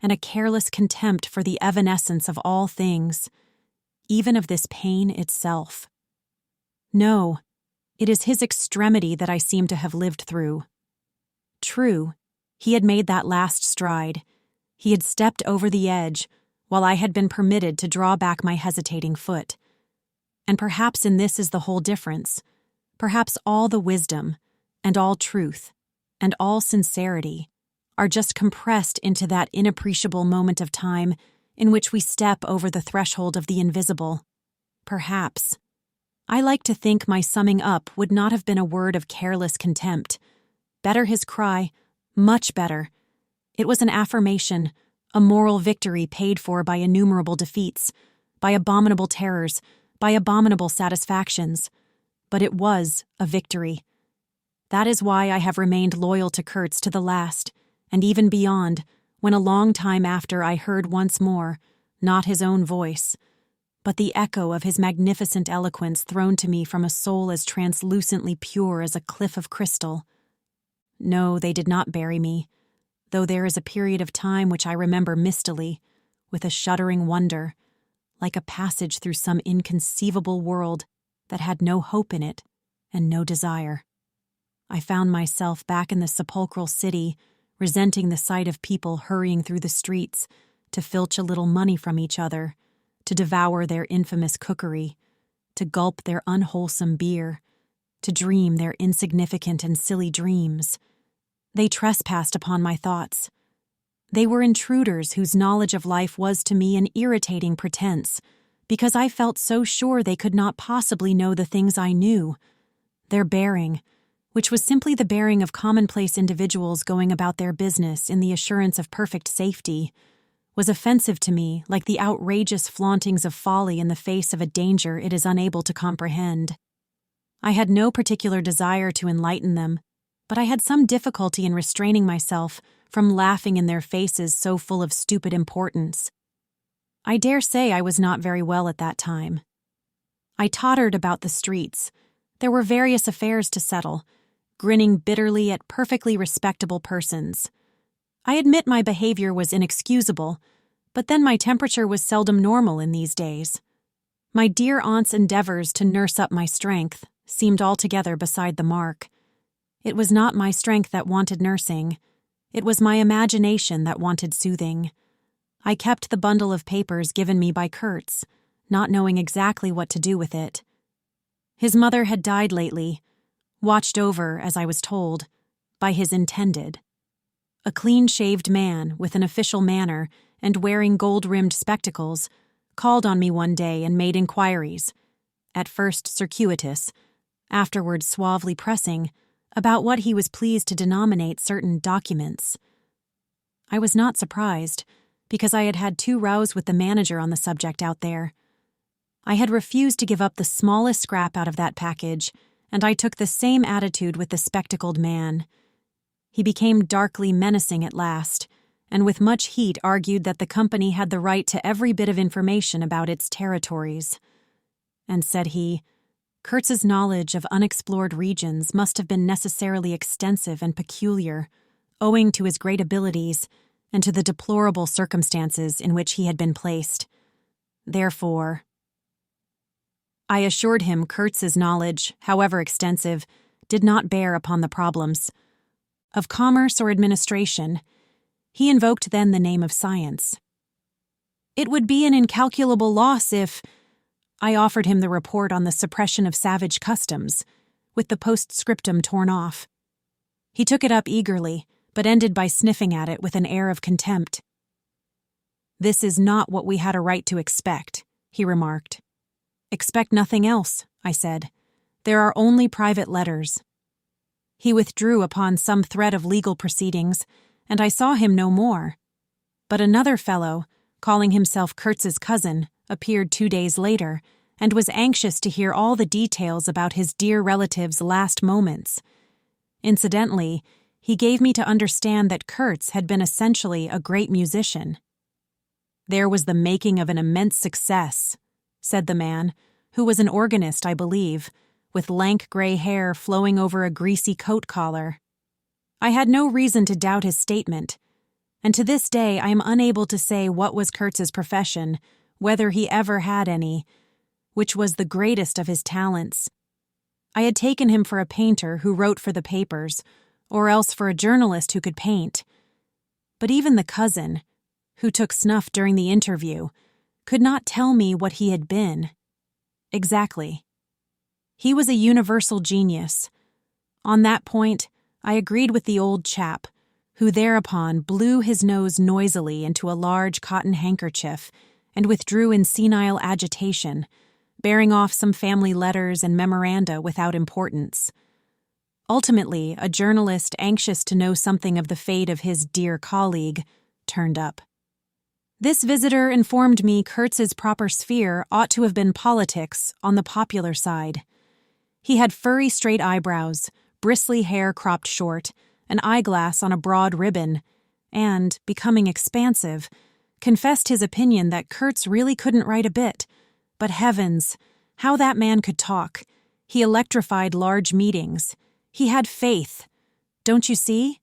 and a careless contempt for the evanescence of all things, even of this pain itself. No, it is his extremity that I seem to have lived through. True, he had made that last stride. He had stepped over the edge, while I had been permitted to draw back my hesitating foot. And perhaps in this is the whole difference. Perhaps all the wisdom, and all truth, and all sincerity are just compressed into that inappreciable moment of time in which we step over the threshold of the invisible. Perhaps. I like to think my summing up would not have been a word of careless contempt. Better his cry, much better. It was an affirmation, a moral victory paid for by innumerable defeats, by abominable terrors, by abominable satisfactions. But it was a victory. That is why I have remained loyal to Kurtz to the last, and even beyond, when a long time after I heard once more, not his own voice, but the echo of his magnificent eloquence thrown to me from a soul as translucently pure as a cliff of crystal. No, they did not bury me, though there is a period of time which I remember mistily, with a shuddering wonder, like a passage through some inconceivable world that had no hope in it and no desire. I found myself back in the sepulchral city, resenting the sight of people hurrying through the streets to filch a little money from each other, to devour their infamous cookery, to gulp their unwholesome beer, to dream their insignificant and silly dreams. They trespassed upon my thoughts. They were intruders whose knowledge of life was to me an irritating pretense, because I felt so sure they could not possibly know the things I knew. Their bearing, which was simply the bearing of commonplace individuals going about their business in the assurance of perfect safety, was offensive to me like the outrageous flauntings of folly in the face of a danger it is unable to comprehend. I had no particular desire to enlighten them, but I had some difficulty in restraining myself from laughing in their faces so full of stupid importance. I dare say I was not very well at that time. I tottered about the streets. There were various affairs to settle, grinning bitterly at perfectly respectable persons. I admit my behavior was inexcusable, but then my temperature was seldom normal in these days. My dear aunt's endeavors to nurse up my strength seemed altogether beside the mark. It was not my strength that wanted nursing. It was my imagination that wanted soothing. I kept the bundle of papers given me by Kurtz, not knowing exactly what to do with it. His mother had died lately, watched over, as I was told, by his intended. A clean-shaved man with an official manner and wearing gold-rimmed spectacles called on me one day and made inquiries, at first circuitous, afterward suavely pressing, about what he was pleased to denominate certain documents. I was not surprised, because I had had 2 rows with the manager on the subject out there. I had refused to give up the smallest scrap out of that package, and I took the same attitude with the spectacled man. He became darkly menacing at last, and with much heat argued that the company had the right to every bit of information about its territories. And said he, Kurtz's knowledge of unexplored regions must have been necessarily extensive and peculiar, owing to his great abilities, and to the deplorable circumstances in which he had been placed. Therefore, I assured him Kurtz's knowledge, however extensive, did not bear upon the problems of commerce or administration. He invoked then the name of science. It would be an incalculable loss if I offered him the report on the suppression of savage customs, with the postscriptum torn off. He took it up eagerly, but ended by sniffing at it with an air of contempt. "This is not what we had a right to expect," he remarked. "Expect nothing else," I said. "There are only private letters." He withdrew upon some threat of legal proceedings, and I saw him no more. But another fellow, calling himself Kurtz's cousin, appeared 2 days later, and was anxious to hear all the details about his dear relative's last moments. Incidentally, he gave me to understand that Kurtz had been essentially a great musician. "There was the making of an immense success," said the man, who was an organist, I believe, with lank gray hair flowing over a greasy coat collar. I had no reason to doubt his statement, and to this day I am unable to say what was Kurtz's profession, whether he ever had any, which was the greatest of his talents. I had taken him for a painter who wrote for the papers, or else for a journalist who could paint. But even the cousin, who took snuff during the interview, could not tell me what he had been. Exactly. He was a universal genius. On that point, I agreed with the old chap, who thereupon blew his nose noisily into a large cotton handkerchief and withdrew in senile agitation, bearing off some family letters and memoranda without importance. Ultimately, a journalist anxious to know something of the fate of his dear colleague turned up. This visitor informed me Kurtz's proper sphere ought to have been politics on the popular side. He had furry straight eyebrows, bristly hair cropped short, an eyeglass on a broad ribbon, and, becoming expansive, confessed his opinion that Kurtz really couldn't write a bit. But heavens, how that man could talk. He electrified large meetings. He had faith. Don't you see?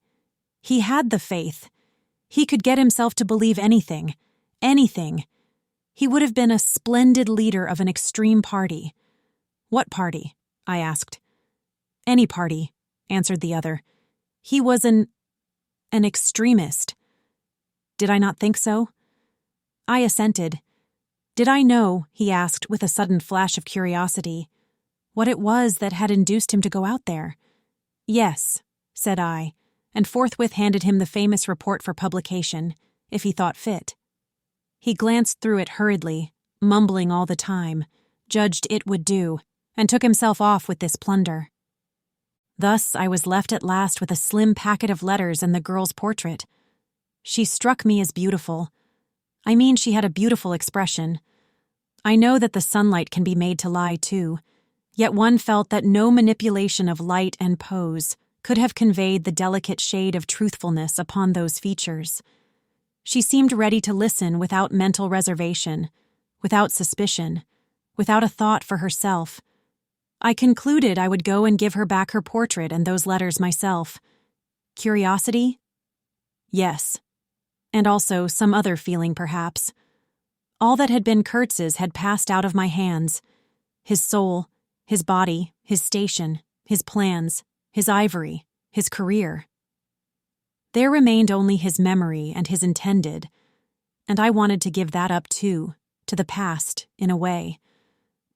He had the faith. He could get himself to believe anything. Anything. He would have been a splendid leader of an extreme party. "What party?" I asked. "Any party," answered the other. "He was an extremist." Did I not think so? I assented. Did I know, he asked with a sudden flash of curiosity, what it was that had induced him to go out there? "Yes," said I, and forthwith handed him the famous report for publication, if he thought fit. He glanced through it hurriedly, mumbling all the time, judged it would do, and took himself off with this plunder. Thus I was left at last with a slim packet of letters and the girl's portrait. She struck me as beautiful. I mean, she had a beautiful expression. I know that the sunlight can be made to lie, too, yet one felt that no manipulation of light and pose could have conveyed the delicate shade of truthfulness upon those features. She seemed ready to listen without mental reservation, without suspicion, without a thought for herself. I concluded I would go and give her back her portrait and those letters myself. Curiosity? Yes. And also some other feeling, perhaps. All that had been Kurtz's had passed out of my hands. His soul, his body, his station, his plans, his ivory, his career. There remained only his memory and his intended, and I wanted to give that up too, to the past, in a way.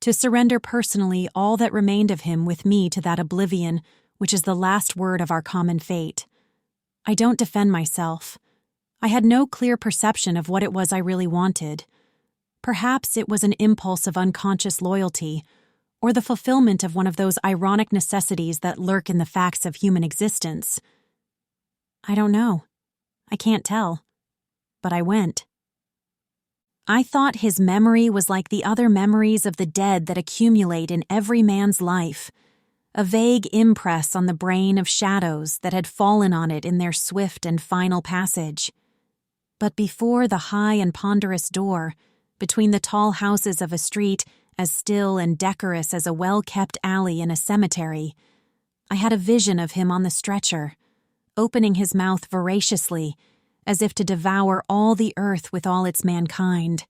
To surrender personally all that remained of him with me to that oblivion which is the last word of our common fate. I don't defend myself. I had no clear perception of what it was I really wanted. Perhaps it was an impulse of unconscious loyalty, or the fulfillment of one of those ironic necessities that lurk in the facts of human existence. I don't know. I can't tell. But I went. I thought his memory was like the other memories of the dead that accumulate in every man's life, a vague impress on the brain of shadows that had fallen on it in their swift and final passage. But before the high and ponderous door, between the tall houses of a street as still and decorous as a well-kept alley in a cemetery, I had a vision of him on the stretcher, opening his mouth voraciously, as if to devour all the earth with all its mankind.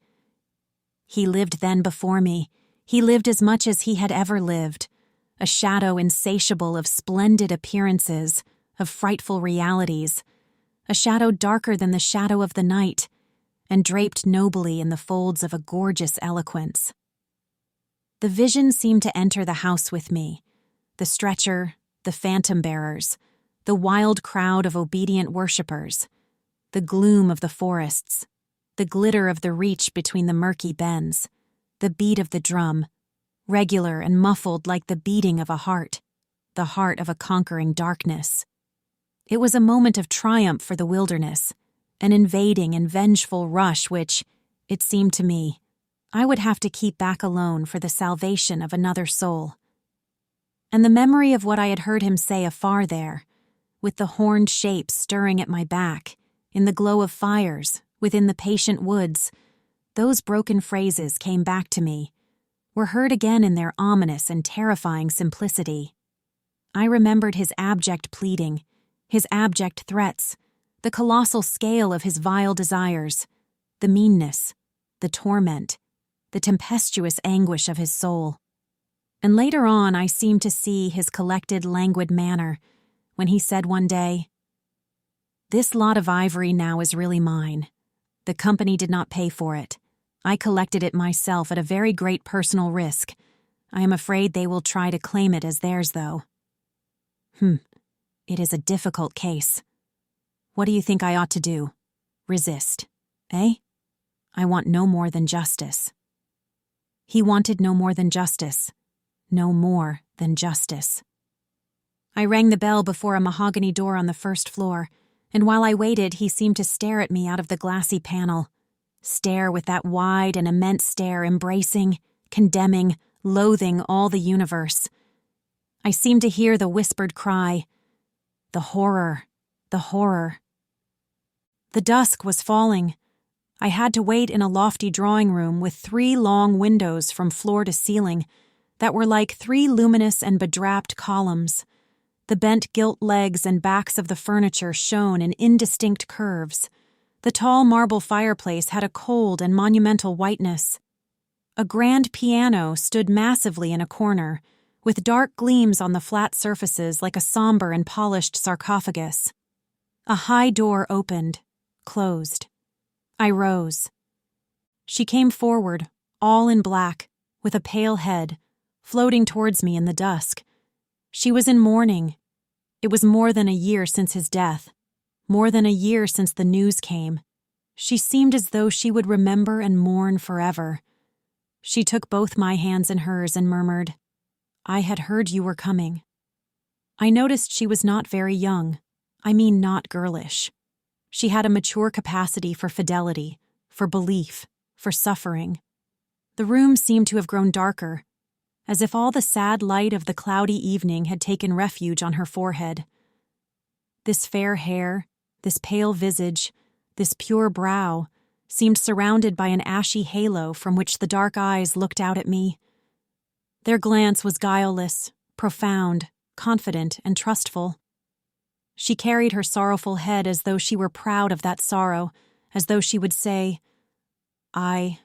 He lived then before me. He lived as much as he had ever lived, a shadow insatiable of splendid appearances, of frightful realities, a shadow darker than the shadow of the night, and draped nobly in the folds of a gorgeous eloquence. The vision seemed to enter the house with me, the stretcher, the phantom bearers, the wild crowd of obedient worshippers, the gloom of the forests, the glitter of the reach between the murky bends, the beat of the drum, regular and muffled like the beating of a heart, the heart of a conquering darkness. It was a moment of triumph for the wilderness, an invading and vengeful rush which, it seemed to me, I would have to keep back alone for the salvation of another soul. And the memory of what I had heard him say afar there, with the horned shapes stirring at my back, in the glow of fires, within the patient woods, those broken phrases came back to me, were heard again in their ominous and terrifying simplicity. I remembered his abject pleading, his abject threats, the colossal scale of his vile desires, the meanness, the torment, the tempestuous anguish of his soul. And later on I seemed to see his collected, languid manner, when he said one day, "This lot of ivory now is really mine. The company did not pay for it. I collected it myself at a very great personal risk. I am afraid they will try to claim it as theirs, though. It is a difficult case. What do you think I ought to do? Resist, eh? I want no more than justice." He wanted no more than justice. No more than justice. I rang the bell before a mahogany door on the first floor, and while I waited, he seemed to stare at me out of the glassy panel. Stare with that wide and immense stare, embracing, condemning, loathing all the universe. I seemed to hear the whispered cry, "The horror, the horror." The dusk was falling. I had to wait in a lofty drawing room with 3 long windows from floor to ceiling that were like 3 luminous and bedraped columns. The bent gilt legs and backs of the furniture shone in indistinct curves. The tall marble fireplace had a cold and monumental whiteness. A grand piano stood massively in a corner, with dark gleams on the flat surfaces like a somber and polished sarcophagus. A high door opened, closed. I rose. She came forward, all in black, with a pale head, floating towards me in the dusk. She was in mourning. It was more than a year since his death, more than a year since the news came. She seemed as though she would remember and mourn forever. She took both my hands in hers and murmured, "I had heard you were coming." I noticed she was not very young. I mean not girlish. She had a mature capacity for fidelity, for belief, for suffering. The room seemed to have grown darker, as if all the sad light of the cloudy evening had taken refuge on her forehead. This fair hair, this pale visage, this pure brow, seemed surrounded by an ashy halo from which the dark eyes looked out at me. Their glance was guileless, profound, confident, and trustful. She carried her sorrowful head as though she were proud of that sorrow, as though she would say, I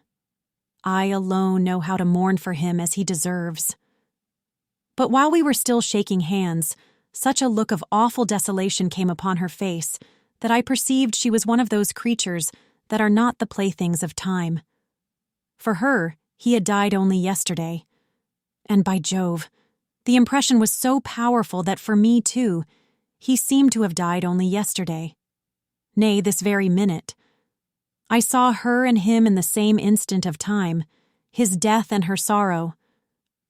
alone know how to mourn for him as he deserves." But while we were still shaking hands, such a look of awful desolation came upon her face that I perceived she was one of those creatures that are not the playthings of time. For her, he had died only yesterday. And by Jove, the impression was so powerful that for me, too, he seemed to have died only yesterday. Nay, this very minute. I saw her and him in the same instant of time, his death and her sorrow.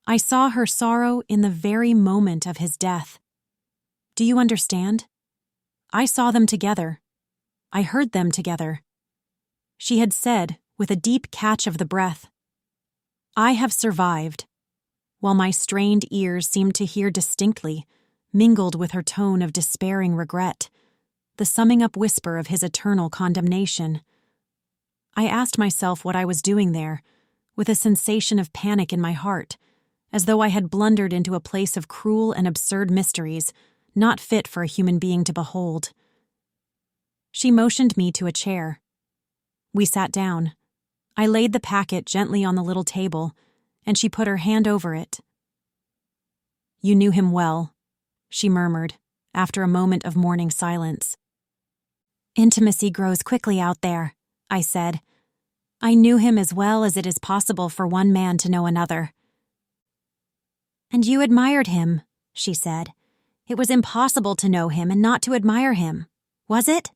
I saw her sorrow in the very moment of his death. Do you understand? I saw them together. I heard them together. She had said, with a deep catch of the breath, "I have survived," while my strained ears seemed to hear distinctly, mingled with her tone of despairing regret, the summing up whisper of his eternal condemnation. I asked myself what I was doing there, with a sensation of panic in my heart, as though I had blundered into a place of cruel and absurd mysteries, not fit for a human being to behold. She motioned me to a chair. We sat down. I laid the packet gently on the little table, and she put her hand over it. "You knew him well," she murmured, after a moment of mourning silence. "Intimacy grows quickly out there," I said. "I knew him as well as it is possible for one man to know another." "And you admired him," she said. "It was impossible to know him and not to admire him, was it?"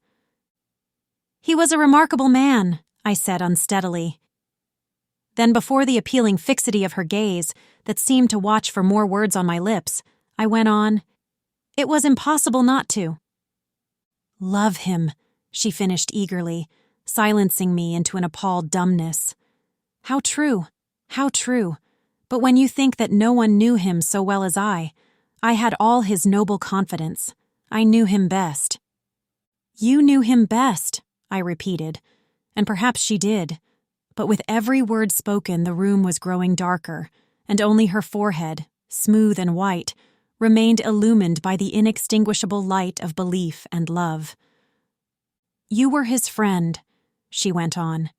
"He was a remarkable man," I said unsteadily. Then, before the appealing fixity of her gaze, that seemed to watch for more words on my lips, I went on, "It was impossible not to." "Love him," she finished eagerly, silencing me into an appalled dumbness. "How true, how true. But when you think that no one knew him so well as I had all his noble confidence. I knew him best." "You knew him best," I repeated, and perhaps she did. But with every word spoken, the room was growing darker, and only her forehead, smooth and white, remained illumined by the inextinguishable light of belief and love. "You were his friend," she went on.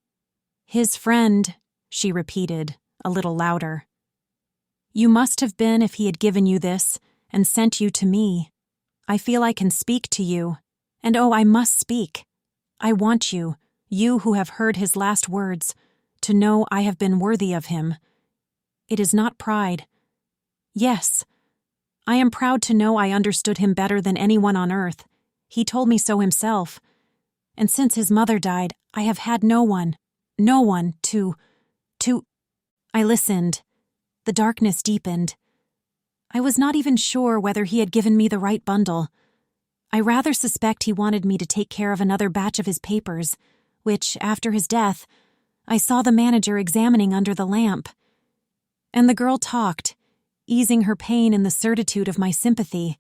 "His friend," she repeated, a little louder. "You must have been if he had given you this and sent you to me. I feel I can speak to you, and oh, I must speak. I want you, you who have heard his last words, to know I have been worthy of him. It is not pride. Yes, I am proud to know I understood him better than anyone on earth. He told me so himself. And since his mother died, I have had no one to... I listened. The darkness deepened. I was not even sure whether he had given me the right bundle. I rather suspect he wanted me to take care of another batch of his papers, which, after his death, I saw the manager examining under the lamp. And the girl talked, easing her pain in the certitude of my sympathy.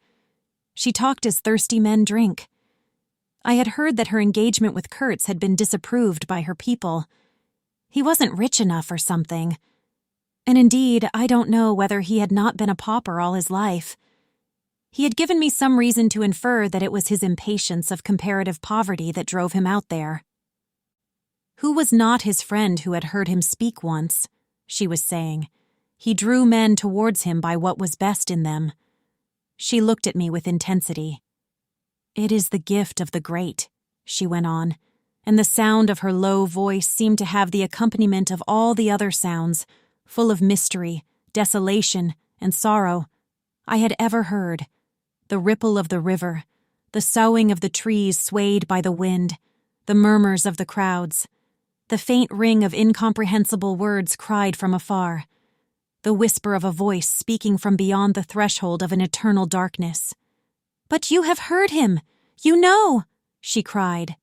She talked as thirsty men drink. I had heard that her engagement with Kurtz had been disapproved by her people. He wasn't rich enough or something. And indeed, I don't know whether he had not been a pauper all his life. He had given me some reason to infer that it was his impatience of comparative poverty that drove him out there. Who was not his friend who had heard him speak once? She was saying. He drew men towards him by what was best in them. She looked at me with intensity. "It is the gift of the great," she went on, and the sound of her low voice seemed to have the accompaniment of all the other sounds, full of mystery, desolation, and sorrow, I had ever heard. The ripple of the river, the soughing of the trees swayed by the wind, the murmurs of the crowds, the faint ring of incomprehensible words cried from afar, the whisper of a voice speaking from beyond the threshold of an eternal darkness. "But you have heard him! You know!" she cried.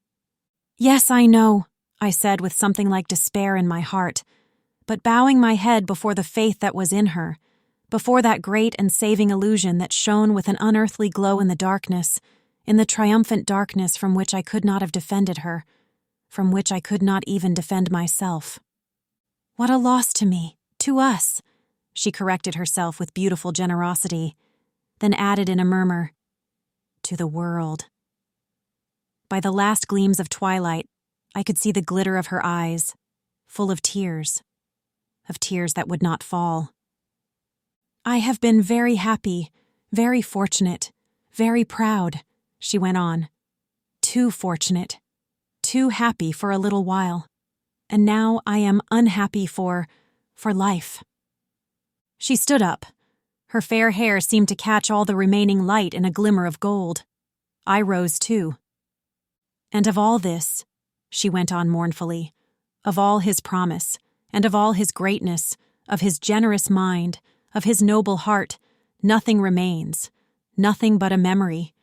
"Yes, I know," I said with something like despair in my heart, but bowing my head before the faith that was in her, before that great and saving illusion that shone with an unearthly glow in the darkness, in the triumphant darkness from which I could not have defended her, from which I could not even defend myself. "What a loss to me, to us," she corrected herself with beautiful generosity, then added in a murmur, "to the world." By the last gleams of twilight, I could see the glitter of her eyes, full of tears that would not fall. "I have been very happy, very fortunate, very proud," she went on. "Too fortunate, too happy for a little while, and now I am unhappy for life." She stood up. Her fair hair seemed to catch all the remaining light in a glimmer of gold. I rose too. "And of all this," she went on mournfully, "of all his promise, and of all his greatness, of his generous mind, of his noble heart, nothing remains, nothing but a memory.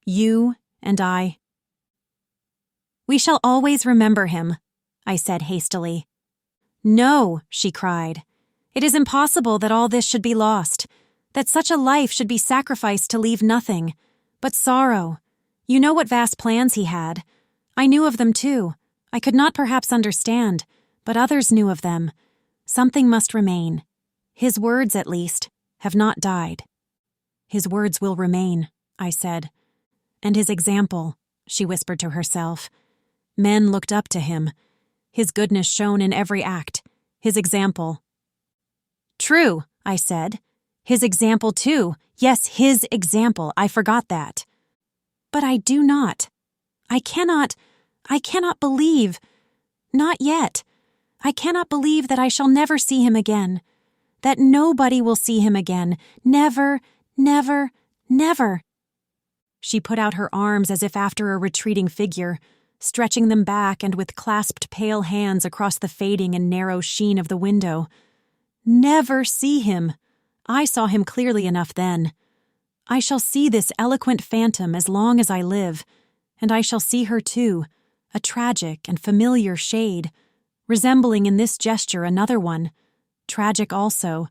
You and I." "We shall always remember him," I said hastily. "No," she cried. "It is impossible that all this should be lost, that such a life should be sacrificed to leave nothing but sorrow. You know what vast plans he had. I knew of them too. I could not perhaps understand, but others knew of them. Something must remain. His words, at least, have not died." "His words will remain," I said. "And his example, she whispered to herself. Men looked up to him. His goodness shone in every act, his example. True, I said. His example, too. Yes, his example. I forgot that. But I do not. I cannot believe. Not yet. I cannot believe that I shall never see him again. That nobody will see him again. Never, never, never. She put out her arms as if after a retreating figure, stretching them back and with clasped pale hands across the fading and narrow sheen of the window. Never see him. I saw him clearly enough then. I shall see this eloquent phantom as long as I live, and I shall see her too, a tragic and familiar shade, resembling in this gesture another one, tragic also,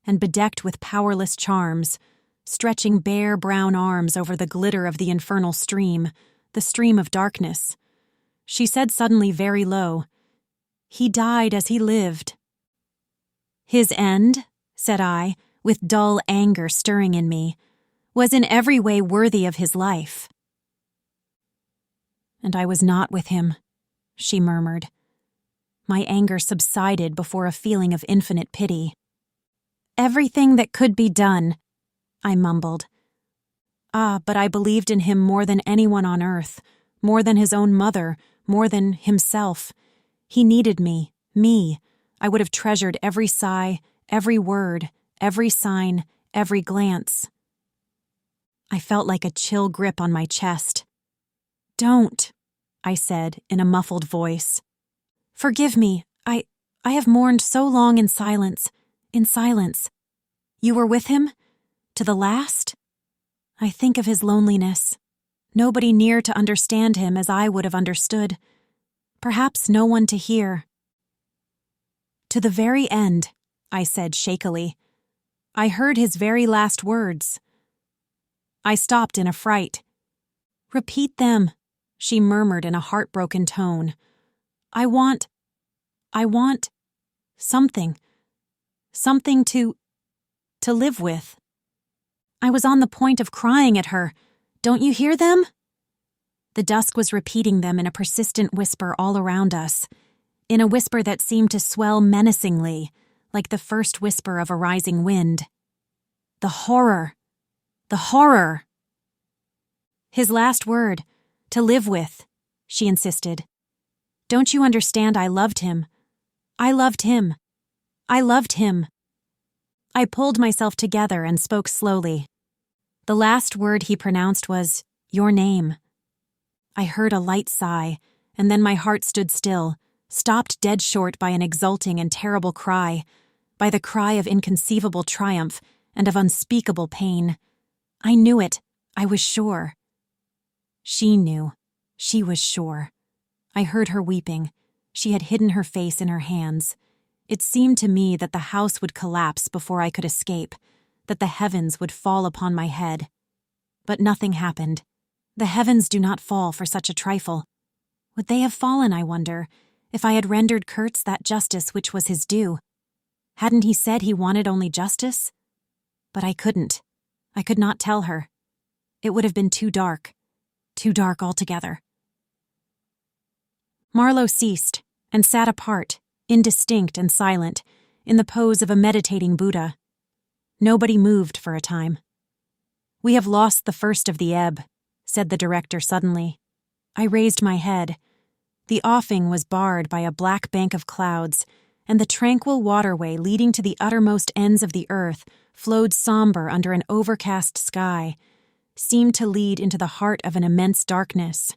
and bedecked with powerless charms, stretching bare brown arms over the glitter of the infernal stream, the stream of darkness. She said suddenly very low, "He died as he lived." "His end," said I, with dull anger stirring in me, "was in every way worthy of his life." "And I was not with him," she murmured. My anger subsided before a feeling of infinite pity. "Everything that could be done," I mumbled. "Ah, but I believed in him more than anyone on earth, more than his own mother, more than himself. He needed me. I would have treasured every sigh, every word, every sign, every glance." I felt like a chill grip on my chest. "Don't," I said in a muffled voice. "Forgive me. I have mourned so long in silence. You were with him? To the last? I think of his loneliness. Nobody near to understand him as I would have understood. Perhaps no one to hear." "To the very end," I said shakily. "I heard his very last words." I stopped in a fright. "Repeat them," she murmured in a heartbroken tone. I want something to live with." I was on the point of crying at her. "Don't you hear them?" The dusk was repeating them in a persistent whisper all around us, in a whisper that seemed to swell menacingly, like the first whisper of a rising wind. The horror! "His last word, to live with," she insisted. "Don't you understand I loved him? I loved him. I pulled myself together and spoke slowly. The last word he pronounced was, "Your name." I heard a light sigh, and then my heart stood still, stopped dead short by an exulting and terrible cry, by the cry of inconceivable triumph and of unspeakable pain. I knew it. I was sure. She knew. She was sure. I heard her weeping. She had hidden her face in her hands. It seemed to me that the house would collapse before I could escape, that the heavens would fall upon my head. But nothing happened. The heavens do not fall for such a trifle. Would they have fallen, I wonder, if I had rendered Kurtz that justice which was his due? Hadn't he said he wanted only justice? But I couldn't. I could not tell her. It would have been too dark altogether. Marlow ceased and sat apart, indistinct and silent, in the pose of a meditating Buddha. Nobody moved for a time. "We have lost the first of the ebb," said the director suddenly. I raised my head. The offing was barred by a black bank of clouds, and the tranquil waterway leading to the uttermost ends of the earth flowed somber under an overcast sky, seemed to lead into the heart of an immense darkness.